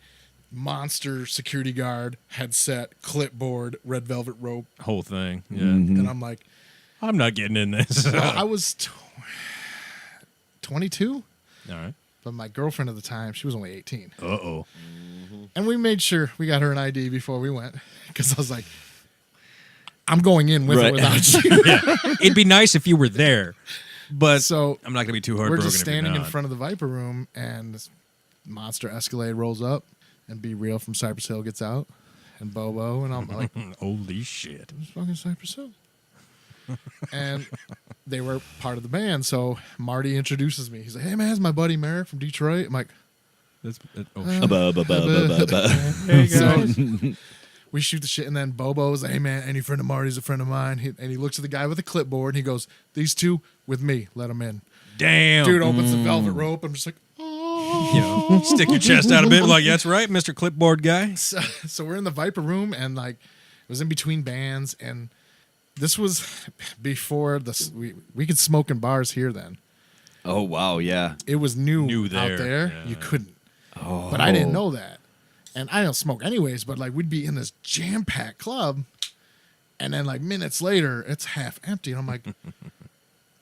[SPEAKER 6] monster security guard, headset, clipboard, red velvet rope,
[SPEAKER 1] Whole thing. Yeah.
[SPEAKER 6] and I'm like,
[SPEAKER 1] I'm not getting in this.
[SPEAKER 6] well, I was 22,
[SPEAKER 1] all right.
[SPEAKER 6] but my girlfriend at the time, she was only 18,
[SPEAKER 1] Uh-oh.
[SPEAKER 6] and we made sure we got her an ID before we went, because I was like, I'm going in with
[SPEAKER 2] Right.
[SPEAKER 6] it without you.
[SPEAKER 1] It'd be nice if you were there, but
[SPEAKER 6] So
[SPEAKER 1] I'm not going to be too
[SPEAKER 6] we're
[SPEAKER 1] heartbroken
[SPEAKER 6] just
[SPEAKER 1] if you're
[SPEAKER 6] standing in
[SPEAKER 1] not.
[SPEAKER 6] front of the Viper Room, and this monster Escalade rolls up, and Be Real from Cypress Hill gets out, and Bobo, and I'm like,
[SPEAKER 1] Holy shit.
[SPEAKER 6] it's fucking Cypress Hill. And they were part of the band, so Marty introduces me. He's like, "Hey man, it's my buddy Mirak from Detroit." I'm like,
[SPEAKER 1] That's, oh,
[SPEAKER 6] "Hey guys." We shoot the shit, and then Bobo's like, "Hey man, any friend of Marty's a friend of mine." And he looks at the guy with the clipboard, and he goes, "These two with me, let them in."
[SPEAKER 1] Damn.
[SPEAKER 6] Dude opens the velvet rope. I'm just like, oh.
[SPEAKER 1] Stick your chest out a bit. Like, that's right, Mr. Clipboard guy.
[SPEAKER 6] So we're in the Viper room, and like it was in between bands, and this was before we could smoke in bars here then.
[SPEAKER 2] Oh wow, yeah.
[SPEAKER 6] It was new
[SPEAKER 1] there.
[SPEAKER 6] out there.
[SPEAKER 1] Yeah.
[SPEAKER 6] You couldn't. Oh. But I didn't know that. And I don't smoke anyways, but like we'd be in this jam-packed club, and then like minutes later, it's half empty. And I'm like,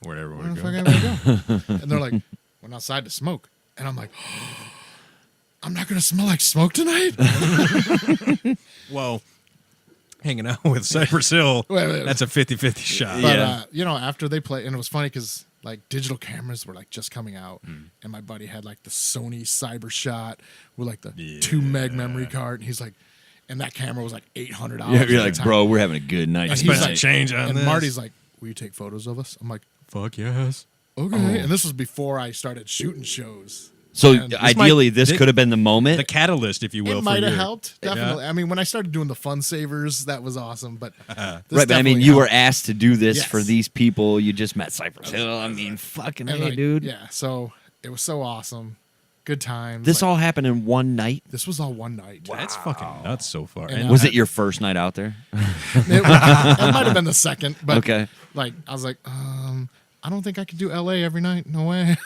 [SPEAKER 1] Wherever
[SPEAKER 6] where
[SPEAKER 1] we
[SPEAKER 6] the
[SPEAKER 1] go.
[SPEAKER 6] fuck am I going? And they're like, went outside to smoke. And I'm like, I'm not going to smell like smoke tonight?
[SPEAKER 1] Well, hanging out with Cypress Hill,
[SPEAKER 6] Wait.
[SPEAKER 1] that's a 50-50 shot.
[SPEAKER 6] But, after they played, and it was funny because like digital cameras were like just coming out, and my buddy had like the Sony Cyber Shot with like the 2 meg memory card, and he's like, and that camera was like $800.
[SPEAKER 2] You're
[SPEAKER 6] at
[SPEAKER 2] like,
[SPEAKER 6] the time.
[SPEAKER 2] bro, we're having a good night.
[SPEAKER 6] And
[SPEAKER 1] I
[SPEAKER 6] he's
[SPEAKER 1] spent
[SPEAKER 6] like-
[SPEAKER 1] some change on
[SPEAKER 6] and
[SPEAKER 1] this.
[SPEAKER 6] Marty's like, will you take photos of us? I'm like,
[SPEAKER 1] Fuck yes.
[SPEAKER 6] okay. And this was before I started shooting shows.
[SPEAKER 2] So
[SPEAKER 6] And
[SPEAKER 2] ideally, this
[SPEAKER 1] might-
[SPEAKER 2] could have been the moment.
[SPEAKER 1] The catalyst, if you will.
[SPEAKER 6] it might
[SPEAKER 1] for
[SPEAKER 6] have
[SPEAKER 1] your-
[SPEAKER 6] helped, definitely. I mean, when I started doing the fun savers, that was awesome. But this
[SPEAKER 2] Right, but I mean,
[SPEAKER 6] definitely
[SPEAKER 2] you were
[SPEAKER 6] helped.
[SPEAKER 2] asked to do this
[SPEAKER 6] Yes.
[SPEAKER 2] for these people. You just met Cypress Hill. I mean, fucking
[SPEAKER 6] And,
[SPEAKER 2] hey,
[SPEAKER 6] like,
[SPEAKER 2] dude.
[SPEAKER 6] Yeah, so it was so awesome. Good times.
[SPEAKER 2] This
[SPEAKER 6] Like,
[SPEAKER 2] all happened in one night.
[SPEAKER 6] this was all one night.
[SPEAKER 1] That's fucking nuts so far.
[SPEAKER 6] And
[SPEAKER 1] And
[SPEAKER 2] Was it your first night out there?
[SPEAKER 6] It might have been the second, but
[SPEAKER 2] Okay.
[SPEAKER 6] like I was like, I don't think I could do LA every night. No way.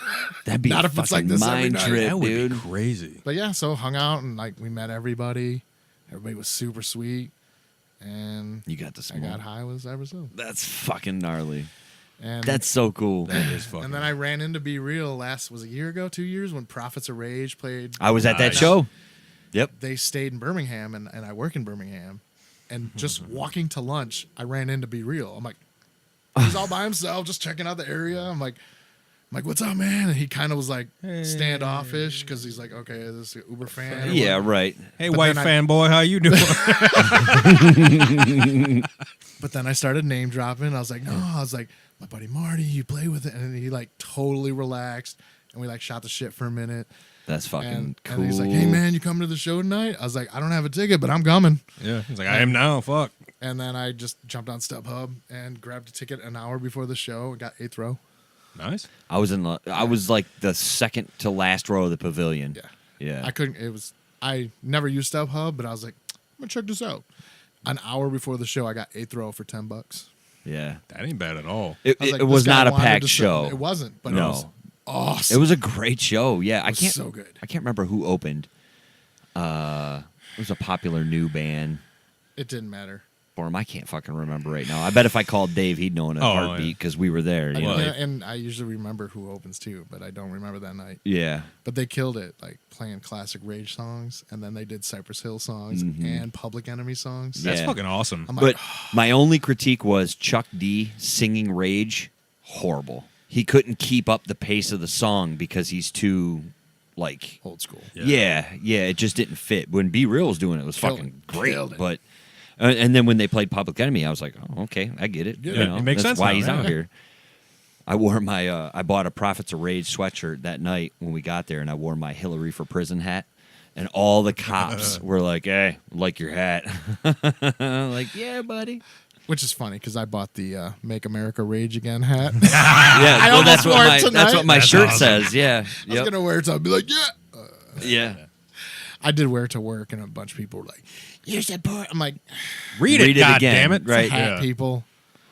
[SPEAKER 2] That'd be
[SPEAKER 6] Not
[SPEAKER 2] a
[SPEAKER 6] if it's like
[SPEAKER 2] fucking
[SPEAKER 6] this every
[SPEAKER 2] mind
[SPEAKER 6] night.
[SPEAKER 2] trip,
[SPEAKER 1] that would
[SPEAKER 2] dude.
[SPEAKER 1] be crazy.
[SPEAKER 6] But yeah, so hung out and like we met everybody. Everybody was super sweet, and
[SPEAKER 2] You got the
[SPEAKER 6] I
[SPEAKER 2] smoke.
[SPEAKER 6] got high with Cypress Hill.
[SPEAKER 2] That's fucking gnarly.
[SPEAKER 6] And
[SPEAKER 2] That's so cool.
[SPEAKER 1] That is fucking.
[SPEAKER 6] and then I ran into Be Real was a year ago, 2 years, when Prophets of Rage played.
[SPEAKER 2] I was at that
[SPEAKER 1] Nice.
[SPEAKER 2] show. Yep.
[SPEAKER 6] They stayed in Birmingham, and I work in Birmingham. And just walking to lunch, I ran into Be Real. I'm like, he's all by himself, just checking out the area. I'm like, what's up, man? And he kind of was like standoffish because he's like, okay, this is an Uber fan. or
[SPEAKER 2] Yeah,
[SPEAKER 6] whatever.
[SPEAKER 2] right.
[SPEAKER 1] Hey,
[SPEAKER 6] But
[SPEAKER 1] white
[SPEAKER 6] then
[SPEAKER 1] fanboy, how you doing?
[SPEAKER 6] But then I started name dropping. I was like, no, I was like, my buddy Marty, you play with it. And he like totally relaxed. And we like shot the shit for a minute.
[SPEAKER 2] That's fucking
[SPEAKER 6] And,
[SPEAKER 2] cool.
[SPEAKER 6] and he's like, hey, man, you coming to the show tonight? I was like, I don't have a ticket, but I'm coming.
[SPEAKER 1] Yeah, he's like, I am now. Fuck.
[SPEAKER 6] And then I just jumped on StubHub and grabbed a ticket an hour before the show and got 8th row.
[SPEAKER 1] Nice.
[SPEAKER 2] I was like the second to last row of the pavilion.
[SPEAKER 6] Yeah.
[SPEAKER 2] Yeah.
[SPEAKER 6] I never used StubHub, but I was like, I'm going to check this out. An hour before the show, I got 8th row for $10.
[SPEAKER 2] Yeah.
[SPEAKER 1] That ain't bad at all.
[SPEAKER 2] It,
[SPEAKER 6] I was
[SPEAKER 2] it,
[SPEAKER 6] like,
[SPEAKER 2] it
[SPEAKER 6] this
[SPEAKER 2] was
[SPEAKER 6] guy
[SPEAKER 2] not a
[SPEAKER 6] wanted
[SPEAKER 2] packed
[SPEAKER 6] to
[SPEAKER 2] show.
[SPEAKER 6] It wasn't, but
[SPEAKER 2] No.
[SPEAKER 6] it was awesome.
[SPEAKER 2] It was a great show. Yeah, I
[SPEAKER 6] was
[SPEAKER 2] can't.
[SPEAKER 6] so good.
[SPEAKER 2] I can't remember who opened. It was a popular new band
[SPEAKER 6] It didn't matter.
[SPEAKER 2] for him. I can't fucking remember right now. I bet if I called Dave, he'd know in a
[SPEAKER 1] Oh,
[SPEAKER 2] heartbeat
[SPEAKER 1] yeah.
[SPEAKER 2] because we were there. You know?
[SPEAKER 1] Well,
[SPEAKER 6] And I usually remember who opens too, but I don't remember that night.
[SPEAKER 2] Yeah.
[SPEAKER 6] But they killed it, like playing classic Rage songs, and then they did Cypress Hill songs and Public Enemy songs.
[SPEAKER 2] Yeah.
[SPEAKER 1] That's fucking awesome.
[SPEAKER 6] I'm like,
[SPEAKER 2] But my only critique was Chuck D singing Rage. Horrible. He couldn't keep up the pace of the song because he's too, like,
[SPEAKER 6] old school.
[SPEAKER 2] yeah, it just didn't fit. When Be Real was doing it, it was
[SPEAKER 6] Killed
[SPEAKER 2] fucking
[SPEAKER 6] it.
[SPEAKER 2] great.
[SPEAKER 6] Killed it.
[SPEAKER 2] But and then when they played Public Enemy, I was like, oh, okay, I get it.
[SPEAKER 6] Yeah,
[SPEAKER 2] You know,
[SPEAKER 1] it makes
[SPEAKER 2] that's
[SPEAKER 1] sense
[SPEAKER 2] why
[SPEAKER 1] now,
[SPEAKER 2] he's
[SPEAKER 1] yeah.
[SPEAKER 2] out here. I wore my I bought a Prophets of Rage sweatshirt that night when we got there, and I wore my Hillary for Prison hat. And all the cops were like, "Hey, like your hat." Like, yeah, buddy.
[SPEAKER 6] Which is funny because I bought the Make America Rage Again hat.
[SPEAKER 2] Yeah, well,
[SPEAKER 6] almost wore it
[SPEAKER 2] that's what my
[SPEAKER 6] tonight.
[SPEAKER 2] shirt
[SPEAKER 1] awesome.
[SPEAKER 2] says. Yeah,
[SPEAKER 6] I was
[SPEAKER 2] yep.
[SPEAKER 6] gonna wear it to I'd be like, yeah.
[SPEAKER 2] Yeah.
[SPEAKER 6] I did wear it to work, and a bunch of people were like, "You support." I'm like,
[SPEAKER 1] Read
[SPEAKER 2] Read
[SPEAKER 1] it,
[SPEAKER 2] it
[SPEAKER 1] God
[SPEAKER 2] again,
[SPEAKER 1] damn it.
[SPEAKER 2] right.
[SPEAKER 6] hat
[SPEAKER 1] Yeah.
[SPEAKER 6] people.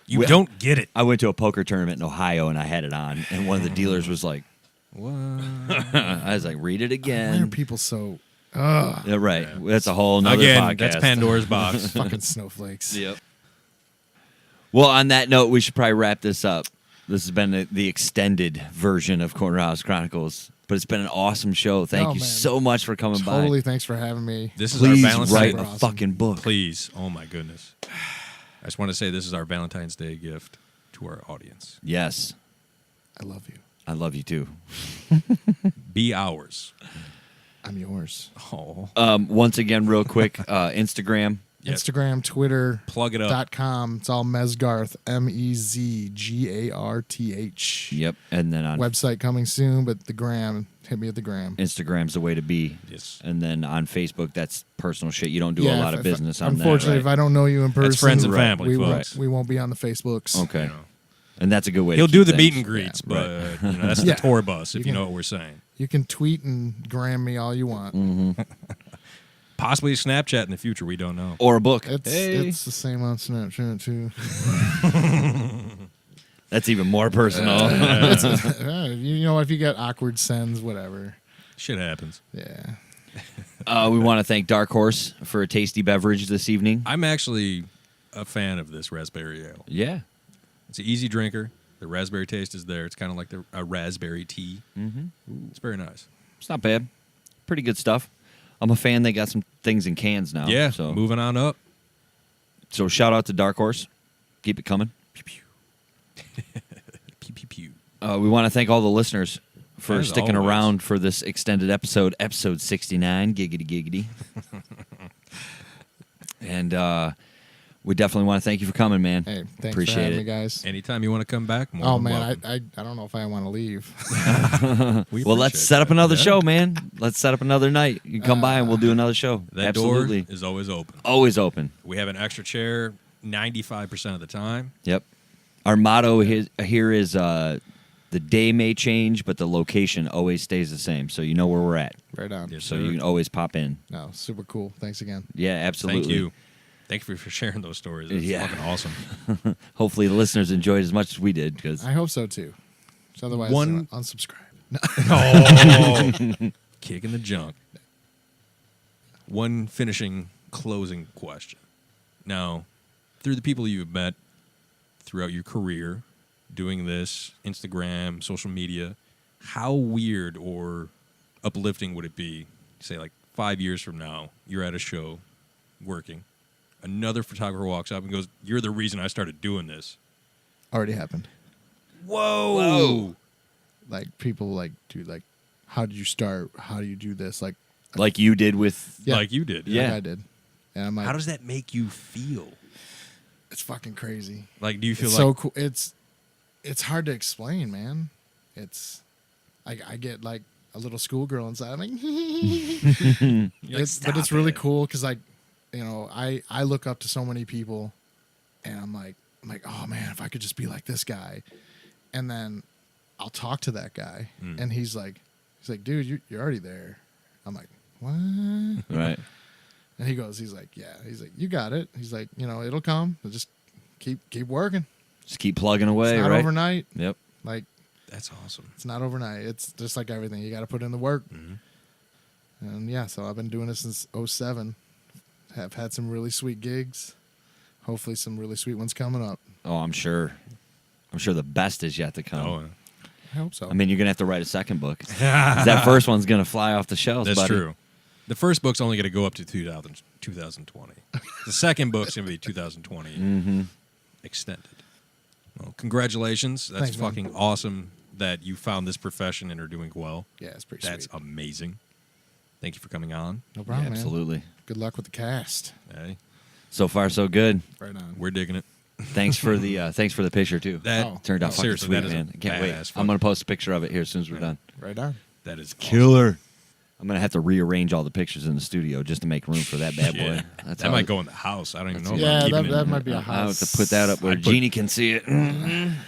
[SPEAKER 1] You don't get it.
[SPEAKER 2] I went to a poker tournament in Ohio and I had it on, and one of the dealers was like,
[SPEAKER 1] What?
[SPEAKER 2] I was like, read it
[SPEAKER 6] Why are
[SPEAKER 2] again.
[SPEAKER 6] people so
[SPEAKER 2] Yeah, right. That's a whole nother
[SPEAKER 1] Again,
[SPEAKER 2] podcast.
[SPEAKER 1] that's Pandora's box.
[SPEAKER 6] fucking snowflakes?
[SPEAKER 2] Yep. Well, on that note, we should probably wrap this up. This has been the extended version of Corner House Chronicles, but it's been an awesome show. Thank
[SPEAKER 6] Oh,
[SPEAKER 2] you
[SPEAKER 6] man.
[SPEAKER 2] so much for coming
[SPEAKER 6] Totally.
[SPEAKER 2] by.
[SPEAKER 6] Thanks for having me.
[SPEAKER 1] This is
[SPEAKER 2] Please
[SPEAKER 1] our Valentine's
[SPEAKER 2] write
[SPEAKER 6] Day.
[SPEAKER 2] a fucking book.
[SPEAKER 1] Please. Oh my goodness. I just want to say this is our Valentine's Day gift to our audience.
[SPEAKER 2] Yes,
[SPEAKER 6] I love you.
[SPEAKER 2] I love you too.
[SPEAKER 1] Be ours.
[SPEAKER 6] I'm yours.
[SPEAKER 1] Oh.
[SPEAKER 2] Once again, real quick, Instagram.
[SPEAKER 1] Yep.
[SPEAKER 6] Instagram, Twitter.
[SPEAKER 1] Plug it up.
[SPEAKER 6] .com. It's all Mezgarth. Mezgarth.
[SPEAKER 2] Yep, and then on
[SPEAKER 6] Website coming soon, but the gram. Hit me at the gram.
[SPEAKER 2] Instagram's the way to be.
[SPEAKER 1] Yes.
[SPEAKER 2] And then on Facebook, that's personal shit. You don't do a lot of business on that.
[SPEAKER 6] Unfortunately,
[SPEAKER 2] right?
[SPEAKER 6] if I don't know you in person,
[SPEAKER 1] That's friends and family,
[SPEAKER 6] we
[SPEAKER 1] folks.
[SPEAKER 6] won't be on the Facebooks.
[SPEAKER 2] Okay.
[SPEAKER 1] You know.
[SPEAKER 2] And that's a good way
[SPEAKER 1] He'll
[SPEAKER 2] to
[SPEAKER 1] do
[SPEAKER 2] keep
[SPEAKER 1] the meet
[SPEAKER 2] things.
[SPEAKER 1] and greets,
[SPEAKER 2] Yeah,
[SPEAKER 1] but you know, that's
[SPEAKER 6] Yeah.
[SPEAKER 1] the tour bus, if you
[SPEAKER 6] can-
[SPEAKER 1] know what we're saying.
[SPEAKER 6] You can tweet and gram me all you want.
[SPEAKER 1] Possibly Snapchat in the future, we don't know.
[SPEAKER 2] Or a book.
[SPEAKER 6] It's the same on Snapchat too.
[SPEAKER 2] That's even more personal.
[SPEAKER 6] You know, if you get awkward sends, whatever.
[SPEAKER 1] Shit happens.
[SPEAKER 6] Yeah.
[SPEAKER 2] We want to thank Dark Horse for a tasty beverage this evening.
[SPEAKER 1] I'm actually a fan of this Raspberry Ale.
[SPEAKER 2] Yeah.
[SPEAKER 1] It's an easy drinker. The raspberry taste is there. It's kind of like a raspberry tea. It's very nice.
[SPEAKER 2] It's not bad. Pretty good stuff. I'm a fan. They got some things in cans now.
[SPEAKER 1] Yeah,
[SPEAKER 2] So
[SPEAKER 1] moving on up.
[SPEAKER 2] So shout out to Dark Horse. Keep it coming.
[SPEAKER 1] Pew, pew. Pew, pew, pew.
[SPEAKER 2] We want to thank all the listeners for
[SPEAKER 1] As
[SPEAKER 2] sticking
[SPEAKER 1] always.
[SPEAKER 2] around for this extended episode 69. Giggity giggity. And we definitely want to thank you for coming, man.
[SPEAKER 6] Hey, thanks
[SPEAKER 2] Appreciate
[SPEAKER 6] for having
[SPEAKER 2] it.
[SPEAKER 6] me, guys.
[SPEAKER 1] Anytime you want to come back, more
[SPEAKER 6] Oh
[SPEAKER 1] than
[SPEAKER 6] man,
[SPEAKER 1] welcome.
[SPEAKER 6] I don't know if I want to leave.
[SPEAKER 1] We
[SPEAKER 2] Well, let's
[SPEAKER 1] appreciate
[SPEAKER 2] set up
[SPEAKER 1] that.
[SPEAKER 2] another
[SPEAKER 1] Yeah.
[SPEAKER 2] show, man. Let's set up another night. You can come by and we'll do another show.
[SPEAKER 1] That
[SPEAKER 2] Absolutely.
[SPEAKER 1] door is always open.
[SPEAKER 2] Always open.
[SPEAKER 1] We have an extra chair 95% of the time.
[SPEAKER 2] Yep. Our motto here is the day may change, but the location always stays the same. So you know where we're at.
[SPEAKER 6] Right on.
[SPEAKER 1] Yes,
[SPEAKER 2] So
[SPEAKER 1] sir.
[SPEAKER 2] you can always pop in.
[SPEAKER 6] No, super cool. Thanks again.
[SPEAKER 2] Yeah, absolutely.
[SPEAKER 1] Thank you. Thank you for sharing those stories. It's
[SPEAKER 2] Yeah.
[SPEAKER 1] fucking awesome.
[SPEAKER 2] Hopefully the listeners enjoyed as much as we did because
[SPEAKER 6] I hope so too. So otherwise,
[SPEAKER 1] One-
[SPEAKER 6] unsubscribe.
[SPEAKER 1] Oh, kicking the junk. One finishing closing question. Now, through the people you've met throughout your career, doing this, Instagram, social media, how weird or uplifting would it be, say, like 5 years from now, you're at a show working, another photographer walks up and goes, "You're the reason I started doing this."
[SPEAKER 6] Already happened.
[SPEAKER 1] Whoa.
[SPEAKER 6] Like people like, dude, like, how did you start? How do you do this? Like
[SPEAKER 2] you did with
[SPEAKER 6] Yeah.
[SPEAKER 1] Like you did.
[SPEAKER 2] Yeah.
[SPEAKER 6] like I did. And I'm like,
[SPEAKER 1] How does that make you feel?
[SPEAKER 6] it's fucking crazy.
[SPEAKER 1] Like, do you feel
[SPEAKER 6] It's
[SPEAKER 1] like
[SPEAKER 6] so cool. It's hard to explain, man. It's I get like a little schoolgirl inside. I'm like,
[SPEAKER 1] you're like,
[SPEAKER 6] but it's
[SPEAKER 1] "Stop
[SPEAKER 6] really
[SPEAKER 1] it."
[SPEAKER 6] cool because like, you know, I look up to so many people, and I'm like, oh man, if I could just be like this guy, and then I'll talk to that guy, and he's like, dude, you're already there. I'm like, what?
[SPEAKER 2] right.
[SPEAKER 6] And he's like, yeah. He's like, you got it. He's like, you know, it'll come. Just keep working.
[SPEAKER 2] Just keep plugging away,
[SPEAKER 6] It's not
[SPEAKER 2] right?
[SPEAKER 6] overnight.
[SPEAKER 2] Yep.
[SPEAKER 6] Like,
[SPEAKER 1] That's awesome.
[SPEAKER 6] it's not overnight. It's just like everything. You got to put in the work.
[SPEAKER 1] Mm-hmm.
[SPEAKER 6] And yeah, so I've been doing this since 2007. Have had some really sweet gigs. Hopefully some really sweet ones coming up.
[SPEAKER 2] Oh, I'm sure. I'm sure the best is yet to come.
[SPEAKER 1] Oh,
[SPEAKER 6] I hope so.
[SPEAKER 2] I mean, you're gonna have to write a second book. 'Cause that first one's gonna fly off the shelves.
[SPEAKER 1] that's
[SPEAKER 2] buddy.
[SPEAKER 1] true. The first book's only going to go up to 2020. The second book's going to be 2020 extended. Well, congratulations. That's
[SPEAKER 6] Thanks, man.
[SPEAKER 1] fucking awesome that you found this profession and are doing well.
[SPEAKER 6] yeah, it's pretty
[SPEAKER 1] That's
[SPEAKER 6] sweet.
[SPEAKER 1] amazing. Thank you for coming on.
[SPEAKER 6] No problem,
[SPEAKER 2] Yeah,
[SPEAKER 6] man.
[SPEAKER 2] absolutely.
[SPEAKER 6] Good luck with the cast.
[SPEAKER 1] Hey,
[SPEAKER 2] So far, so good.
[SPEAKER 6] Right on.
[SPEAKER 2] Mm-hmm.
[SPEAKER 1] we're digging it.
[SPEAKER 2] Thanks for the picture too.
[SPEAKER 1] That
[SPEAKER 6] Oh.
[SPEAKER 2] Turned out fucking
[SPEAKER 1] seriously,
[SPEAKER 2] sweet,
[SPEAKER 1] that is a
[SPEAKER 2] man. I can't wait.
[SPEAKER 1] badass
[SPEAKER 2] I'm gonna post a picture of it here as soon as we're done.
[SPEAKER 6] Right on.
[SPEAKER 1] That is
[SPEAKER 2] Killer. I'm gonna have to rearrange all the pictures in the studio just to make room for that bad boy.
[SPEAKER 1] Yeah.
[SPEAKER 2] That's
[SPEAKER 1] That
[SPEAKER 2] how
[SPEAKER 1] might go in the house. I don't even know. if I'm
[SPEAKER 6] Yeah,
[SPEAKER 1] keeping
[SPEAKER 6] that
[SPEAKER 1] it.
[SPEAKER 6] might be a
[SPEAKER 2] I'll
[SPEAKER 6] house.
[SPEAKER 2] have to put that up where
[SPEAKER 1] I'd put-
[SPEAKER 2] Jeannie can see it.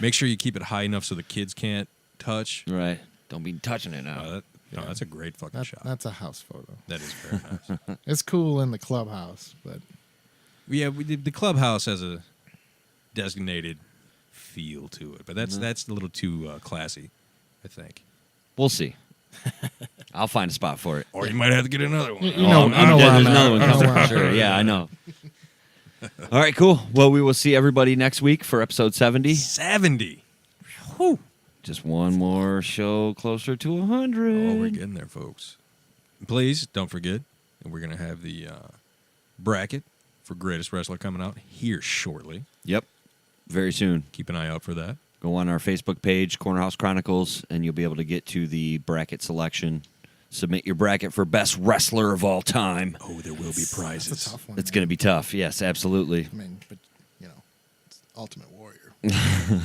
[SPEAKER 1] Make sure you keep it high enough so the kids can't touch.
[SPEAKER 2] Right. Don't be touching it now.
[SPEAKER 1] That's a great fucking shot.
[SPEAKER 6] That's a house photo.
[SPEAKER 1] That is very nice.
[SPEAKER 6] It's cool in the clubhouse, but
[SPEAKER 1] Yeah, the clubhouse has a designated feel to it, but that's a little too classy, I think.
[SPEAKER 2] We'll see. I'll find a spot for it.
[SPEAKER 1] Or you might have to get another one.
[SPEAKER 6] you know where
[SPEAKER 2] there's
[SPEAKER 6] I'm at.
[SPEAKER 2] another one
[SPEAKER 6] I know
[SPEAKER 2] coming
[SPEAKER 6] where
[SPEAKER 2] for
[SPEAKER 6] I'm
[SPEAKER 2] sure.
[SPEAKER 6] at.
[SPEAKER 2] Yeah, I know. All right, cool. Well, we will see everybody next week for episode 70.
[SPEAKER 1] 70.
[SPEAKER 2] Just one more show closer to 100.
[SPEAKER 1] Oh, we're getting there, folks. Please don't forget, we're going to have the bracket for Greatest Wrestler coming out here shortly.
[SPEAKER 2] Yep. Very soon.
[SPEAKER 1] Keep an eye out for that.
[SPEAKER 2] Go on our Facebook page, Cornerhouse Chronicles, and you'll be able to get to the bracket selection. Submit your bracket for best wrestler of all time.
[SPEAKER 1] Oh, there will be
[SPEAKER 6] It's
[SPEAKER 1] prizes.
[SPEAKER 6] a tough one.
[SPEAKER 2] It's
[SPEAKER 6] man.
[SPEAKER 2] going to be tough. Yes, absolutely.
[SPEAKER 6] I mean, but you know, it's Ultimate Warrior.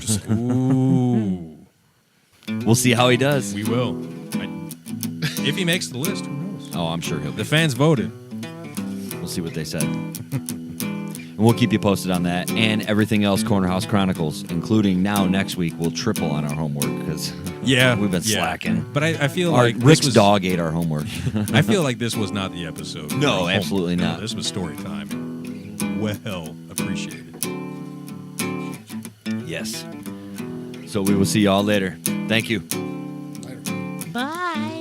[SPEAKER 6] Just saying.
[SPEAKER 1] Ooh,
[SPEAKER 2] We'll see how he does.
[SPEAKER 1] we will. If he makes the list, who knows?
[SPEAKER 2] Oh, I'm sure he'll be.
[SPEAKER 1] The fans voted.
[SPEAKER 2] We'll see what they said. And we'll keep you posted on that and everything else Corner House Chronicles, including now next week we'll triple on our homework because we've been slacking.
[SPEAKER 1] But I feel
[SPEAKER 2] like Rick's dog ate our homework.
[SPEAKER 1] I feel like this was not the episode.
[SPEAKER 2] No, absolutely not.
[SPEAKER 1] No, this was story time. Well appreciated.
[SPEAKER 2] Yes. So we will see y'all later. Thank you.
[SPEAKER 6] Later.
[SPEAKER 7] Bye.